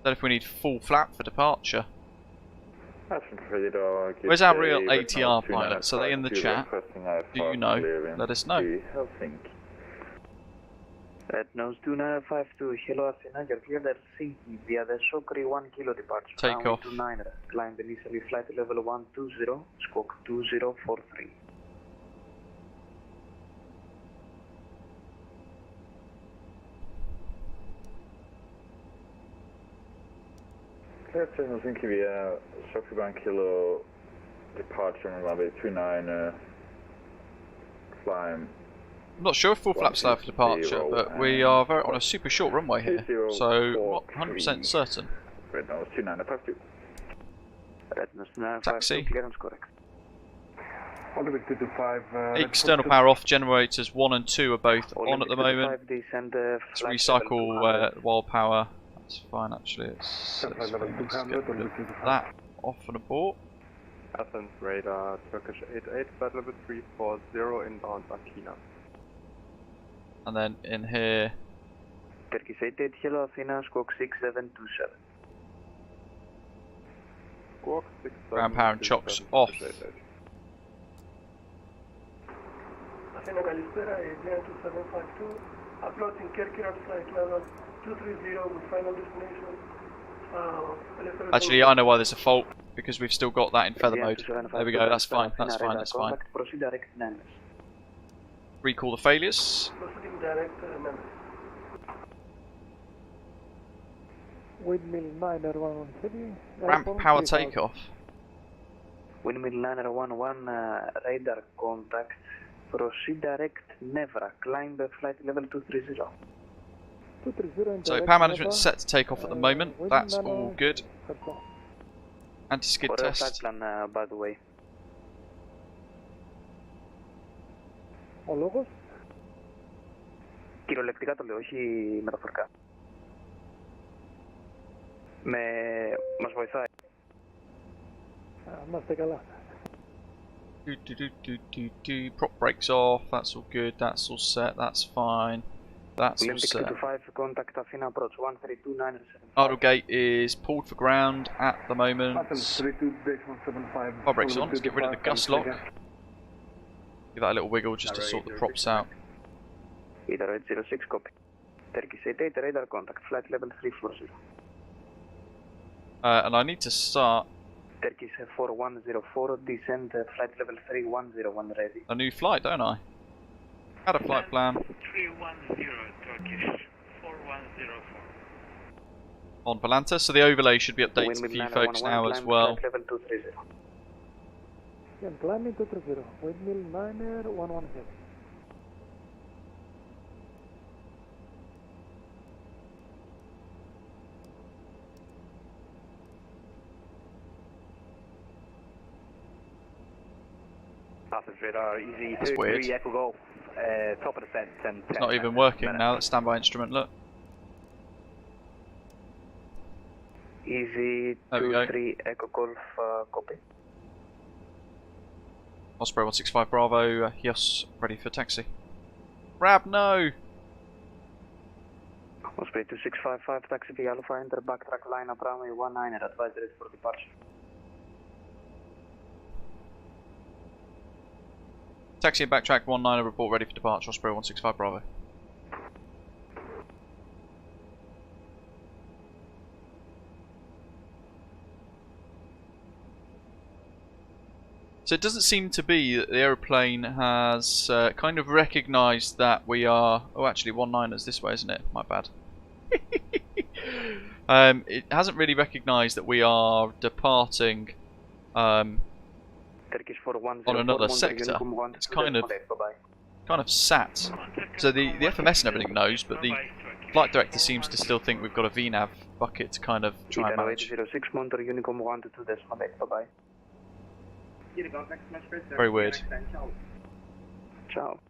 Speaker 1: Don't know if we need full flap for departure. Where's our real ATR pilots? Are they in the chat? Do you know? Let us know.
Speaker 9: Red nose 2952, hello Athena, you're cleared at Helsinki via the Sokri 1 kilo departure.
Speaker 1: Takeoff.
Speaker 9: 29er, climb initially flight level 120, squawk 2043.
Speaker 15: Cleared to Helsinki via Sokri 1 kilo departure on runway 29, climb.
Speaker 1: I'm not sure if full flaps allow for departure, but we are on a super short runway here, so I'm not 100% certain.
Speaker 15: Red nose 2952.
Speaker 9: Red nose 2952,
Speaker 1: Taxi.
Speaker 9: clearance correct.
Speaker 5: Olympic 225.
Speaker 1: External power off, generators 1 and 2 are both on at the moment. Let's recycle wild power. That's fine actually. Let's get rid of that off and abort.
Speaker 6: Athens radar, Turkish 88, flight level 340, inbound Athena.
Speaker 1: And then in here,
Speaker 9: Turkish 88, hello Athena, squawk 6727.
Speaker 6: Squawk 6727.
Speaker 1: ground power and chocks off.
Speaker 11: Athena Καλησπέρα, Aegean 2752, approaching Kirkirad flight level 230 with final destination.
Speaker 1: Actually, I know why there's a fault, because we've still got that in feather mode. There we go, that's fine, that's fine, that's fine.
Speaker 9: Proceed direct Nemes.
Speaker 1: Recall the failures.
Speaker 11: Proceeding direct Nemes.
Speaker 8: Windmill 911 heavy.
Speaker 1: Ramp power takeoff.
Speaker 9: Windmill 911 radar contact. Proceed direct Nevra. Climb the flight level 230.
Speaker 1: So power management is set to take off at the moment. That's all good. Anti-skid test.
Speaker 9: Flight plan, by the way.
Speaker 8: Ο λόγος.
Speaker 9: Κυριολεκτικά το λέω, όχι μεταφορικά. Μας βοηθάει.
Speaker 8: Είμαστε καλά.
Speaker 1: Prop brakes off, that's all good, that's all set, that's fine. That's all
Speaker 9: Olympic
Speaker 1: set.
Speaker 9: 225, contact Athena approach 1329.
Speaker 1: Idle gate is pulled for ground at the moment. Prop brakes on, let's get rid of the gust lock. Give that a little wiggle just to sort the props out.
Speaker 9: Either 806, copy. Turkish 88, radar contact, flight level 340.
Speaker 1: And I need to start
Speaker 9: Turkish 4104, descend flight level 3101 ready.
Speaker 1: a new flight, don't I? Had a flight plan.
Speaker 16: 310, Turkish 4104.
Speaker 1: On Palanta, so the overlay should be updated for you folks now as well.
Speaker 9: Flight level 230.
Speaker 8: Yeah, climbing 230. Windmill 911 heavy.
Speaker 17: Athens radar, easy
Speaker 1: That's
Speaker 17: 2
Speaker 1: weird.
Speaker 17: 3 Echo Golf, top of descent, 10.
Speaker 1: It's not even working now, that standby instrument, look.
Speaker 9: Easy
Speaker 1: There we go.
Speaker 9: 23 Echo Golf, copy.
Speaker 1: Osprey 165 Bravo, Chios, ready for taxi. Rab, no!
Speaker 9: Osprey 2655, taxi via Alpha, enter backtrack line up runway 19 at advisory for departure.
Speaker 1: Taxi and backtrack 19, report ready for departure, Osprey 165 Bravo. So it doesn't seem to be that the aeroplane has kind of recognised that we are... Oh, actually 19 is this way, isn't it? My bad. It hasn't really recognised that we are departing on another sector. It's kind of sat. So the FMS and everything knows, but the flight director seems to still think we've got a VNAV bucket to kind of try and manage.
Speaker 9: 806, monitor Unicom 122, decimal 8, bye-bye.
Speaker 1: Very weird.
Speaker 9: Ciao.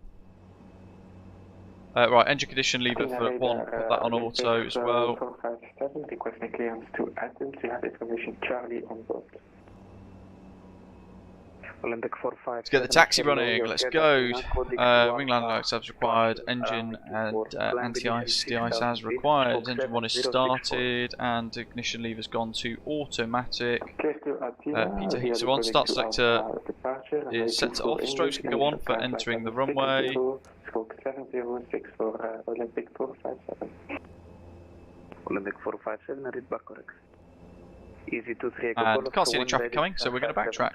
Speaker 1: Right, engine condition lever for 1, put that on auto as well.
Speaker 3: 457, requesting clearance to Athens, you have information Charlie on board.
Speaker 9: Olympic 45.
Speaker 1: Let's get the taxi running, let's go. Wing landing lights as required, engine and anti-ice, de-ice as required. Engine 1 is started and ignition lever's gone to automatic. Peter Heater 1, start selector is set to off, strobes can go on for entering the runway.
Speaker 3: Stroke 706 for Olympic 457.
Speaker 9: Olympic 457, read back correct. Easy 23 Echo
Speaker 1: And
Speaker 9: Golf,
Speaker 1: can't see any traffic coming, so we're going to backtrack.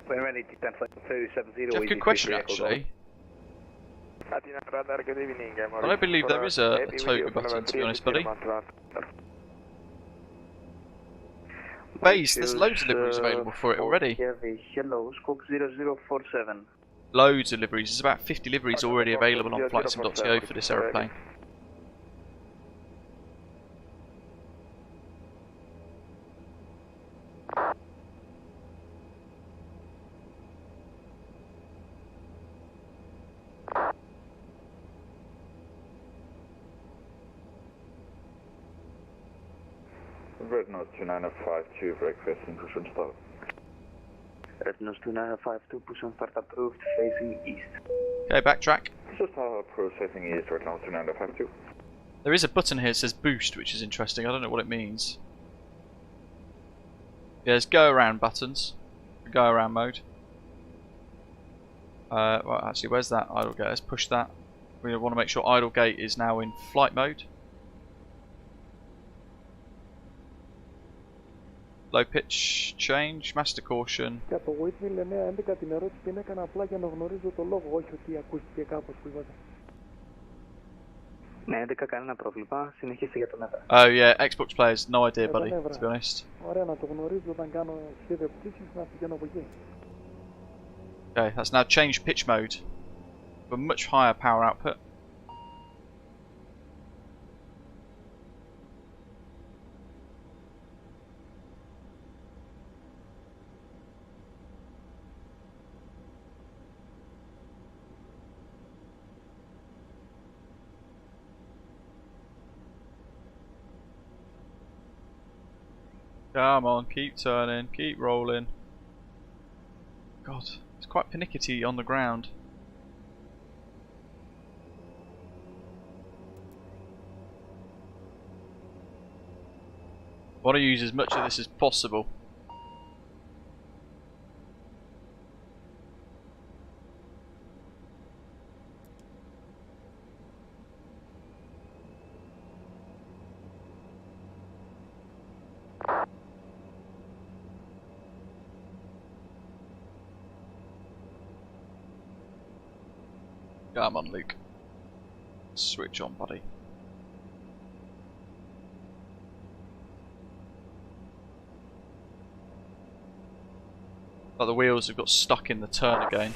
Speaker 17: When ready, 10 flight 270.
Speaker 1: It's a good question actually.
Speaker 6: Athena radar, good evening.
Speaker 1: I don't believe there is a toga button, to be honest, buddy. Base, there's loads of liveries available for it already.
Speaker 9: Hello, squawk 0047.
Speaker 1: Loads of liveries, there's about 50 liveries already available on FlightSim.to for this aeroplane.
Speaker 15: Red nose 2952, breakfast in push and start.
Speaker 9: Red nose 2952, push and start approved, facing east.
Speaker 1: Okay, backtrack.
Speaker 15: Just approach facing east, red nose 2952.
Speaker 1: There is a button here that says boost, which is interesting. I don't know what it means. Yeah, there's go around buttons. Go around mode. Well, actually, where's that idle gate? Let's push that. We want to make sure idle gate is now in flight mode. Low pitch change, master caution.
Speaker 5: Για το Whitney λένε 11 την ερώτηση την έκανα απλά για να γνωρίζω το λόγο, όχι ότι ακούστηκε κάπως που είπατε.
Speaker 9: Ναι, 11 κανένα πρόβλημα, συνεχίστε για το μετά.
Speaker 1: Oh yeah, Xbox players, no idea buddy, to be honest.
Speaker 5: Ωραία, να το γνωρίζω όταν κάνω σχέδιο πτήσης να πηγαίνω από εκεί.
Speaker 1: Okay, that's now changed pitch mode for much higher power output. Come on, keep turning, keep rolling. God, it's quite pernickety on the ground. I want to use as much of this as possible. Come on, Luke. Switch on, buddy. But the wheels have got stuck in the turn again.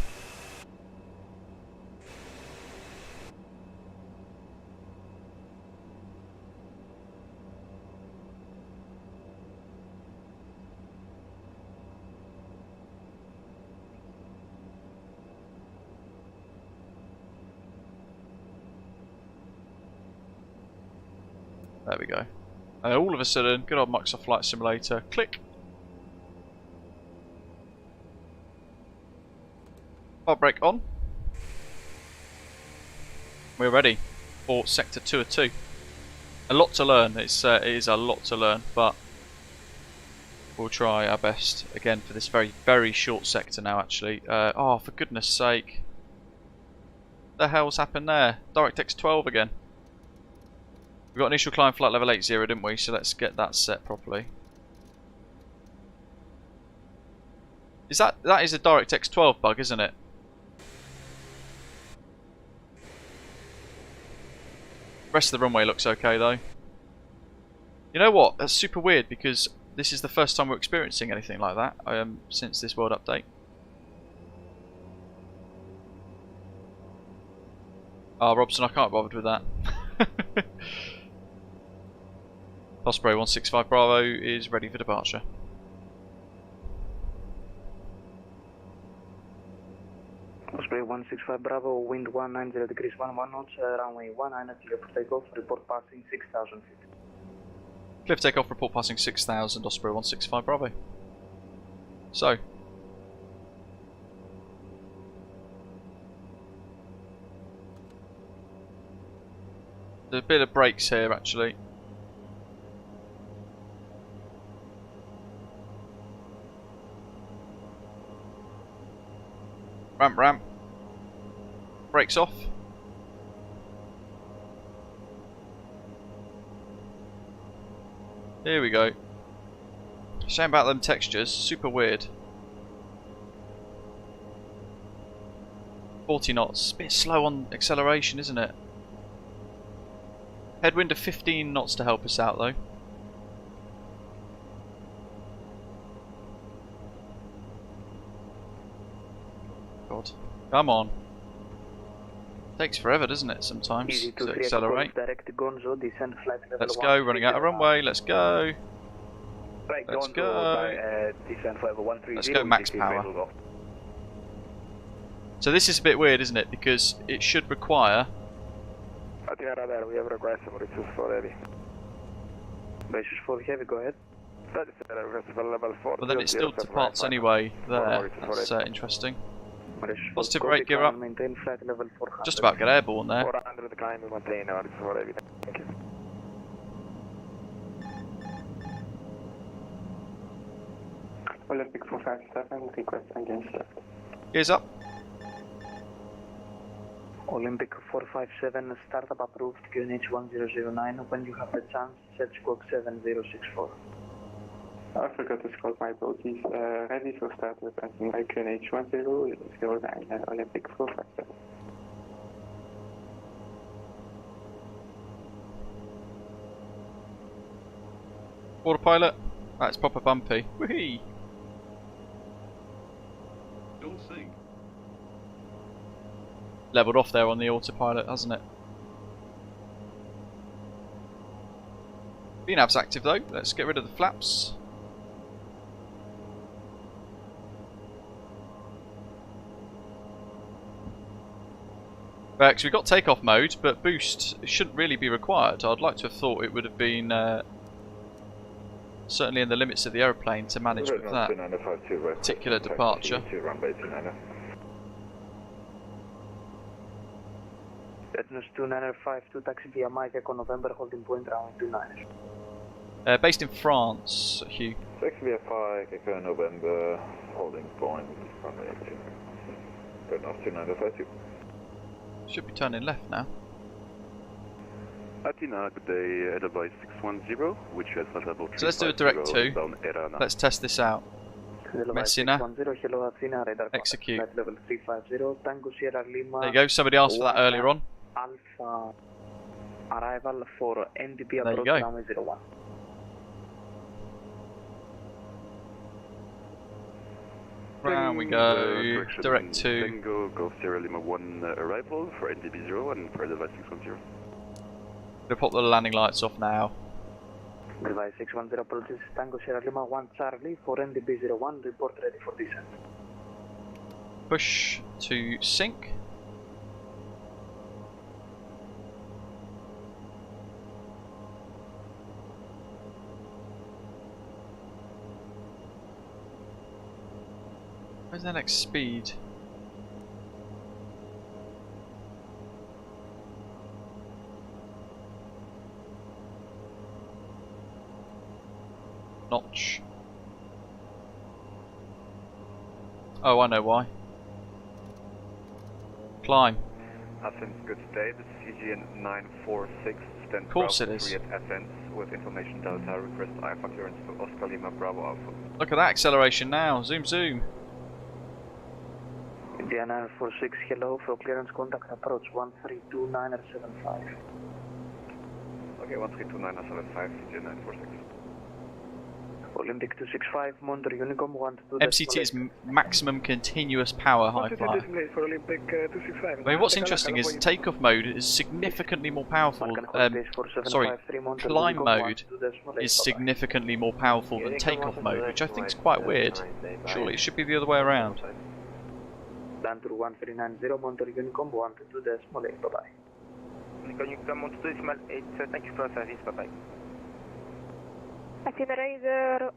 Speaker 1: There we go. And all of a sudden, good old Microsoft Flight Simulator, click. Hard brake on. We're ready for Sector 202. A lot to learn, it is a lot to learn, but we'll try our best again for this very, very short sector now actually. Oh, for goodness sake. What the hell's happened there? DirectX 12 again. We got initial climb flight level 80, didn't we? So let's get that set properly. Is that is a DirectX 12 bug, isn't it? The rest of the runway looks okay though. You know what? That's super weird because this is the first time we're experiencing anything like that since this world update. Oh, Robson, I can't be bothered with that. Osprey 165 Bravo is ready for departure.
Speaker 9: Osprey 165 Bravo, wind 190 degrees 11 knots, runway 19 clear for takeoff, report passing 6,000 feet.
Speaker 1: Clear for takeoff, report passing 6,000, Osprey 165 Bravo. So. There's a bit of brakes here actually. Ramp, ramp. Brakes off. Here we go. Shame about them textures, super weird. 40 knots, a bit slow on acceleration, isn't it? Headwind of 15 knots to help us out though. God. Come on. Takes forever, doesn't it, sometimes to accelerate. Let's go, running out of runway, let's go. Let's go. Let's go max power. So this is a bit weird, isn't it? Because it should require
Speaker 9: Basis 4 heavy, go ahead.
Speaker 1: But then it still departs anyway there. That's interesting. Positive rate, gear up.
Speaker 9: Maintain flight level 400.
Speaker 1: Just about get airborne there.
Speaker 4: 400 climb, maintain RTX4090. Thank you.
Speaker 7: Olympic 457, request engine left.
Speaker 1: Gears up.
Speaker 9: Olympic 457, startup approved, QNH 1009. When you have the chance, set squawk 7064.
Speaker 7: I forgot to scope, my apologies. Ready for start with engine by QNH 1009, Olympic 457.
Speaker 1: Autopilot. That's proper bumpy. Whee!
Speaker 18: Don't think.
Speaker 1: Levelled off there on the autopilot, hasn't it? VNAV's active though. Let's get rid of the flaps. Because we've got takeoff mode, but boost shouldn't really be required. I'd like to have thought it would have been certainly in the limits of the aeroplane to manage with that particular departure.
Speaker 9: Athens 2952, taxi via Mike Echo November, holding point round 29.
Speaker 1: Based in France, Hugh.
Speaker 15: Taxi via Mike Echo November, holding point runway 2952.
Speaker 1: Should be turning left now.
Speaker 13: Athena, good day, advice 610, which has level 3.
Speaker 1: So let's do a direct 2. Let's test this out. Messina. Execute.
Speaker 9: Level 350, Tango Sierra Lima.
Speaker 1: There you go, somebody asked for that earlier on.
Speaker 9: Alpha arrival for NDP
Speaker 1: there
Speaker 9: approach runway 01.
Speaker 1: Round we go, direct 2.
Speaker 13: Tango, Golf Sierra Lima 1 arrival for NDP 0 and for device 610.
Speaker 1: We'll pop the landing lights off now.
Speaker 9: Device 610 approaches Tango Sierra Lima 1 Charlie for NDP 01, report ready for descent.
Speaker 1: Push to sync. Where's the next speed? Notch. Oh, I know why. Climb.
Speaker 6: Athens, good day. This is CGN 946. Stand
Speaker 1: of course it is.
Speaker 6: at Athens with information Delta. Request IFA clearance to Oscar Lima Bravo Alpha.
Speaker 1: Look at that acceleration now. Zoom, zoom.
Speaker 9: India 946, hello. For clearance, contact approach 132975.
Speaker 6: Okay, 132975, CGN 946.
Speaker 9: Olympic 265, monitor Unicom 122.
Speaker 1: MCT is maximum continuous power high flyer.
Speaker 11: For Olympic 265.
Speaker 1: I mean, what's interesting is takeoff mode is significantly more powerful. Sorry, climb mode is significantly more powerful than takeoff mode, which I think is quite weird. Surely it should be the other way around.
Speaker 9: Landtour 1390, monitor Unicom 122.8, bye bye.
Speaker 17: Unicom 122.8, thank you for service, bye bye.
Speaker 12: Athena Raider,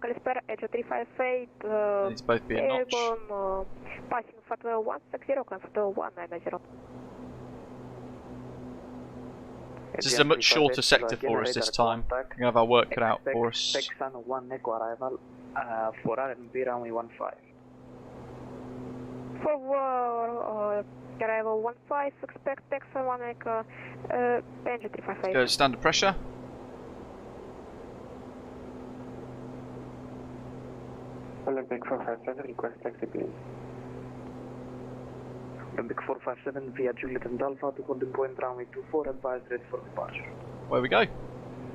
Speaker 12: Kalispera, Edge 358,
Speaker 1: Needs both be a notch.
Speaker 12: airborne, passing for 160, climb for 190.
Speaker 1: This is a much shorter sector for us this time. We're going to have our work cut out for us.
Speaker 9: Texan 1 Echo arrival for RMB runway 15.
Speaker 12: For arrival 15, expect Texan 1 Echo, Edge 358.
Speaker 1: Go standard pressure.
Speaker 7: Olympic 457, request taxi please.
Speaker 9: Olympic 457 via Juliet and Alpha to holding point runway 24, advised ready for departure.
Speaker 1: Where we go?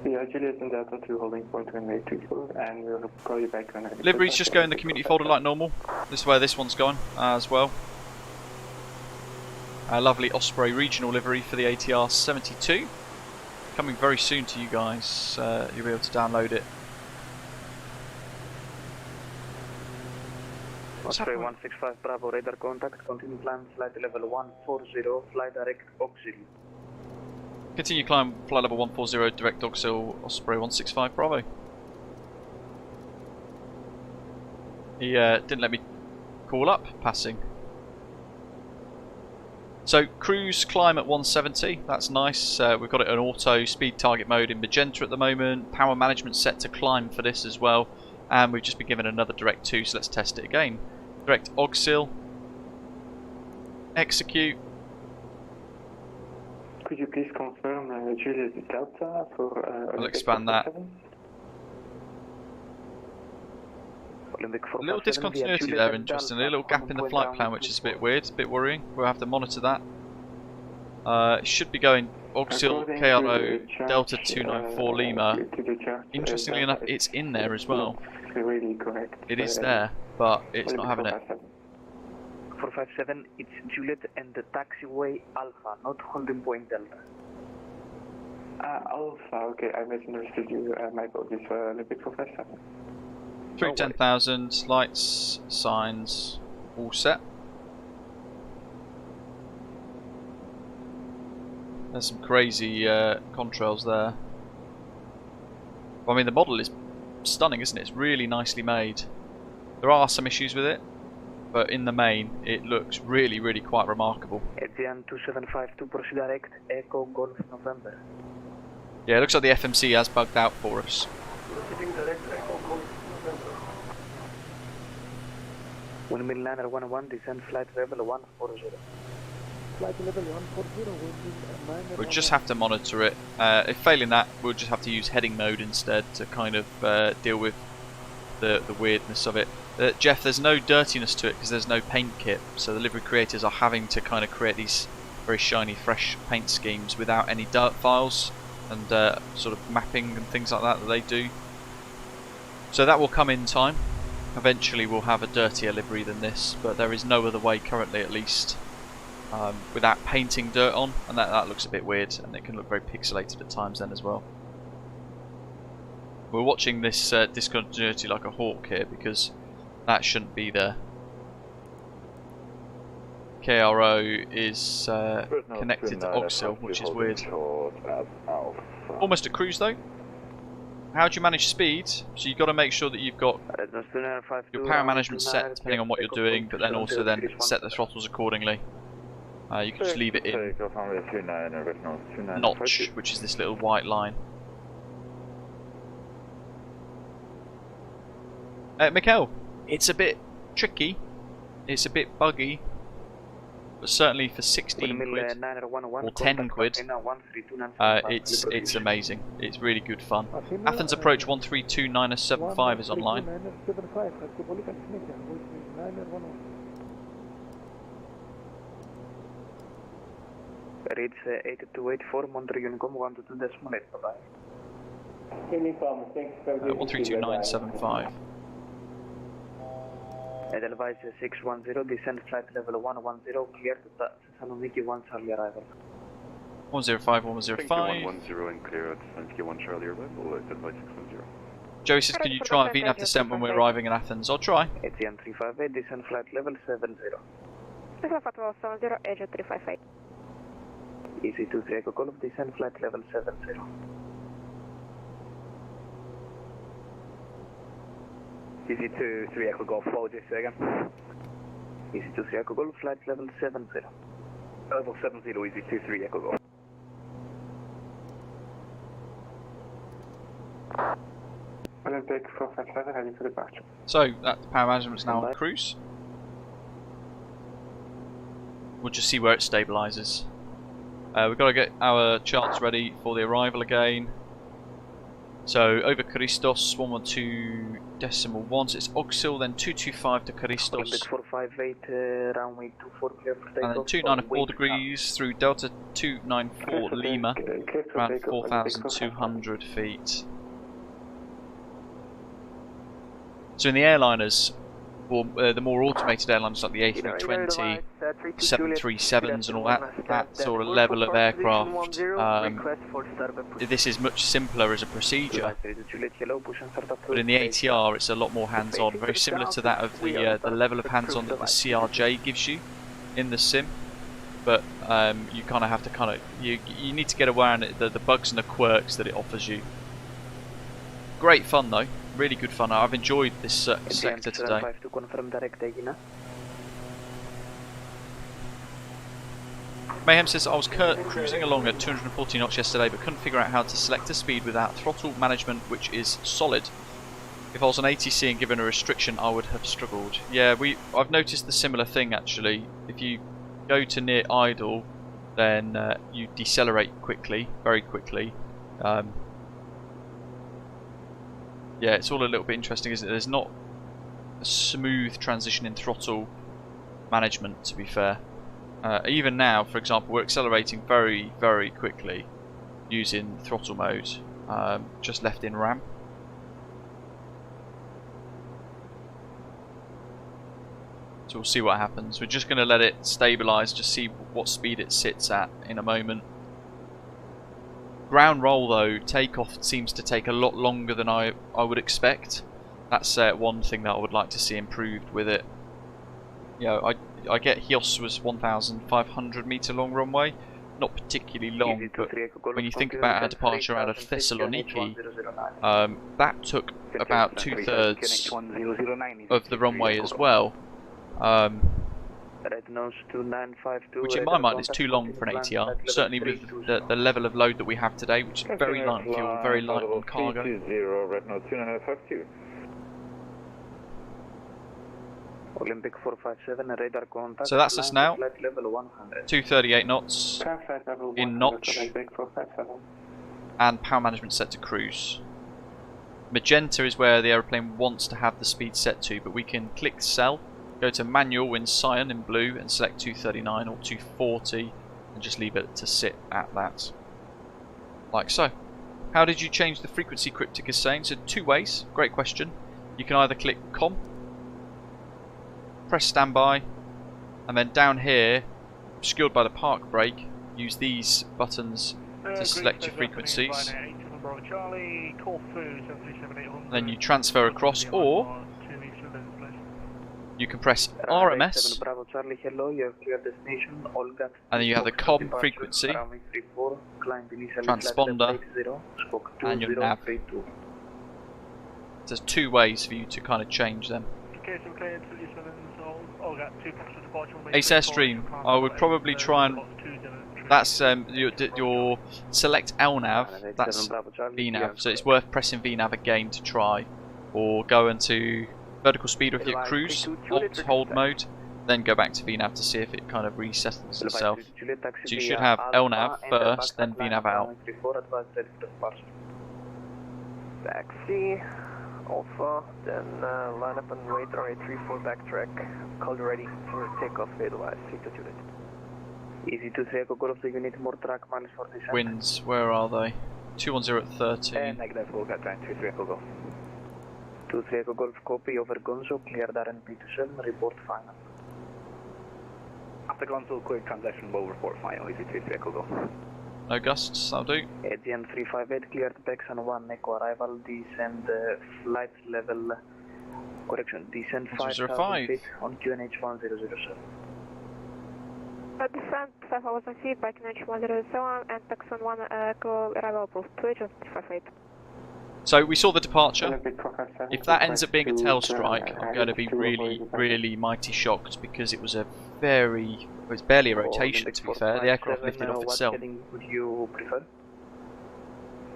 Speaker 7: Yeah, Juliet and Delta to holding point runway 24, and we'll call you back when I...
Speaker 1: Livery's just going in the community folder like normal. This is where this one's gone as well. Our lovely Osprey regional livery for the ATR72. Coming very soon to you guys. You'll be able to download it.
Speaker 9: Osprey 165 Bravo, radar contact, continue climb, flight level 140, fly direct auxiliary.
Speaker 1: Continue climb, flight level 140, direct Auxil Osprey 165 Bravo. He didn't let me call up passing. So cruise climb at 170, that's nice. We've got it in auto, speed target mode in magenta at the moment. Power management set to climb for this as well. And we've just been given another direct 2, so let's test it again. Direct Auxil. Execute.
Speaker 7: Could you please confirm Julius Delta for
Speaker 1: I'll expand that. A little discontinuity there, interestingly. A little gap in the flight plan, which is a bit weird, a bit worrying. We'll have to monitor that. It should be going Auxil KRO Delta 294 Lima. Interestingly enough, it's in there as well. It is there, but it's not having it.
Speaker 9: 457, it's Juliet and the taxiway Alpha, not holding point Delta.
Speaker 7: Alpha, okay, I misunderstood you. My apologies, Olympic 457.
Speaker 1: Through 10,000, lights, signs, all set. There's some crazy contrails there. I mean, the model is stunning, isn't it? It's really nicely made. There are some issues with it, but in the main, it looks really, really quite remarkable.
Speaker 9: Avian 2752, proceed direct, Echo Golf November.
Speaker 1: Yeah, it looks like the FMC has bugged out for us.
Speaker 11: Proceeding direct, Echo Golf November.
Speaker 9: Windmill liner 11, descend flight level 140.
Speaker 11: Flight level 140, windmill
Speaker 1: We'll just have to monitor it. If failing that, we'll just have to use heading mode instead to kind of deal with the weirdness of it. Jeff, there's no dirtiness to it because there's no paint kit, so the livery creators are having to kind of create these very shiny, fresh paint schemes without any dirt files and sort of mapping and things like that they do. So that will come in time. Eventually we'll have a dirtier livery than this, but there is no other way currently, at least, without painting dirt on, and that looks a bit weird, and it can look very pixelated at times then as well. We're watching this discontinuity like a hawk here because that shouldn't be there. KRO is connected to Auxil, which is weird. Almost at cruise though. How do you manage speed? So you've got to make sure that you've got your power management set depending on what you're doing, but then also then set the throttles accordingly. You can just leave it in notch, which is this little white line. Mikkel, it's a bit tricky, it's a bit buggy, but certainly for 16 quid or 10 quid, it's amazing. It's really good fun. Athens approach 132-975 is online.
Speaker 9: Reach 8284, Monterey Unicom 122.8, bye-bye.
Speaker 1: 132-975.
Speaker 9: Edelweiss 610, descend flight level 110, clear to Thessaloniki 1 Charlie arrival.
Speaker 1: 105, 105.
Speaker 4: 110 and clear at Thessaloniki 1 Charlie arrival, Edelweiss 610.
Speaker 1: Joey says, can you try VNAV descent when we're arriving in Athens? I'll try.
Speaker 9: ATN 358, descend flight level 70.
Speaker 12: Aircraft 70, Agent 358.
Speaker 9: Easy 23 Echo Golf, descend flight level 70.
Speaker 17: Easy 23 Echo Golf, apologies, say again.
Speaker 9: Easy 23 Echo Golf, flight level 70.
Speaker 17: Level 70, Easy 23 Echo Golf.
Speaker 7: Olympic 457, ready for departure.
Speaker 1: So, that power management is now on cruise. We'll just see where it stabilises. We've got to get our charts ready for the arrival again. So over Christos 112.1, so it's Auxil, then 225 to Christos.
Speaker 9: 458, runway 24 clear for takeoff.
Speaker 1: And then 294 degrees through Delta 294 Lima, around 4,200 feet. So in the airliners, or the more automated airlines like the A320, 737s and all that sort of level of aircraft, this is much simpler as a procedure. But in the ATR it's a lot more hands-on, very similar to that of the level of hands-on that the CRJ gives you in the sim. But you kind of have to you need to get around the bugs and the quirks that it offers you. Great fun though, really good fun. I've enjoyed this sector today.
Speaker 9: To confirm direct takeoff.
Speaker 1: Mayhem says, I was cruising along at 240 knots yesterday but couldn't figure out how to select a speed without throttle management, which is solid. If I was on ATC and given a restriction, I would have struggled. Yeah, I've noticed the similar thing actually. If you go to near idle, then you decelerate quickly, very quickly. Yeah, it's all a little bit interesting, isn't it? There's not a smooth transition in throttle management, to be fair. Even now, for example, we're accelerating very, very quickly using throttle mode, just left in RAM. So we'll see what happens. We're just going to let it stabilise, just see what speed it sits at in a moment. Ground roll though, takeoff seems to take a lot longer than I would expect. That's one thing that I would like to see improved with it. You know, I get Chios was 1,500 metre long runway, not particularly long, but when you think about our departure out of Thessaloniki, that took about 2/3 of the runway as well, which in my mind is too long for an ATR, certainly with the level of load that we have today, which is very light on fuel, very light on cargo.
Speaker 9: Olympic 457 radar contact.
Speaker 1: So that's us now.
Speaker 9: Flight level 100.
Speaker 1: 238 knots in notch, and power management set to cruise. Magenta is where the aeroplane wants to have the speed set to, but we can click cell, go to manual in cyan in blue, and select 239 or 240, and just leave it to sit at that, like so. How did you change the frequency? Cryptic is saying. So 2 ways. Great question. You can either click COM, press standby, and then down here, obscured by the park brake, use these buttons to select your frequencies. Then you transfer across, or you can press RMS, and then you have the COM frequency, transponder, and your nav. There's 2 ways for you to kind of change them. Ace Airstream, I would probably try and... That's your select LNAV, that's VNAV, so it's worth pressing VNAV again to try. Or go into vertical speed with your cruise, hold mode, then go back to VNAV to see if it kind of resettles itself. So you should have LNAV first, then VNAV out.
Speaker 18: Taxi. Alpha, then line up and wait, runway 34 backtrack, call ready for takeoff, stabilize, Victor Juliet.
Speaker 9: Easy to say, go of the unit, more track, minus 47.
Speaker 1: Winds, where are they? 210 at 13.
Speaker 18: And negative, we'll get time, 23 Echo Golf.
Speaker 9: 23 Echo Golf, copy, over Gonzo, cleared RNP27, report final.
Speaker 18: After Gonzo, quick transaction, we'll report final, easy 23 Echo Golf.
Speaker 1: No gusts, that'll do.
Speaker 9: ATN 358 cleared Texan 1 Echo arrival, descend flight level, correction, descend 5,000 feet on QNH 1007.
Speaker 12: Descent 5,000 feet by QNH 1007 and Texan 1 Echo arrival approved, 258.
Speaker 1: So we saw the departure. If that ends up being a tail strike, I'm going to be really, really mighty shocked, because it was a very... It was barely a rotation, to be fair. The aircraft lifted off itself.
Speaker 9: What heading would you prefer?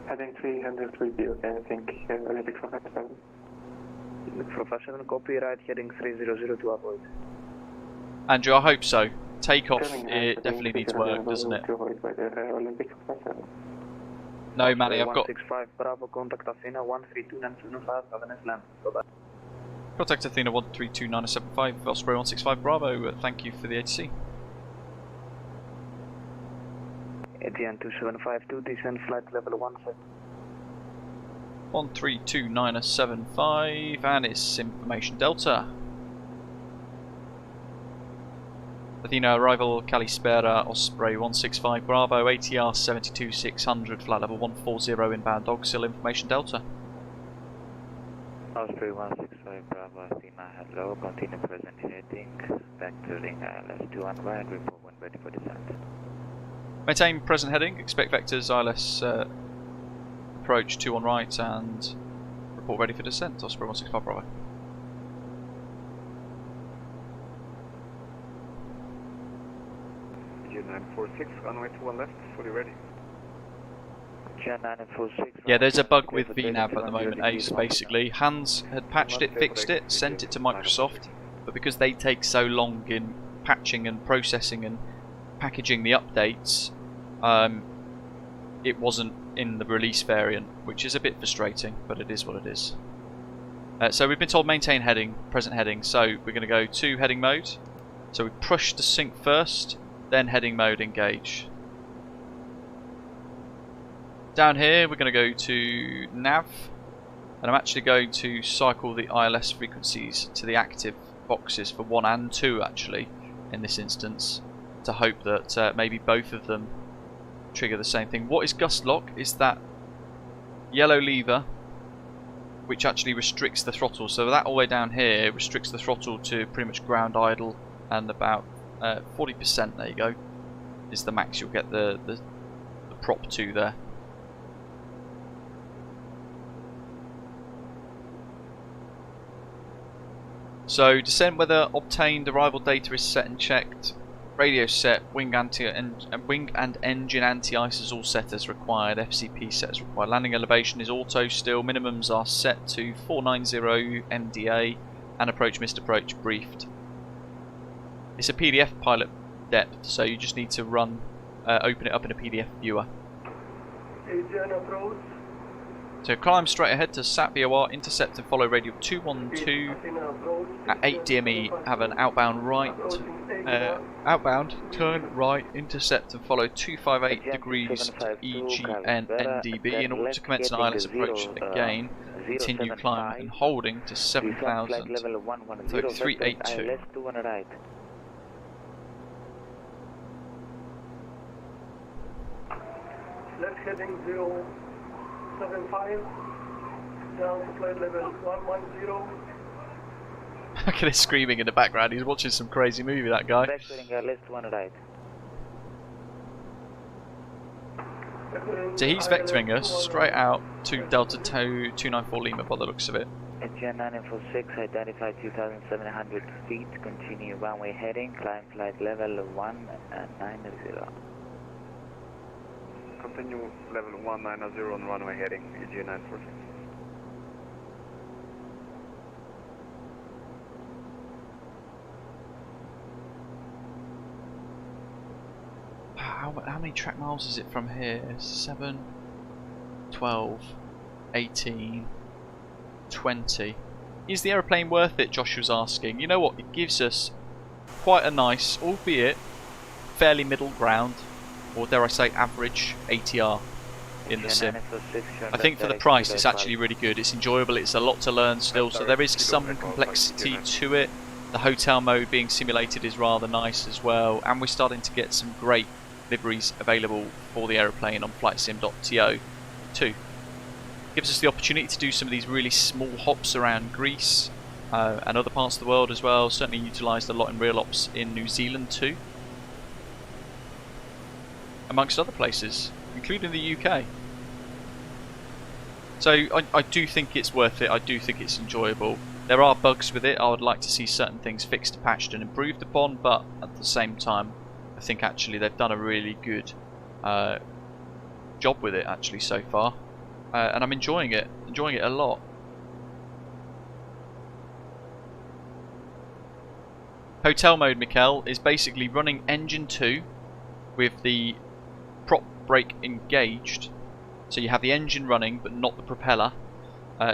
Speaker 7: Heading 300 will be okay, I think. Olympic 457.
Speaker 9: Olympic 457, copy, right heading 300 to avoid.
Speaker 1: Andrew, I hope so. Takeoff, it definitely needs work, doesn't it? No, Manny, I've got...
Speaker 9: 165 Bravo, contact Athena 132975, have a nice land. Bye-bye.
Speaker 1: Contact Athena 132975, Osprey 165 Bravo, thank you for the ATC.
Speaker 9: ATN 2752, descend flight level 17.
Speaker 1: 132975, and it's information Delta. Athena arrival, Calispera, Osprey 165 Bravo, ATR72-600, flight level 140 inbound Dogsill, information Delta.
Speaker 19: Osprey 165 Bravo, Athena, hello, continue present heading, back to ring ILS 21 and report when ready for descent.
Speaker 1: Maintain present heading, expect vectors, ILS approach 2 on right, and report ready for descent. Osprey 165 Bravo.
Speaker 6: G946, runway 21 left, fully ready.
Speaker 19: G946.
Speaker 1: Yeah, there's a bug with VNAV at the moment, Ace, basically. Hans had patched it, fixed it, sent it to Microsoft, but because they take so long in patching and processing and packaging the updates, it wasn't in the release variant, which is a bit frustrating, but it is what it is. So we've been told maintain heading, present heading, so we're going to go to heading mode. So we push to sync first, then heading mode engage. Down here we're going to go to nav, and I'm actually going to cycle the ILS frequencies to the active boxes for 1 and 2 actually in this instance, to hope that maybe both of them trigger the same thing. What is gust lock is that yellow lever which actually restricts the throttle, so that all the way down here restricts the throttle to pretty much ground idle, and about 40%, there you go, is the max you'll get the prop to there. So descent weather obtained, arrival data is set and checked, radio set, wing and engine anti-ice is all set as required, FCP set as required, landing elevation is auto still, minimums are set to 490 MDA, and approach missed approach briefed. It's a PDF pilot depth, so you just need to run, open it up in a PDF viewer.
Speaker 11: Asian approach.
Speaker 1: So climb straight ahead to SAT VOR, intercept and follow radial 212 at 8 DME, have an outbound right, outbound, turn right, intercept and follow 258 degrees to EGN NDB. In order to commence an ILS approach again, continue climb and holding to 7,000, so 382.
Speaker 11: Left heading 075, down to flight level 110.
Speaker 1: Look at him screaming in the background, he's watching some crazy movie, that guy. So he's vectoring us straight out to Delta 294 Lima by the looks of it.
Speaker 19: G946, identify 2,700 feet, continue runway heading, climb flight level 190.
Speaker 6: Continue level 190 on runway heading, EG946.
Speaker 1: How many track miles is it from here? 7, 12, 18, 20. Is the aeroplane worth it? Josh was asking. You know what? It gives us quite a nice, albeit fairly middle ground, or dare I say average ATR in the sim. I think for the price it's actually really good, it's enjoyable, it's a lot to learn still, so there is some complexity to it. The hotel mode being simulated is rather nice as well, and we're starting to get some great liveries available for the aeroplane on FlightSim.to too. Gives us the opportunity to do some of these really small hops around Greece and other parts of the world as well, certainly utilised a lot in real ops in New Zealand too, amongst other places, including the UK. So I do think it's worth it, I do think it's enjoyable. There are bugs with it, I would like to see certain things fixed, patched and improved upon, but at the same time I think actually they've done a really good job with it actually so far, and I'm enjoying it a lot. Hotel mode, Mikkel, is basically running engine 2 with the prop brake engaged, so you have the engine running but not the propeller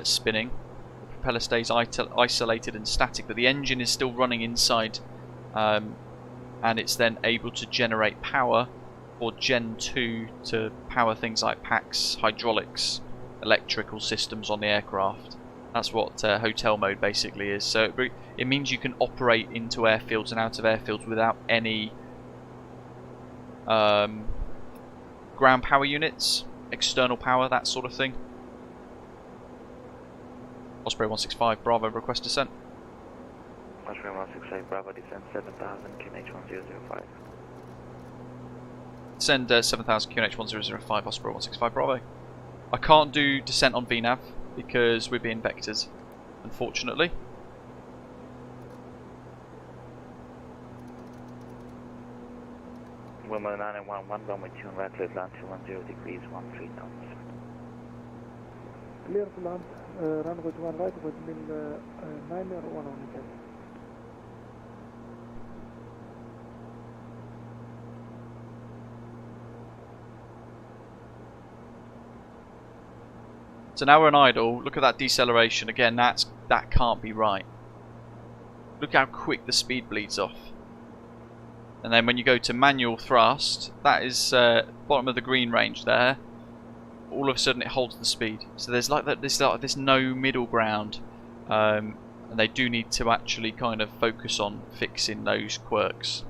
Speaker 1: spinning. The propeller stays isolated and static, but the engine is still running inside, and it's then able to generate power for Gen 2 to power things like packs, hydraulics, electrical systems on the aircraft. That's what hotel mode basically is. So it means you can operate into airfields and out of airfields without any ground power units, external power, that sort of thing. Osprey 165 Bravo, request descent.
Speaker 19: Osprey 165 Bravo, descent 7,000, QNH 1005.
Speaker 1: Send 7000 QNH 1005 Osprey 165 Bravo. I can't do descent on VNAV because we're being vectored, unfortunately.
Speaker 19: Woman 911, runway 2 and right, clear land 210 degrees, 13 knots.
Speaker 5: Clear to land, runway 1 right with min 9 or 1 on the
Speaker 1: So now we're in idle. Look at that deceleration again. That can't be right. Look how quick the speed bleeds off. And then when you go to manual thrust, that is bottom of the green range there. All of a sudden it holds the speed. So there's like that. There's like this no middle ground, and they do need to actually kind of focus on fixing those quirks.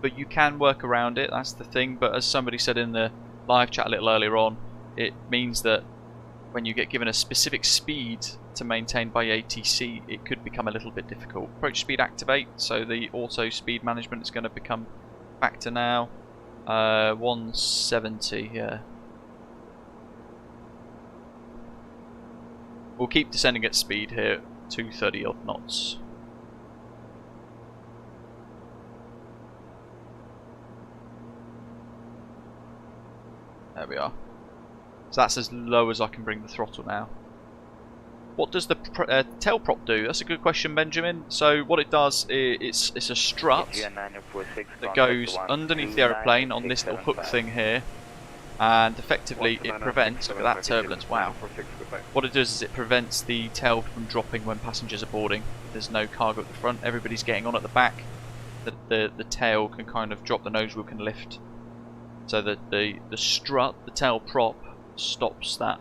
Speaker 1: But you can work around it. That's the thing. But as somebody said in the live chat a little earlier on, it means that when you get given a specific speed to maintain by ATC, it could become a little bit difficult. Approach speed activate, so the auto speed management is going to become a factor now. 170, yeah. We'll keep descending at speed here, 230 odd knots. There we are. So that's as low as I can bring the throttle now. What does the tail prop do? That's a good question, Benjamin. So what it does is it's a strut that goes underneath the aeroplane on this little hook thing here, and effectively it prevents, look at that turbulence, wow. What it does is it prevents the tail from dropping when passengers are boarding. There's no cargo at the front, everybody's getting on at the back. The tail can kind of drop, the nose wheel can lift. So that the strut, the tail prop, stops that.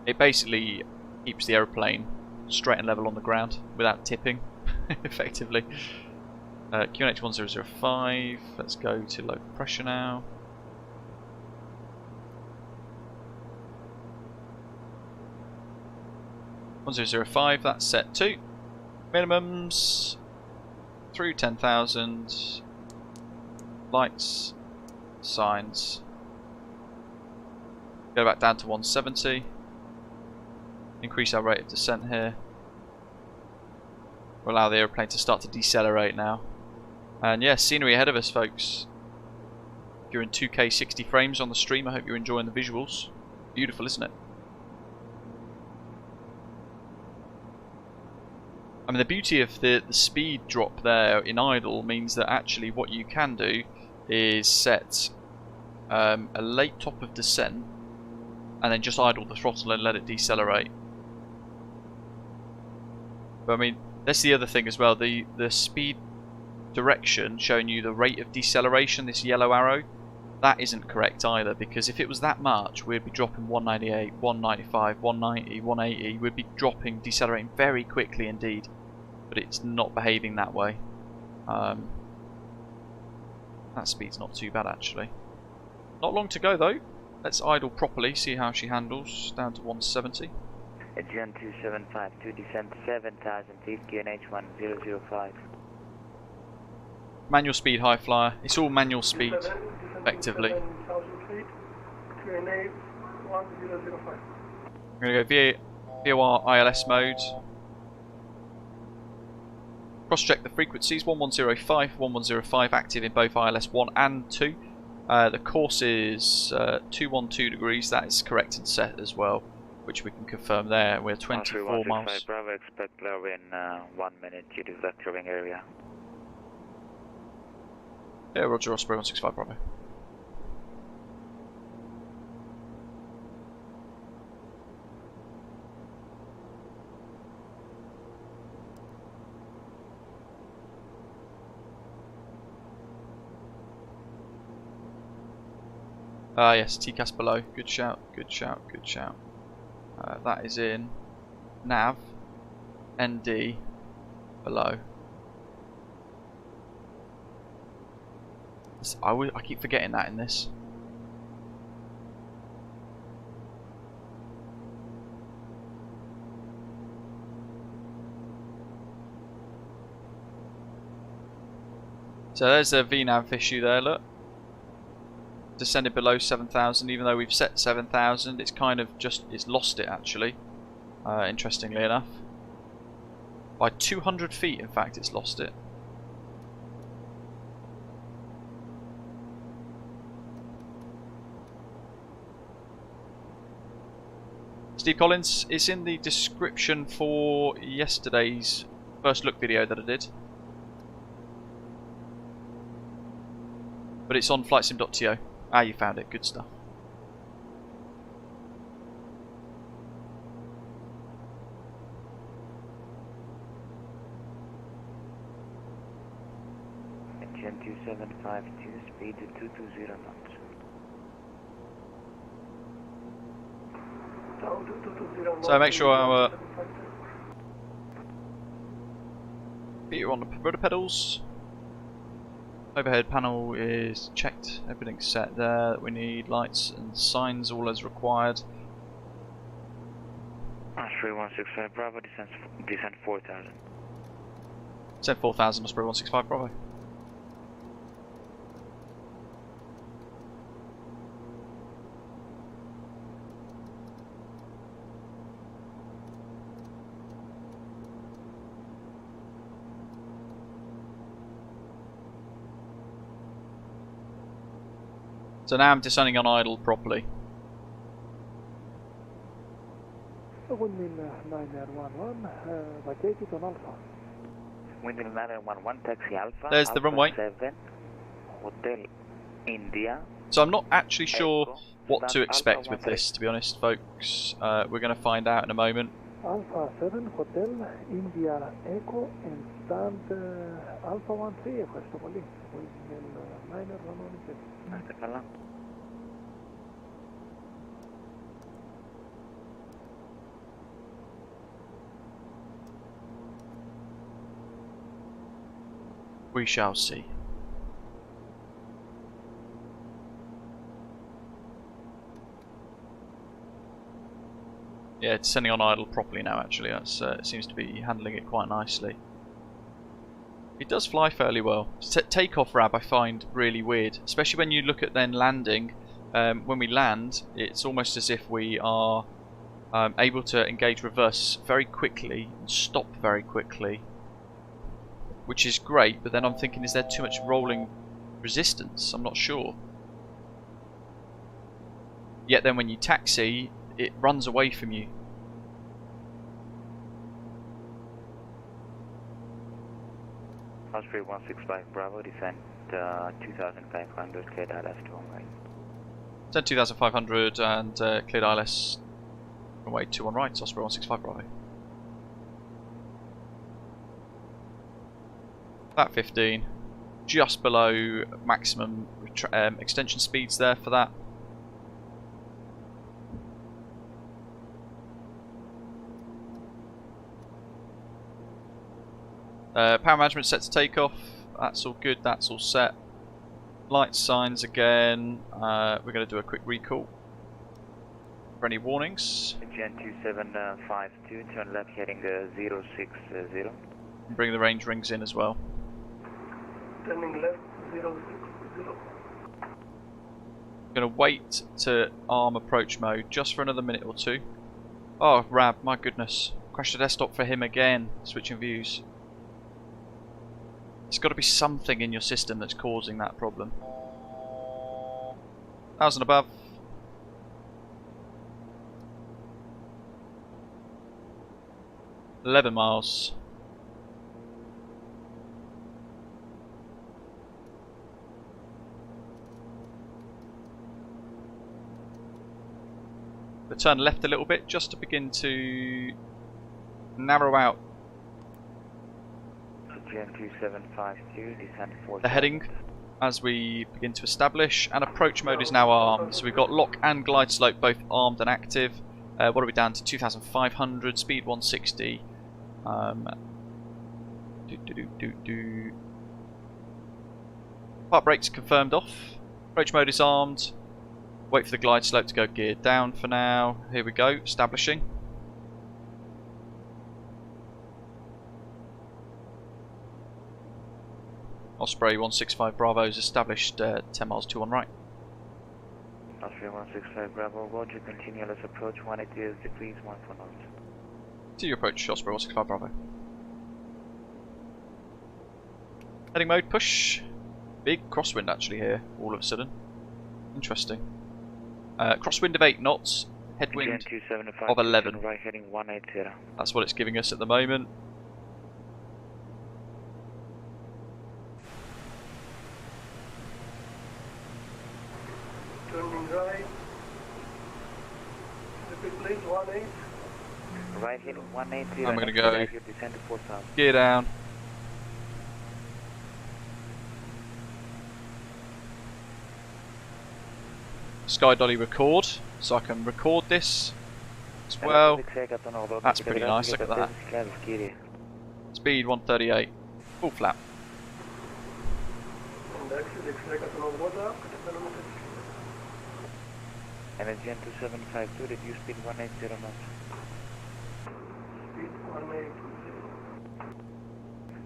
Speaker 1: It basically keeps the aeroplane straight and level on the ground without tipping, effectively. QNH 1005, let's go to low pressure now. (1005), that's set to minimums through 10,000. Lights, signs. Go back down to 170. Increase our rate of descent here. We'll allow the aeroplane to start to decelerate now. And yeah, scenery ahead of us, folks. If you're in 2K 60 frames on the stream, I hope you're enjoying the visuals. Beautiful, isn't it? I mean, the beauty of the speed drop there in idle means that actually what you can do is set a late top of descent and then just idle the throttle and let it decelerate. But I mean, that's the other thing as well, the speed direction showing you the rate of deceleration, this yellow arrow, that isn't correct either, because if it was that much, we'd be dropping 198, 195, 190, 180, we'd be dropping, decelerating very quickly indeed, but it's not behaving that way. That speed's not too bad actually. Not long to go though. Let's idle properly, see how she handles. Down to 170.
Speaker 19: Aegean 2752, descent 7,000 feet, QNH 1005.
Speaker 1: Manual speed, high flyer. It's all manual speed, effectively.
Speaker 11: 7,000 feet, QNH 1005.
Speaker 1: I'm going to go VOR ILS mode. Cross-check the frequencies, 1105, 1105 active in both ILS 1 and 2. The course is 212 degrees, that is correct and set as well, which we can confirm there. We're 24 miles.
Speaker 19: Bravo, expect low in 1 minute due to the curving area.
Speaker 1: Yeah, Roger, Osprey 165 Bravo. Yes, TCAS below. Good shout, good shout, good shout. That is in nav, ND, below. I keep forgetting that in this. So there's a VNAV issue there, look. descended below 7,000, even though we've set 7,000. It's kind of just, it's lost it actually, interestingly enough. By 200 feet, in fact, it's lost it. Steve Collins, it's in the description for yesterday's first look video that I did. But it's on flightsim.to. Ah, you found it. Good stuff.
Speaker 19: Engine 2752, speed 220 knots.
Speaker 1: So make sure our feet are on the rudder pedals. Overhead panel is checked. Everything's set there that we need. Lights and signs all as required.
Speaker 19: 3165 Bravo, descent 4000.
Speaker 1: Descent 4000, Osprey 165 Bravo. So now I'm descending on idle properly.
Speaker 5: Windmill 911, vacated on Alpha.
Speaker 19: Windmill 911, taxi Alpha.
Speaker 1: There's the
Speaker 19: Alpha
Speaker 1: runway.
Speaker 19: 7, Hotel India.
Speaker 1: So I'm not actually sure what to expect with this, to be honest, folks. We're going to find out in a moment.
Speaker 5: Alpha 7, Hotel India Echo, and stand Alpha 13, ευχαριστώ πολύ. Windmill 911.
Speaker 19: Να είστε καλά.
Speaker 1: We shall see. Yeah, it's sending on idle properly now actually. That's, it seems to be handling it quite nicely. It does fly fairly well. Takeoff RAB I find really weird, especially when you look at then landing. When we land, it's almost as if we are able to engage reverse very quickly and stop very quickly, which is great, but then I'm thinking, is there too much rolling resistance? I'm not sure. Yet then when you taxi, it runs away from you.
Speaker 19: Osprey 165 Bravo, descent 2500, cleared ILS to on right.
Speaker 1: Descent 2500 and cleared ILS runway 2 on right, Osprey 165 Bravo. That 15, just below maximum extension speeds there for that. Power management set to takeoff. That's all good. That's all set. Light signs again. We're going to do a quick recall for any warnings.
Speaker 19: Gen 2752, turn left heading 060.
Speaker 1: Bring the range rings in as well.
Speaker 11: Turning left 060.
Speaker 1: I'm going to wait to arm approach mode just for another minute or two. Oh, Rab, my goodness. Crash the desktop for him again. Switching views. There's got to be something in your system that's causing that problem. 1,000 above. $11 miles. But turn left a little bit just to begin to narrow out
Speaker 19: Gen 2752, descent 4.
Speaker 1: the heading as we begin to establish, and approach mode is now armed. So we've got lock and glide slope both armed and active. What are we down to? 2,500, speed 160. Part brakes confirmed off. Approach mode is armed. Wait for the glide slope to go geared down for now. Here we go, establishing. Osprey 165 Bravo is established 10 miles 2 on right.
Speaker 19: Austria 165 Bravo, Roger, continuous approach 180 degrees 14 knots.
Speaker 1: To your approach, Osprey 165 Bravo. Heading mode, push. Big crosswind actually here, all of a sudden. Interesting. Crosswind of 8 knots, headwind of 11.
Speaker 19: Right heading 180.
Speaker 1: That's what it's giving us at the moment.
Speaker 11: Turning right. Repeat please, 18.
Speaker 19: Right heading 180.
Speaker 1: I'm going to go gear down. Sky dolly record, so I can record this as well. That's pretty nice, look at that. Speed 138, full flap.
Speaker 19: Energy 2752, reduce speed 180 knots.
Speaker 11: Speed 180.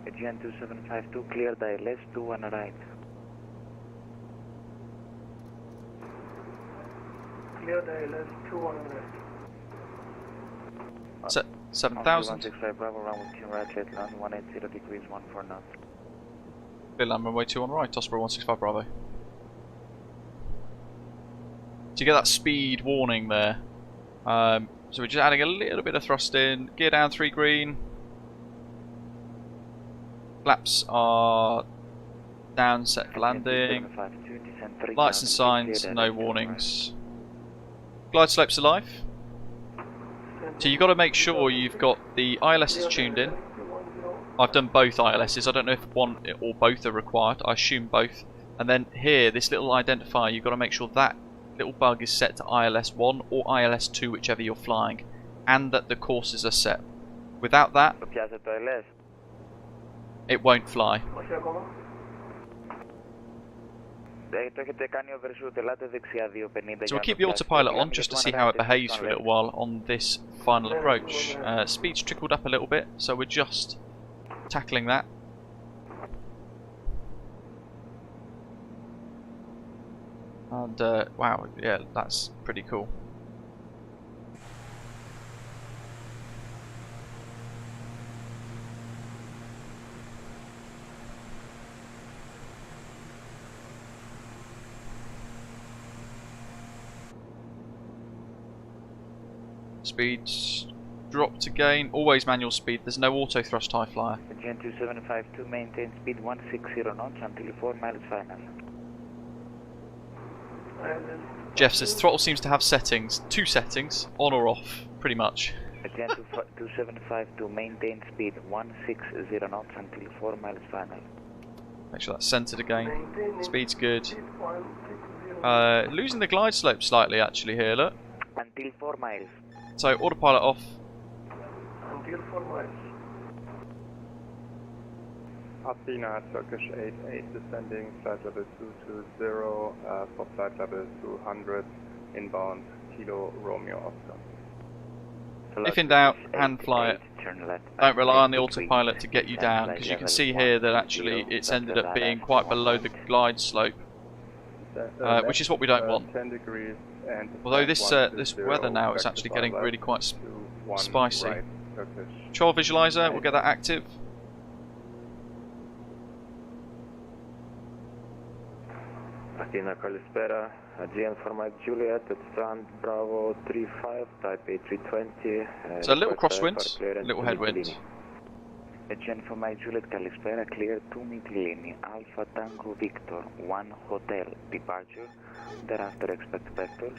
Speaker 19: Energy 2752, clear ILS 21 right.
Speaker 11: Clear ILS 21 right.
Speaker 1: Set 7,000.
Speaker 19: 165 Bravo, runway 2 right, left land 180 degrees 14 knots.
Speaker 1: Clear land runway 2 on right, Osprey 165 Bravo. So you get that speed warning there. So we're just adding a little bit of thrust in. Gear down 3 green. Flaps are down, set for landing. Lights and signs, no warnings. Glide slopes alive. So you've got to make sure you've got the ILSs tuned in. I've done both ILSs. I don't know if one or both are required. I assume both. And then here, this little identifier, you've got to make sure that little bug is set to ILS 1 or ILS 2, whichever you're flying, and that the courses are set. Without that, it won't fly. So we'll keep the autopilot on just to see how it behaves for a little while on this final approach. Speed's trickled up a little bit, so we're just tackling that. And wow, yeah, that's pretty cool. Speeds dropped again. Always manual speed. There's no auto thrust high flyer.
Speaker 19: Gen 2752, maintain speed 160 knots until 4 miles final.
Speaker 1: Jeff says throttle seems to have settings. 2 settings, on or off, pretty much.
Speaker 19: Gen 2752, maintain speed 160 knots until 4 miles final.
Speaker 1: Make sure that's centered again. Speed's good. Losing the glide slope slightly actually here, look.
Speaker 19: Until 4 miles.
Speaker 1: So autopilot off.
Speaker 11: Until 4 miles.
Speaker 6: Athena, Turkish 88, descending, flight level 220, for flight level 200, inbound, Kilo, Romeo, Oscar.
Speaker 1: If in doubt, hand fly it. Don't rely on the autopilot to get you down, because you can see here that actually it's ended up being quite below the glide slope, which is what we don't want.
Speaker 6: 10 degrees and
Speaker 1: although this weather now is actually getting really quite spicy. Control visualizer, we'll get that active.
Speaker 3: Athena Kalispera, GM for Mike Juliet at Strand Bravo 35, type A320.
Speaker 1: So a little crosswind, little headwind.
Speaker 19: GM for Mike Juliet Kalispera, clear to Mytilene, Alpha Tango Victor, 1 Hotel, departure, thereafter expect vectors,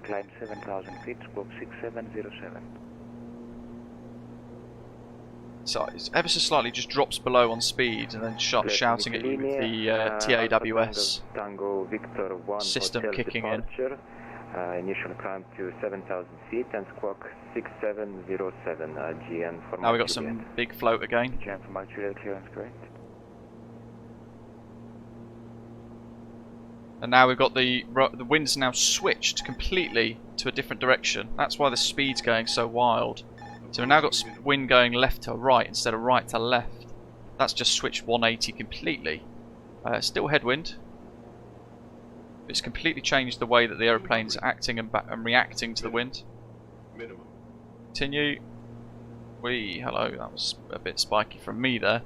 Speaker 19: climb 7,000 feet, squawk 6707.
Speaker 1: So it's ever so slightly just drops below on speed and then starts shouting at you with the TAWS system kicking in.
Speaker 3: Initial climb to 7,000 feet and squawk 6707 GN for
Speaker 1: now we've got some big float again.
Speaker 19: GN for Mark Juliet, clearance correct.
Speaker 1: And now we've got the wind's now switched completely to a different direction. That's why the speed's going so wild. So we've now got wind going left to right instead of right to left. That's just switched 180 completely. Still headwind. It's completely changed the way that the aeroplane's acting and reacting to the wind.
Speaker 20: Minimum.
Speaker 1: Continue. Hello, that was a bit spiky from me there.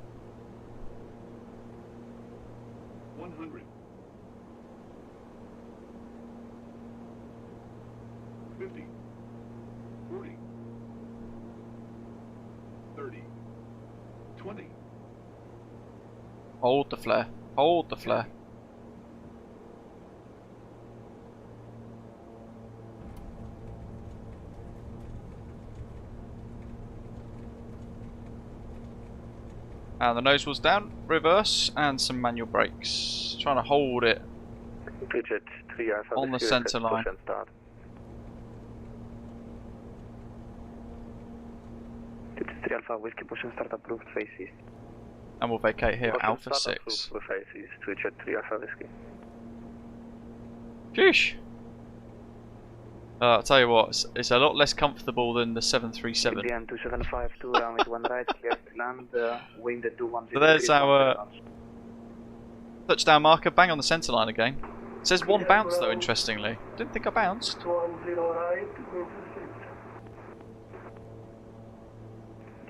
Speaker 20: 100. 50. 40. 30. 20.
Speaker 1: Hold the flare. Hold the flare. And the nose was down, reverse, and some manual brakes. Trying to hold it on the centre line.
Speaker 9: Digit 3 Alpha Whiskey push and start approved face east.
Speaker 1: And we'll vacate here at Alpha 6.
Speaker 9: Face east, Digit 3 Alpha Whiskey.
Speaker 1: Sheesh! I'll tell you what, it's a lot less comfortable than the 737.
Speaker 9: Indian 2752, runway 1 right, clear to land, wind 210.
Speaker 1: So there's our touchdown marker, bang on the centre line again. It says one bounce though, interestingly. Didn't think I bounced.
Speaker 11: 10 right, wind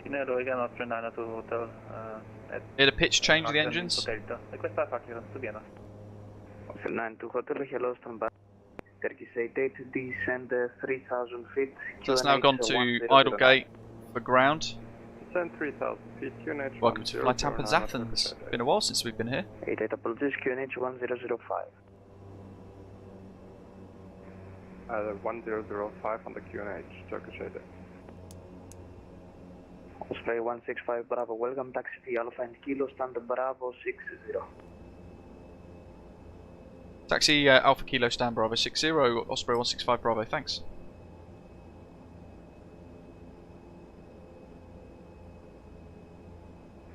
Speaker 11: 6.
Speaker 8: Nero again, Oscar 9 to hotel.
Speaker 1: Did a pitch change of the engines?
Speaker 8: Questa è facile, sto bene.
Speaker 9: Oscar 9 to hotel, hello, stand by. Turkish 88, descend 3,000 feet.
Speaker 1: So it's now gone to idle gate for ground.
Speaker 6: Descend 3,000 feet, QNH.
Speaker 1: Welcome to FlyTampa Athens. Been a while since we've been here.
Speaker 9: 88 apologies, QNH 1005.
Speaker 6: 1005 on the QNH, Turkish 88.
Speaker 9: Osprey 165 Bravo, welcome taxi Alpha and Kilo, stand Bravo 60.
Speaker 1: Taxi Alpha Kilo stand Bravo 60, Osprey 165 Bravo, thanks.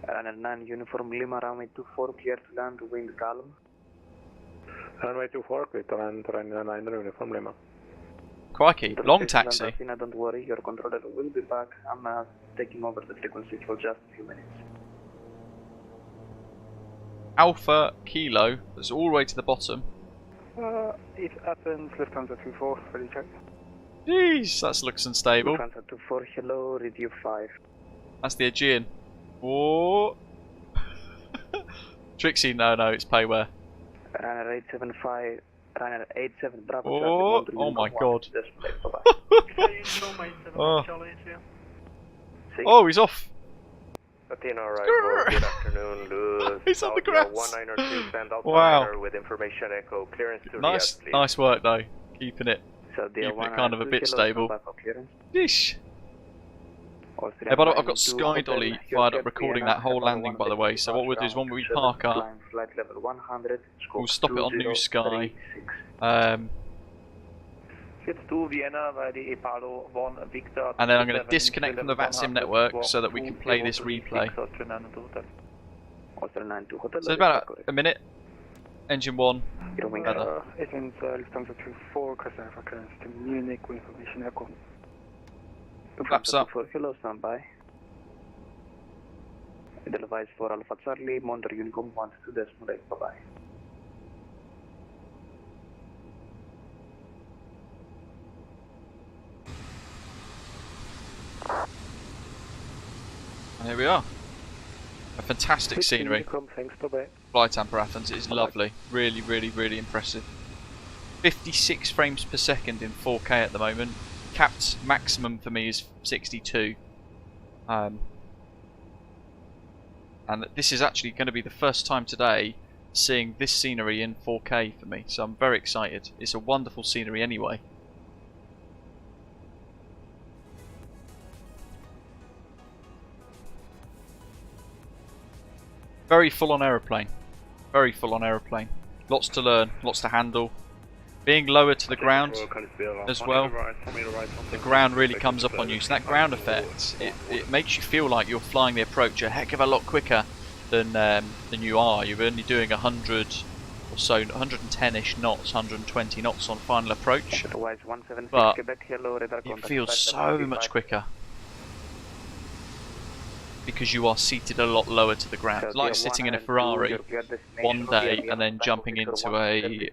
Speaker 9: Runner 9 Uniform Lima, runway 24, clear to land, wind calm.
Speaker 7: Runway 24, clear to land, runway 9 Uniform Lima.
Speaker 1: Crikey, long taxi.
Speaker 9: Athena, don't worry, your controller will be back. I'm taking over the frequency for just a few minutes.
Speaker 1: Alpha Kilo, that's all the way to the bottom.
Speaker 8: It's Athens, Lufthansa 24, ready check.
Speaker 1: Jeez, that looks unstable.
Speaker 9: Lufthansa 24, hello, reduce 5.
Speaker 1: That's the Aegean. Whoa! Trixie, no, it's payware.
Speaker 9: Runner 875, runner 87 Bravo.
Speaker 1: Oh my god.
Speaker 9: Oh.
Speaker 1: Oh, he's off.
Speaker 17: Athena arrival, good afternoon, Luz.
Speaker 1: He's on the grass.
Speaker 17: 1902, send out
Speaker 1: wow.
Speaker 17: with information echo, clearance to
Speaker 1: nice,
Speaker 17: Riyadh, please.
Speaker 1: nice work though, keeping it kind of a bit stable. Yeesh. Yeah, by the way, I've got Sky Dolly fired up recording that whole landing, by the way, so what we'll do is when we park up, we'll stop it on New Sky. And then I'm going to disconnect from the VATSIM network so that we can play this replay. So it's about a minute. Engine 1.
Speaker 8: Athens, Lufthansa 24, Crescent for clearance to Munich with information echo.
Speaker 1: Flaps up.
Speaker 9: Hello, standby. Edelweiss for Alpha Charlie, Monitor Unicom 12.8, bye bye.
Speaker 1: And here we are. A fantastic scenery. FlyTampa Athens is lovely. Really, really, really impressive. 56 frames per second in 4K at the moment. Capped maximum for me is 62. And this is actually going to be the first time today seeing this scenery in 4K for me. So I'm very excited. It's a wonderful scenery anyway. Very full on aeroplane. Very full on aeroplane. Lots to learn, lots to handle. Being lower to the ground as well, the ground really comes up on you. So that ground effect, it makes you feel like you're flying the approach a heck of a lot quicker than you are. You're only doing 100 or so, 110-ish knots, 120 knots on final approach. But it feels so much quicker. because you are seated a lot lower to the ground. It's like sitting in a Ferrari one day and then jumping into a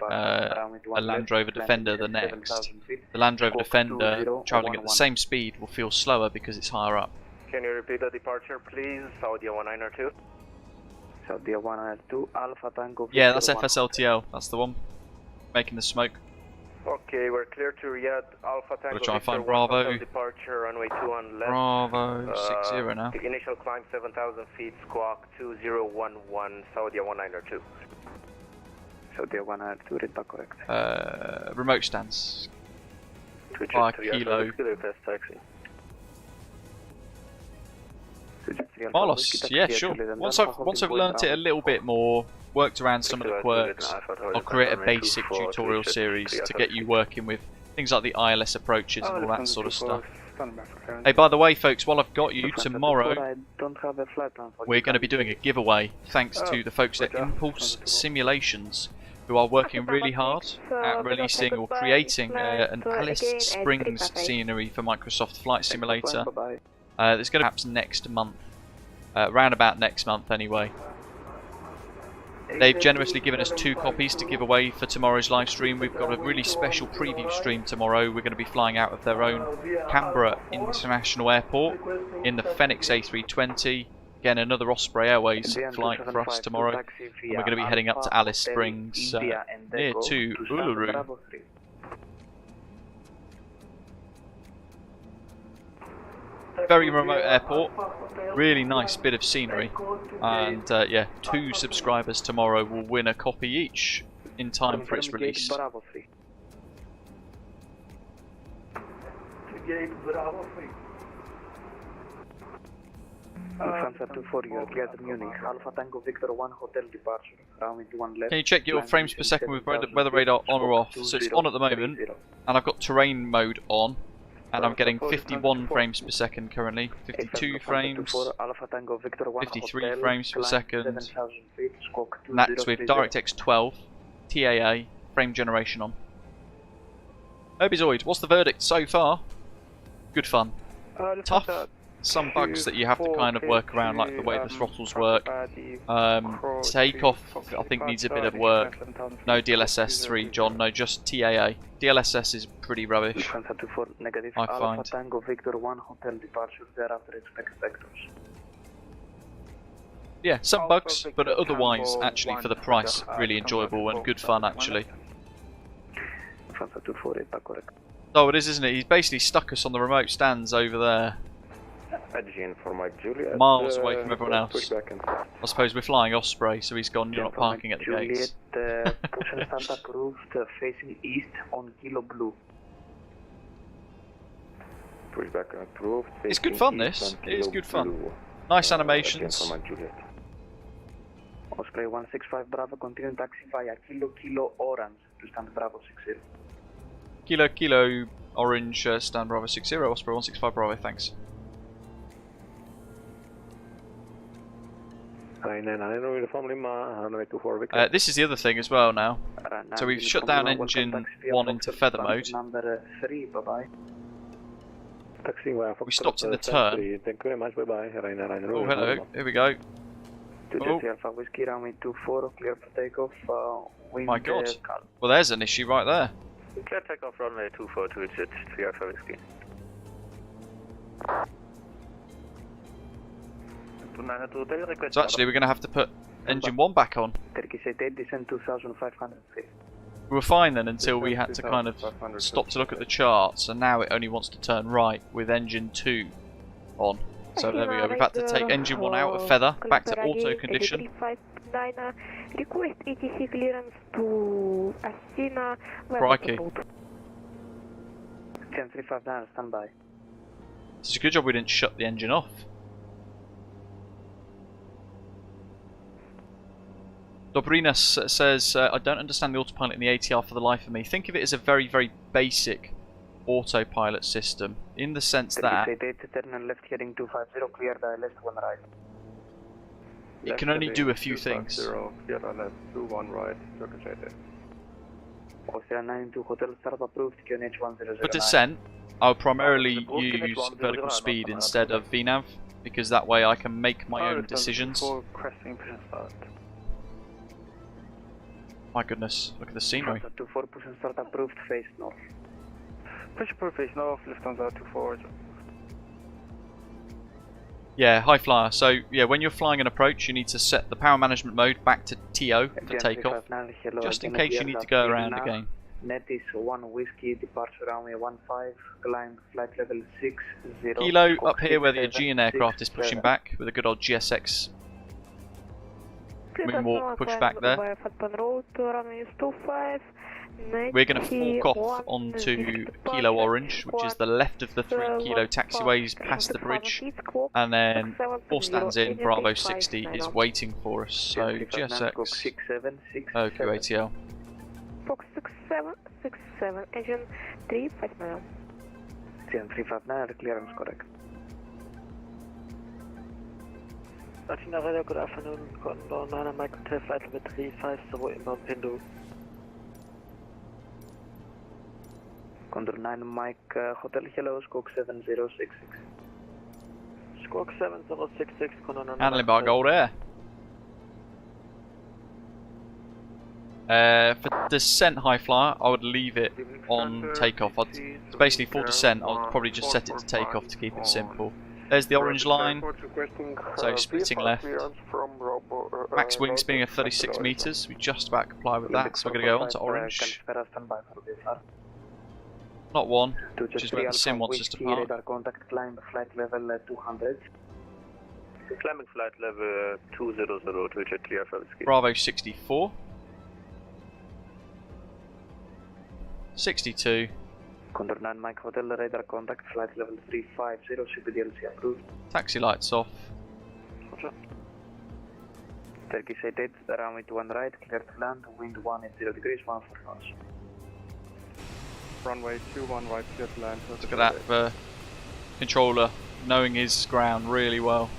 Speaker 1: Land Rover Defender the next. The Land Rover Defender travelling at the same speed will feel slower because it's higher up.
Speaker 6: Can you repeat the departure, please? Saudi 192.
Speaker 9: Saudi 192, Alpha Tango.
Speaker 1: Yeah, that's FSLTL. That's the one making the smoke.
Speaker 6: Okay, we're clear to Riyadh. Alpha Tango.
Speaker 1: Gotta try and find Bravo.
Speaker 6: Departure, runway 2 on left.
Speaker 1: Bravo 60 now.
Speaker 6: Initial climb 7,000 feet, squawk 2011, Saudi 192.
Speaker 9: Saudi 192, read back correct.
Speaker 1: Remote stance. 5 kilo. Marlos, yeah, sure. Once I've learnt it a little bit more, worked around some of the quirks, I'll create a basic tutorial series to get you working with things like the ILS approaches and all that sort of stuff. Hey, by the way, folks, while I've got you, tomorrow we're going to be doing a giveaway thanks to the folks at Impulse Simulations, who are working really hard at releasing or creating an Alice Springs scenery for Microsoft Flight Simulator. There's going to be perhaps next month, round about next month anyway. They've generously given us 2 copies to give away for tomorrow's live stream. We've got a really special preview stream tomorrow. We're going to be flying out of their own Canberra International Airport in the Phoenix A320. Again, another Osprey Airways flight for us tomorrow. And we're going to be heading up to Alice Springs, near to Uluru. Very remote airport, really nice bit of scenery, and yeah, 2 subscribers tomorrow will win a copy each in time for its release. Can you check your frames per second with weather radar on or off? So it's on at the moment, and I've got terrain mode on. And I'm getting 51 frames per second currently, 52 frames, 53 frames per second, and that's with DirectX 12, TAA, frame generation on. Herbizoid, what's the verdict so far? Good fun. Tough. Some bugs that you have to kind of work around, like the way the throttles work. Takeoff, I think, needs a bit of work. No DLSS 3, John, no, just TAA. DLSS is pretty rubbish, I find. Yeah, some bugs, but otherwise, actually, for the price, really enjoyable and good fun, actually. Oh, it is, isn't it? He's basically stuck us on the remote stands over there. Miles away from everyone else. I suppose we're flying Osprey, so he's gone, you're not parking at the gates.
Speaker 9: Facing east on Kilo Blue.
Speaker 3: Pushback approved.
Speaker 1: It's good fun, this. It is good fun. Nice animations.
Speaker 9: Osprey 165 Bravo, continue taxi via Kilo Orange to stand Bravo 60.
Speaker 1: Kilo Orange, stand Bravo 60, Osprey 165 Bravo, thanks. This is the other thing as well now. So we've shut down engine 1 into feather mode.
Speaker 9: Number 3, bye-bye.
Speaker 1: We stopped in the turn.
Speaker 3: Thank you very much, bye-bye.
Speaker 1: Oh, hello, here we go. Oh.
Speaker 9: Clear for takeoff.
Speaker 1: My god. Well, there's an issue right there.
Speaker 6: Clear takeoff runway 242, it's 3 Alpha Whiskey.
Speaker 1: So actually we're going to have to put engine 1 back on. We were fine then until we had to kind of stop to look at the charts, and now it only wants to turn right with engine 2 on. So there we go, we've had to take engine 1 out of feather, back to auto condition.
Speaker 12: Request ATC clearance to Asina.
Speaker 1: Crikey.
Speaker 9: 10359, stand by.
Speaker 1: It's a good job we didn't shut the engine off. Dobrinas says, I don't understand the autopilot in the ATR for the life of me. Think of it as a very, very basic autopilot system, in the sense that it can only do a few things. For descent, I'll primarily use vertical speed instead of VNAV, because that way I can make my own decisions.
Speaker 8: Cresting, push and start.
Speaker 1: My goodness, look at the scenery.
Speaker 9: 24, push and start approved, face north.
Speaker 8: Push approved, face north, Lufthansa 24.
Speaker 1: Yeah, high flyer. So yeah, when you're flying an approach, you need to set the power management mode back to TO for takeoff, just in case you need to go around again.
Speaker 9: Net is 1 whiskey, departure runway 15, climb flight level 60.
Speaker 1: Kilo up here where the Aegean aircraft is pushing back with a good old GSX moonwalk pushback there. We're going to fork off onto Kilo Orange, which is the left of the 3 Kilo taxiways past the bridge, and then 4 stands in, Bravo 60 is waiting for us, so GSX, OQATL.
Speaker 12: Fox 6767, engine 359.
Speaker 9: Engine 359, clearance correct.
Speaker 8: Latina Radio, good afternoon, Condor 9 Mike Hotel, flight level 350 inbound Pindu.
Speaker 9: Condor 9 Mike Hotel, hello, Squawk 7066.
Speaker 8: Squawk 7066, Condor 9
Speaker 1: Handling by Gold Air. For descent high flyer, I would leave it on takeoff. So basically for descent, I'll probably just set it to takeoff to keep it simple. There's the orange line, so splitting left. Max wingspan of 36 meters. We just about comply with that, so we're going to go on to orange. Not 1, which is where the sim wants us to park.
Speaker 9: Radar contact, climb flight level 200.
Speaker 6: Climbing flight level 200 to reach a clear for the ski.
Speaker 1: Bravo 64. 62.
Speaker 9: Condor 9 Mike Hotel, radar contact, flight level 350, CPDLC approved.
Speaker 1: Taxi lights off.
Speaker 9: Roger. Turkish 88, runway 21 right, clear to land, wind 180 degrees, 1 for knots.
Speaker 8: Runway 21 right, clear to land.
Speaker 1: Look at that for controller, knowing his ground really well.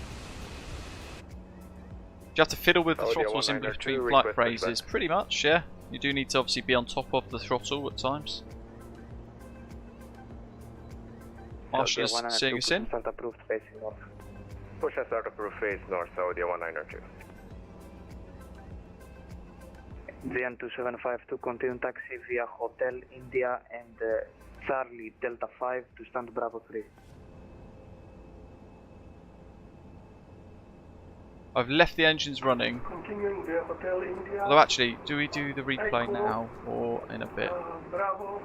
Speaker 1: Do you have to fiddle with the throttles in between flight phrases? Pretty much, yeah. You do need to obviously be on top of the throttle at times. Marshall is seeing us in.
Speaker 6: Push and start approved, face north, Saudi 1902.
Speaker 9: ZN 2752, continue taxi via Hotel India and Charlie Delta 5 to stand Bravo 3.
Speaker 1: I've left the engines running.
Speaker 11: Continuing via Hotel India.
Speaker 1: Although actually, do we do the replay now or in a bit?
Speaker 11: Bravo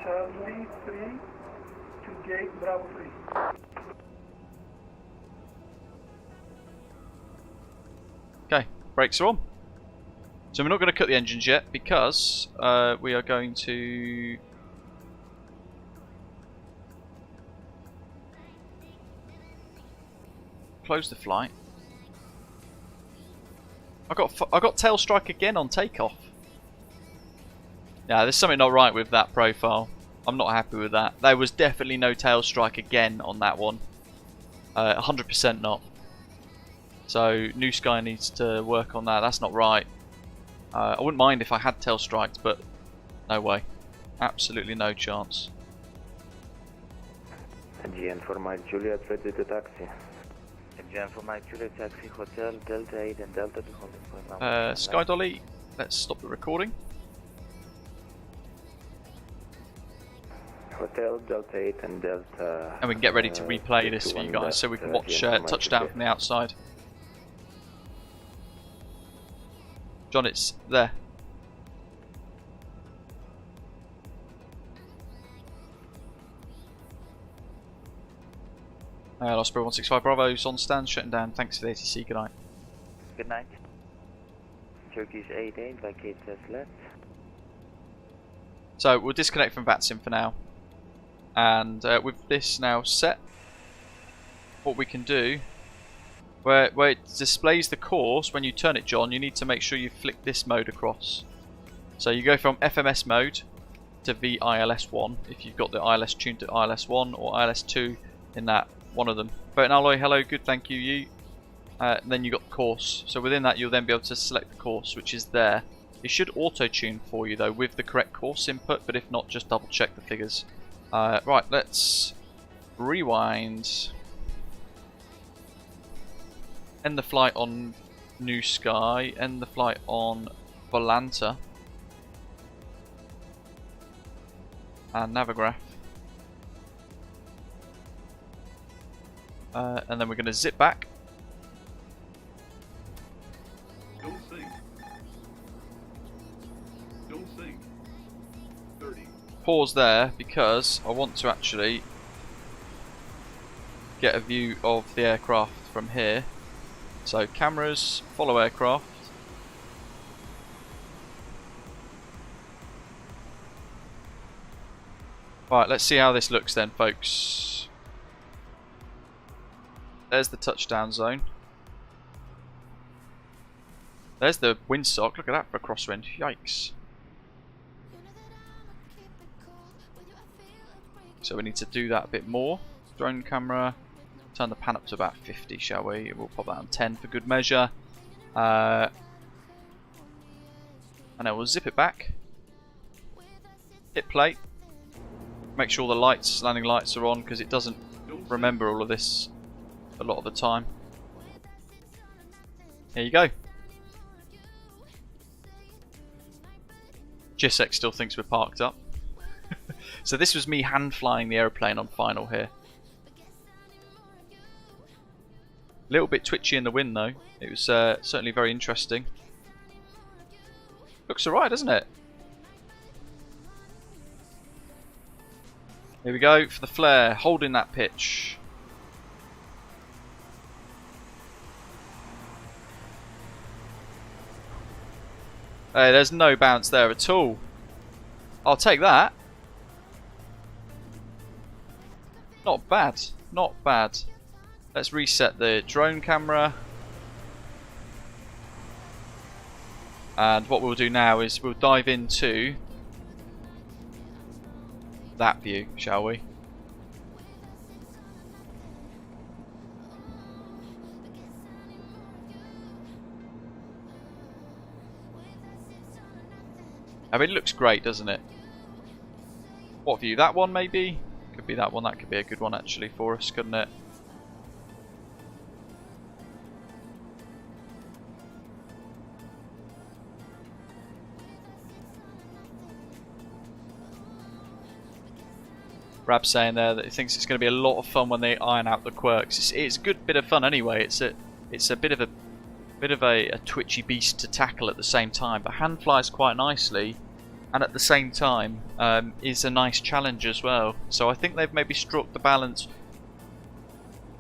Speaker 11: Charlie 3 to gate Bravo 3.
Speaker 1: Okay, brakes are on. So we're not going to cut the engines yet because we are going to close the flight. I got tail strike again on takeoff. Yeah, there's something not right with that profile. I'm not happy with that. There was definitely no tail strike again on that one. 100% not. So New Sky needs to work on that. That's not right. I wouldn't mind if I had tail strikes, but no way. Absolutely no chance.
Speaker 3: GN for Mike Juliet, ready to taxi.
Speaker 19: GN for Mike Juliet, taxi, Hotel, Delta 8 and Delta 2 holding for now.
Speaker 1: Sky Dolly, let's stop the recording.
Speaker 3: Hotel, Delta 8 and Delta...
Speaker 1: And we can get ready to replay this for you guys so we can watch touchdown from the outside. John, it's there. Osprey 165 Bravo's on stand, shutting down. Thanks for the ATC, good night.
Speaker 19: Good night. Turkish 88, vacate left.
Speaker 1: So we'll disconnect from VATSIM for now. And with this now set, what we can do, where it displays the course, when you turn it, John, you need to make sure you flick this mode across. So you go from FMS mode to VILS1, if you've got the ILS tuned to ILS1 or ILS2 in that one of them. But Alloy, hello, good, thank you, you. Then you've got the course. So within that you'll then be able to select the course, which is there. It should auto-tune for you though with the correct course input, but if not, just double check the figures. Right, let's rewind. End the flight on New Sky. End the flight on Volanta. And Navigraph. And then we're going to zip back.
Speaker 20: Don't sink. Don't sink. 30.
Speaker 1: Pause there because I want to actually get a view of the aircraft from here. So cameras, follow aircraft. Right, let's see how this looks then, folks. There's the touchdown zone. There's the windsock. Look at that for a crosswind. Yikes. So we need to do that a bit more. Drone camera. Turn the pan up to about 50, shall we? We'll pop that on 10 for good measure. And then we'll zip it back. Hit play. Make sure the lights, landing lights are on because it doesn't remember all of this a lot of the time. There you go. GSX still thinks we're parked up. So this was me hand flying the aeroplane on final here. A little bit twitchy in the wind though. It was certainly very interesting. Looks alright, doesn't it? Here we go for the flare, holding that pitch. Hey, there's no bounce there at all. I'll take that. Not bad, not bad. Let's reset the drone camera. And what we'll do now is we'll dive into that view, shall we? I mean, it looks great, doesn't it? What view? That one, maybe? Could be that one. That could be a good one, actually, for us, couldn't it? Rab's saying there that he thinks it's going to be a lot of fun when they iron out the quirks. It's a good bit of fun anyway. It's a bit of a twitchy beast to tackle at the same time, but hand flies quite nicely, and at the same time is a nice challenge as well. So I think they've maybe struck the balance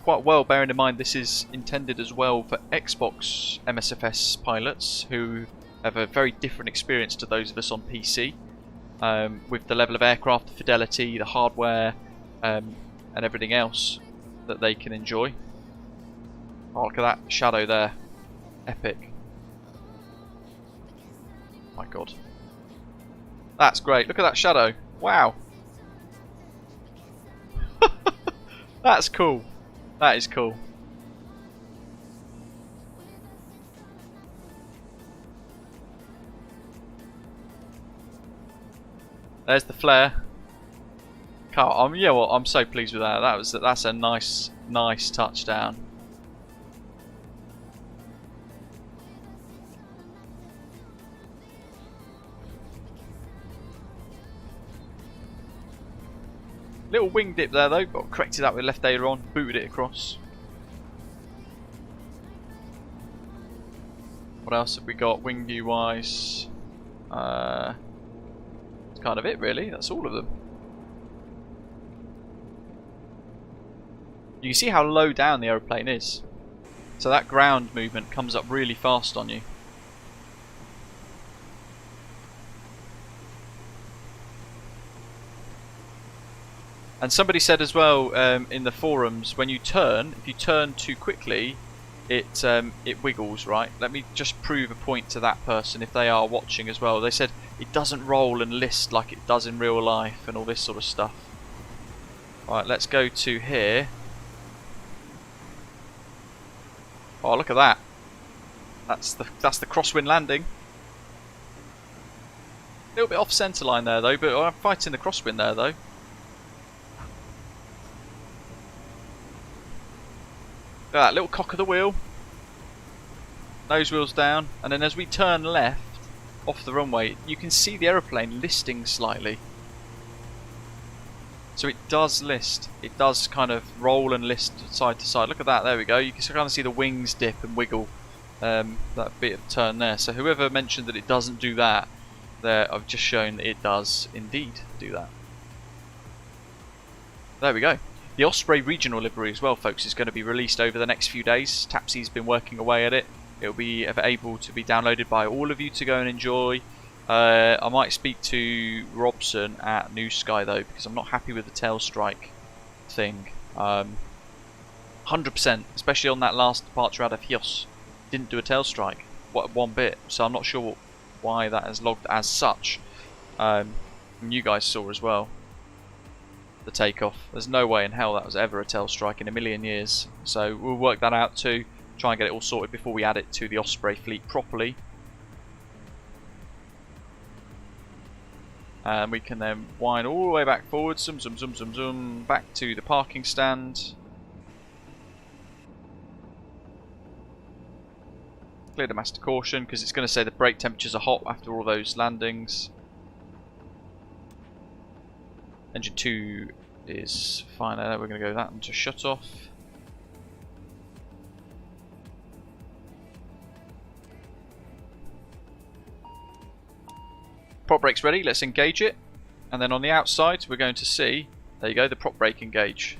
Speaker 1: quite well, bearing in mind this is intended as well for Xbox MSFS pilots who have a very different experience to those of us on PC. With the level of aircraft, the fidelity, the hardware, and everything else that they can enjoy. Oh, look at that shadow there. Epic. My god. That's great. Look at that shadow. Wow. That's cool. That is cool. There's the flare. Yeah, well, I'm so pleased with that. That's a nice touchdown. Little wing dip there though, but corrected that with left aileron, booted it across. What else have we got wing view wise? Kind of it really, that's all of them. You can see how low down the aeroplane is, so that ground movement comes up really fast on you. And somebody said as well in the forums, when you turn, if you turn too quickly, it wiggles, right? Let me just prove a point to that person if they are watching as well. They said it doesn't roll and list like it does in real life and all this sort of stuff. Alright, let's go to here. Oh, look at that. That's the crosswind landing. A little bit off centre line there though, but I'm fighting the crosswind there though. Look at that little cock of the wheel. nose wheels down, and then as we turn left off the runway, you can see the aeroplane listing slightly. So it does list. It does kind of roll and list side to side. Look at that, there we go. You can kind of see the wings dip and wiggle, that bit of turn there. So whoever mentioned that it doesn't do that, there, I've just shown that it does indeed do that. There we go. The Osprey regional livery as well, folks, is going to be released over the next few days. Tapsi's been working away at it. It'll be able to be downloaded by all of you to go and enjoy. I might speak to Robson at New Sky though, because I'm not happy with the tail strike thing. 100%, especially on that last departure out of Chios, didn't do a tail strike, one bit. So I'm not sure why that is logged as such. And you guys saw as well the takeoff. There's no way in hell that was ever a tail strike in a million years. So we'll work that out too. Try and get it all sorted before we add it to the Osprey fleet properly. And we can then wind all the way back forward, zoom, zoom, zoom, zoom, zoom, back to the parking stand. Clear the master caution, because it's going to say the brake temperatures are hot after all those landings. Engine 2 is fine. We're going to go that one to shut off. Prop brake's ready, let's engage it. And then on the outside we're going to see, there you go, the prop brake engage.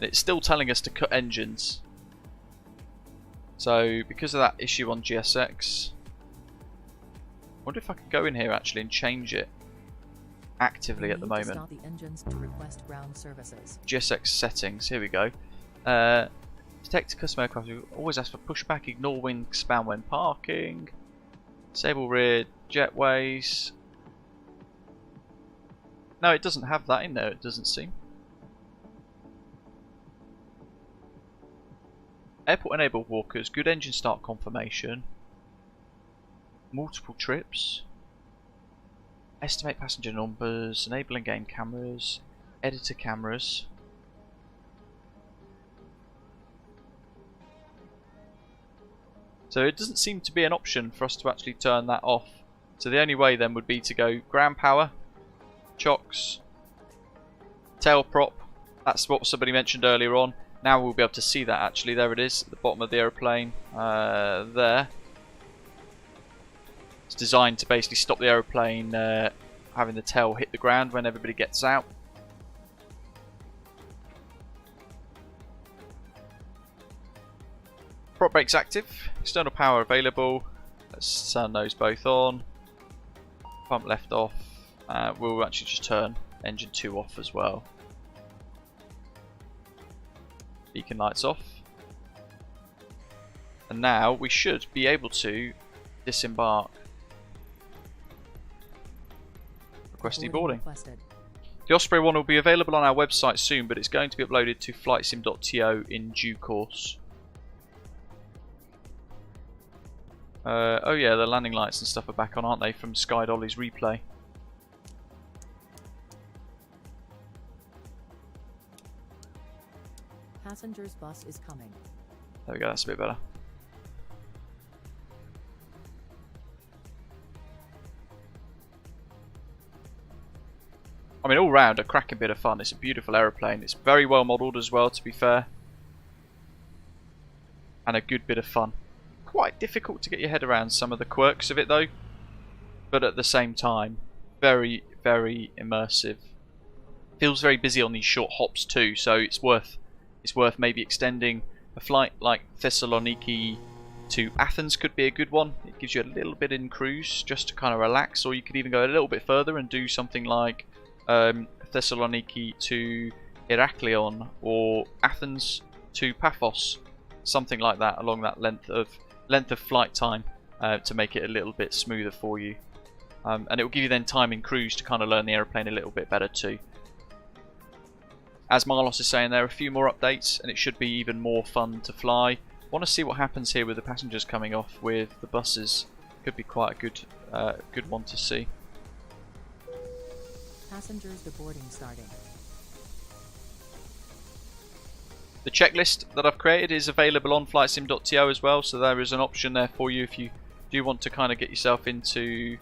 Speaker 1: It's still telling us to cut engines. So because of that issue on GSX, I wonder if I could go in here actually and change it actively at the moment.
Speaker 2: Start the engines to request ground services.
Speaker 1: GSX settings, here we go. Detect custom aircraft. We always ask for pushback, ignore wind span when parking, disable rear jetways. No, it doesn't have that in there, it doesn't seem. Airport enabled walkers, good engine start confirmation, multiple trips, estimate passenger numbers, enabling game cameras, editor cameras. So it doesn't seem to be an option for us to actually turn that off. So the only way then would be to go ground power, chocks, tail prop. That's what somebody mentioned earlier on. Now we'll be able to see that actually. There it is at the bottom of the aeroplane. There. It's designed to basically stop the aeroplane having the tail hit the ground when everybody gets out. Prop brake's active, external power available. Let's turn those both on. Pump left off. We'll actually just turn engine 2 off as well. Beacon lights off. And now we should be able to disembark. Request deboarding. The Osprey one will be available on our website soon, but it's going to be uploaded to flightsim.to in due course. Oh yeah, the landing lights and stuff are back on, aren't they, from Sky Dolly's replay?
Speaker 2: Passengers bus is coming.
Speaker 1: There we go, that's a bit better. I mean, all round a cracking bit of fun. It's a beautiful aeroplane. It's very well modelled as well, to be fair. And a good bit of fun. Quite difficult to get your head around some of the quirks of it though, but at the same time very, very immersive. Feels very busy on these short hops too, so it's worth maybe extending a flight like Thessaloniki to Athens. Could be a good one. It gives you a little bit in cruise just to kind of relax, or you could even go a little bit further and do something like Thessaloniki to Heraklion or Athens to Paphos, something like that along that length of flight time to make it a little bit smoother for you, and it will give you then time in cruise to kind of learn the aeroplane a little bit better too. As Marlos is saying, there are a few more updates and it should be even more fun to fly. Want to see what happens here with the passengers coming off with the buses. Could be quite a good one to see.
Speaker 2: Passengers deboarding starting.
Speaker 1: The checklist that I've created is available on flightsim.to as well, so there is an option there for you if you do want to kind of get yourself into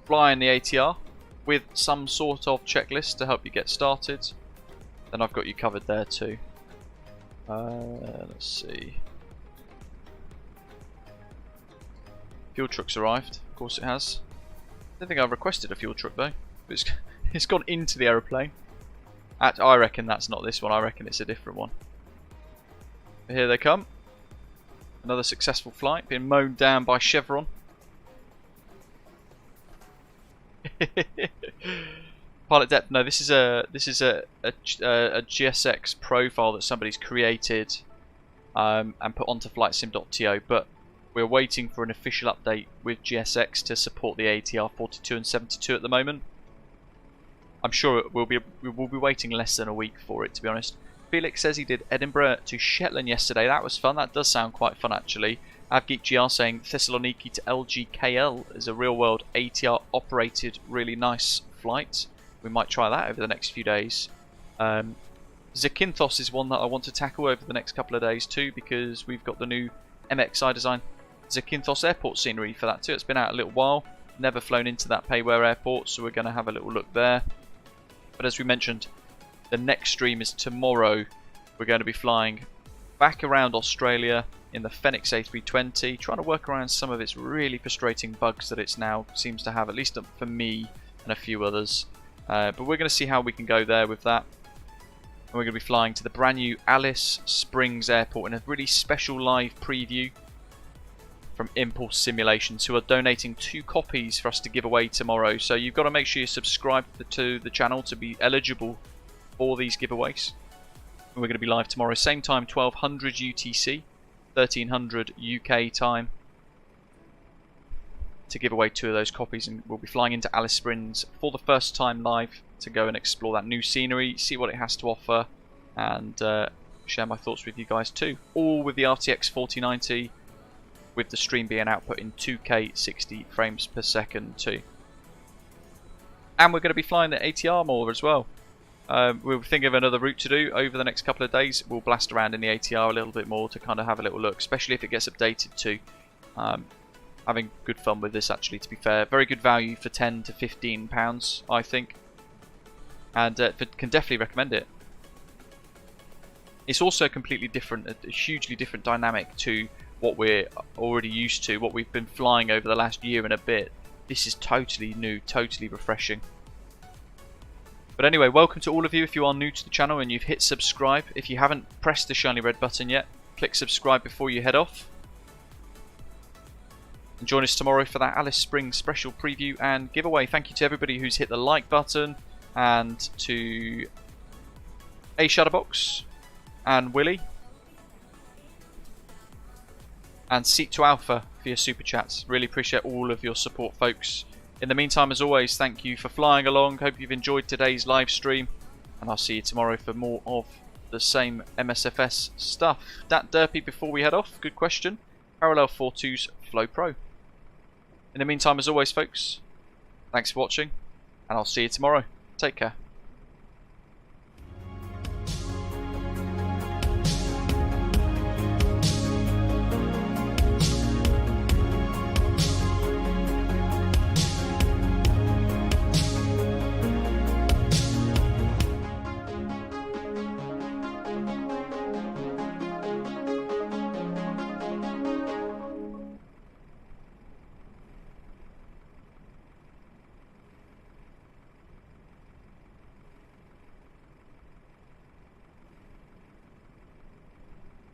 Speaker 1: flying the ATR with some sort of checklist to help you get started. Then I've got you covered there too. Let's see. Fuel truck's arrived. Of course it has. I don't think I've requested a fuel truck though. It's gone into the aeroplane. I reckon that's not this one. I reckon it's a different one. But here they come. Another successful flight being mown down by Chevron. Pilot depth. No, this is a GSX profile that somebody's created and put onto flightsim.to, but we're waiting for an official update with GSX to support the ATR42 and 72 at the moment. I'm sure we'll be waiting less than a week for it, to be honest. Felix says he did Edinburgh to Shetland yesterday. That was fun. That does sound quite fun actually. AvGeekGR saying Thessaloniki to LGKL is a real-world ATR operated, really nice flight. We might try that over the next few days. Zakynthos is one that I want to tackle over the next couple of days too, because we've got the new MXI design Zakynthos airport scenery for that too. It's been out a little while. Never flown into that Payware airport, so we're going to have a little look there. But as we mentioned, the next stream is tomorrow. We're going to be flying back around Australia in the Phoenix A320, trying to work around some of its really frustrating bugs that it's now seems to have, at least for me and a few others. But we're going to see how we can go there with that. And we're going to be flying to the brand new Alice Springs Airport in a really special live preview from Impulse Simulations, who are donating 2 copies for us to give away tomorrow. So you've got to make sure you subscribe to the channel to be eligible for these giveaways. And we're going to be live tomorrow, same time, 1200 UTC, 1300 UK time, to give away 2 of those copies. And we'll be flying into Alice Springs for the first time live to go and explore that new scenery, see what it has to offer, and share my thoughts with you guys too. All with the RTX4090, with the stream being output in 2K 60 frames per second too. And we're going to be flying the ATR more as well. We'll think of another route to do over the next couple of days. We'll blast around in the ATR a little bit more to kind of have a little look, especially if it gets updated too. Having good fun with this actually, to be fair. Very good value for £10 to £15, I think. And can definitely recommend it. It's also completely different, a hugely different dynamic to what we're already used to, what we've been flying over the last year and a bit. This is totally new, totally refreshing. But anyway, welcome to all of you if you are new to the channel and you've hit subscribe. If you haven't pressed the shiny red button yet, click subscribe before you head off. And join us tomorrow for that Alice Springs special preview and giveaway. Thank you to everybody who's hit the like button, and to A Shutterbox and Willie and Seat to Alpha for your super chats. Really appreciate all of your support, folks. In the meantime, as always, thank you for flying along. Hope you've enjoyed today's live stream, and I'll see you tomorrow for more of the same MSFS stuff. Dat Derpy before we head off, good question. Parallel 42's Flow Pro. In the meantime, as always, folks, thanks for watching, and I'll see you tomorrow. Take care.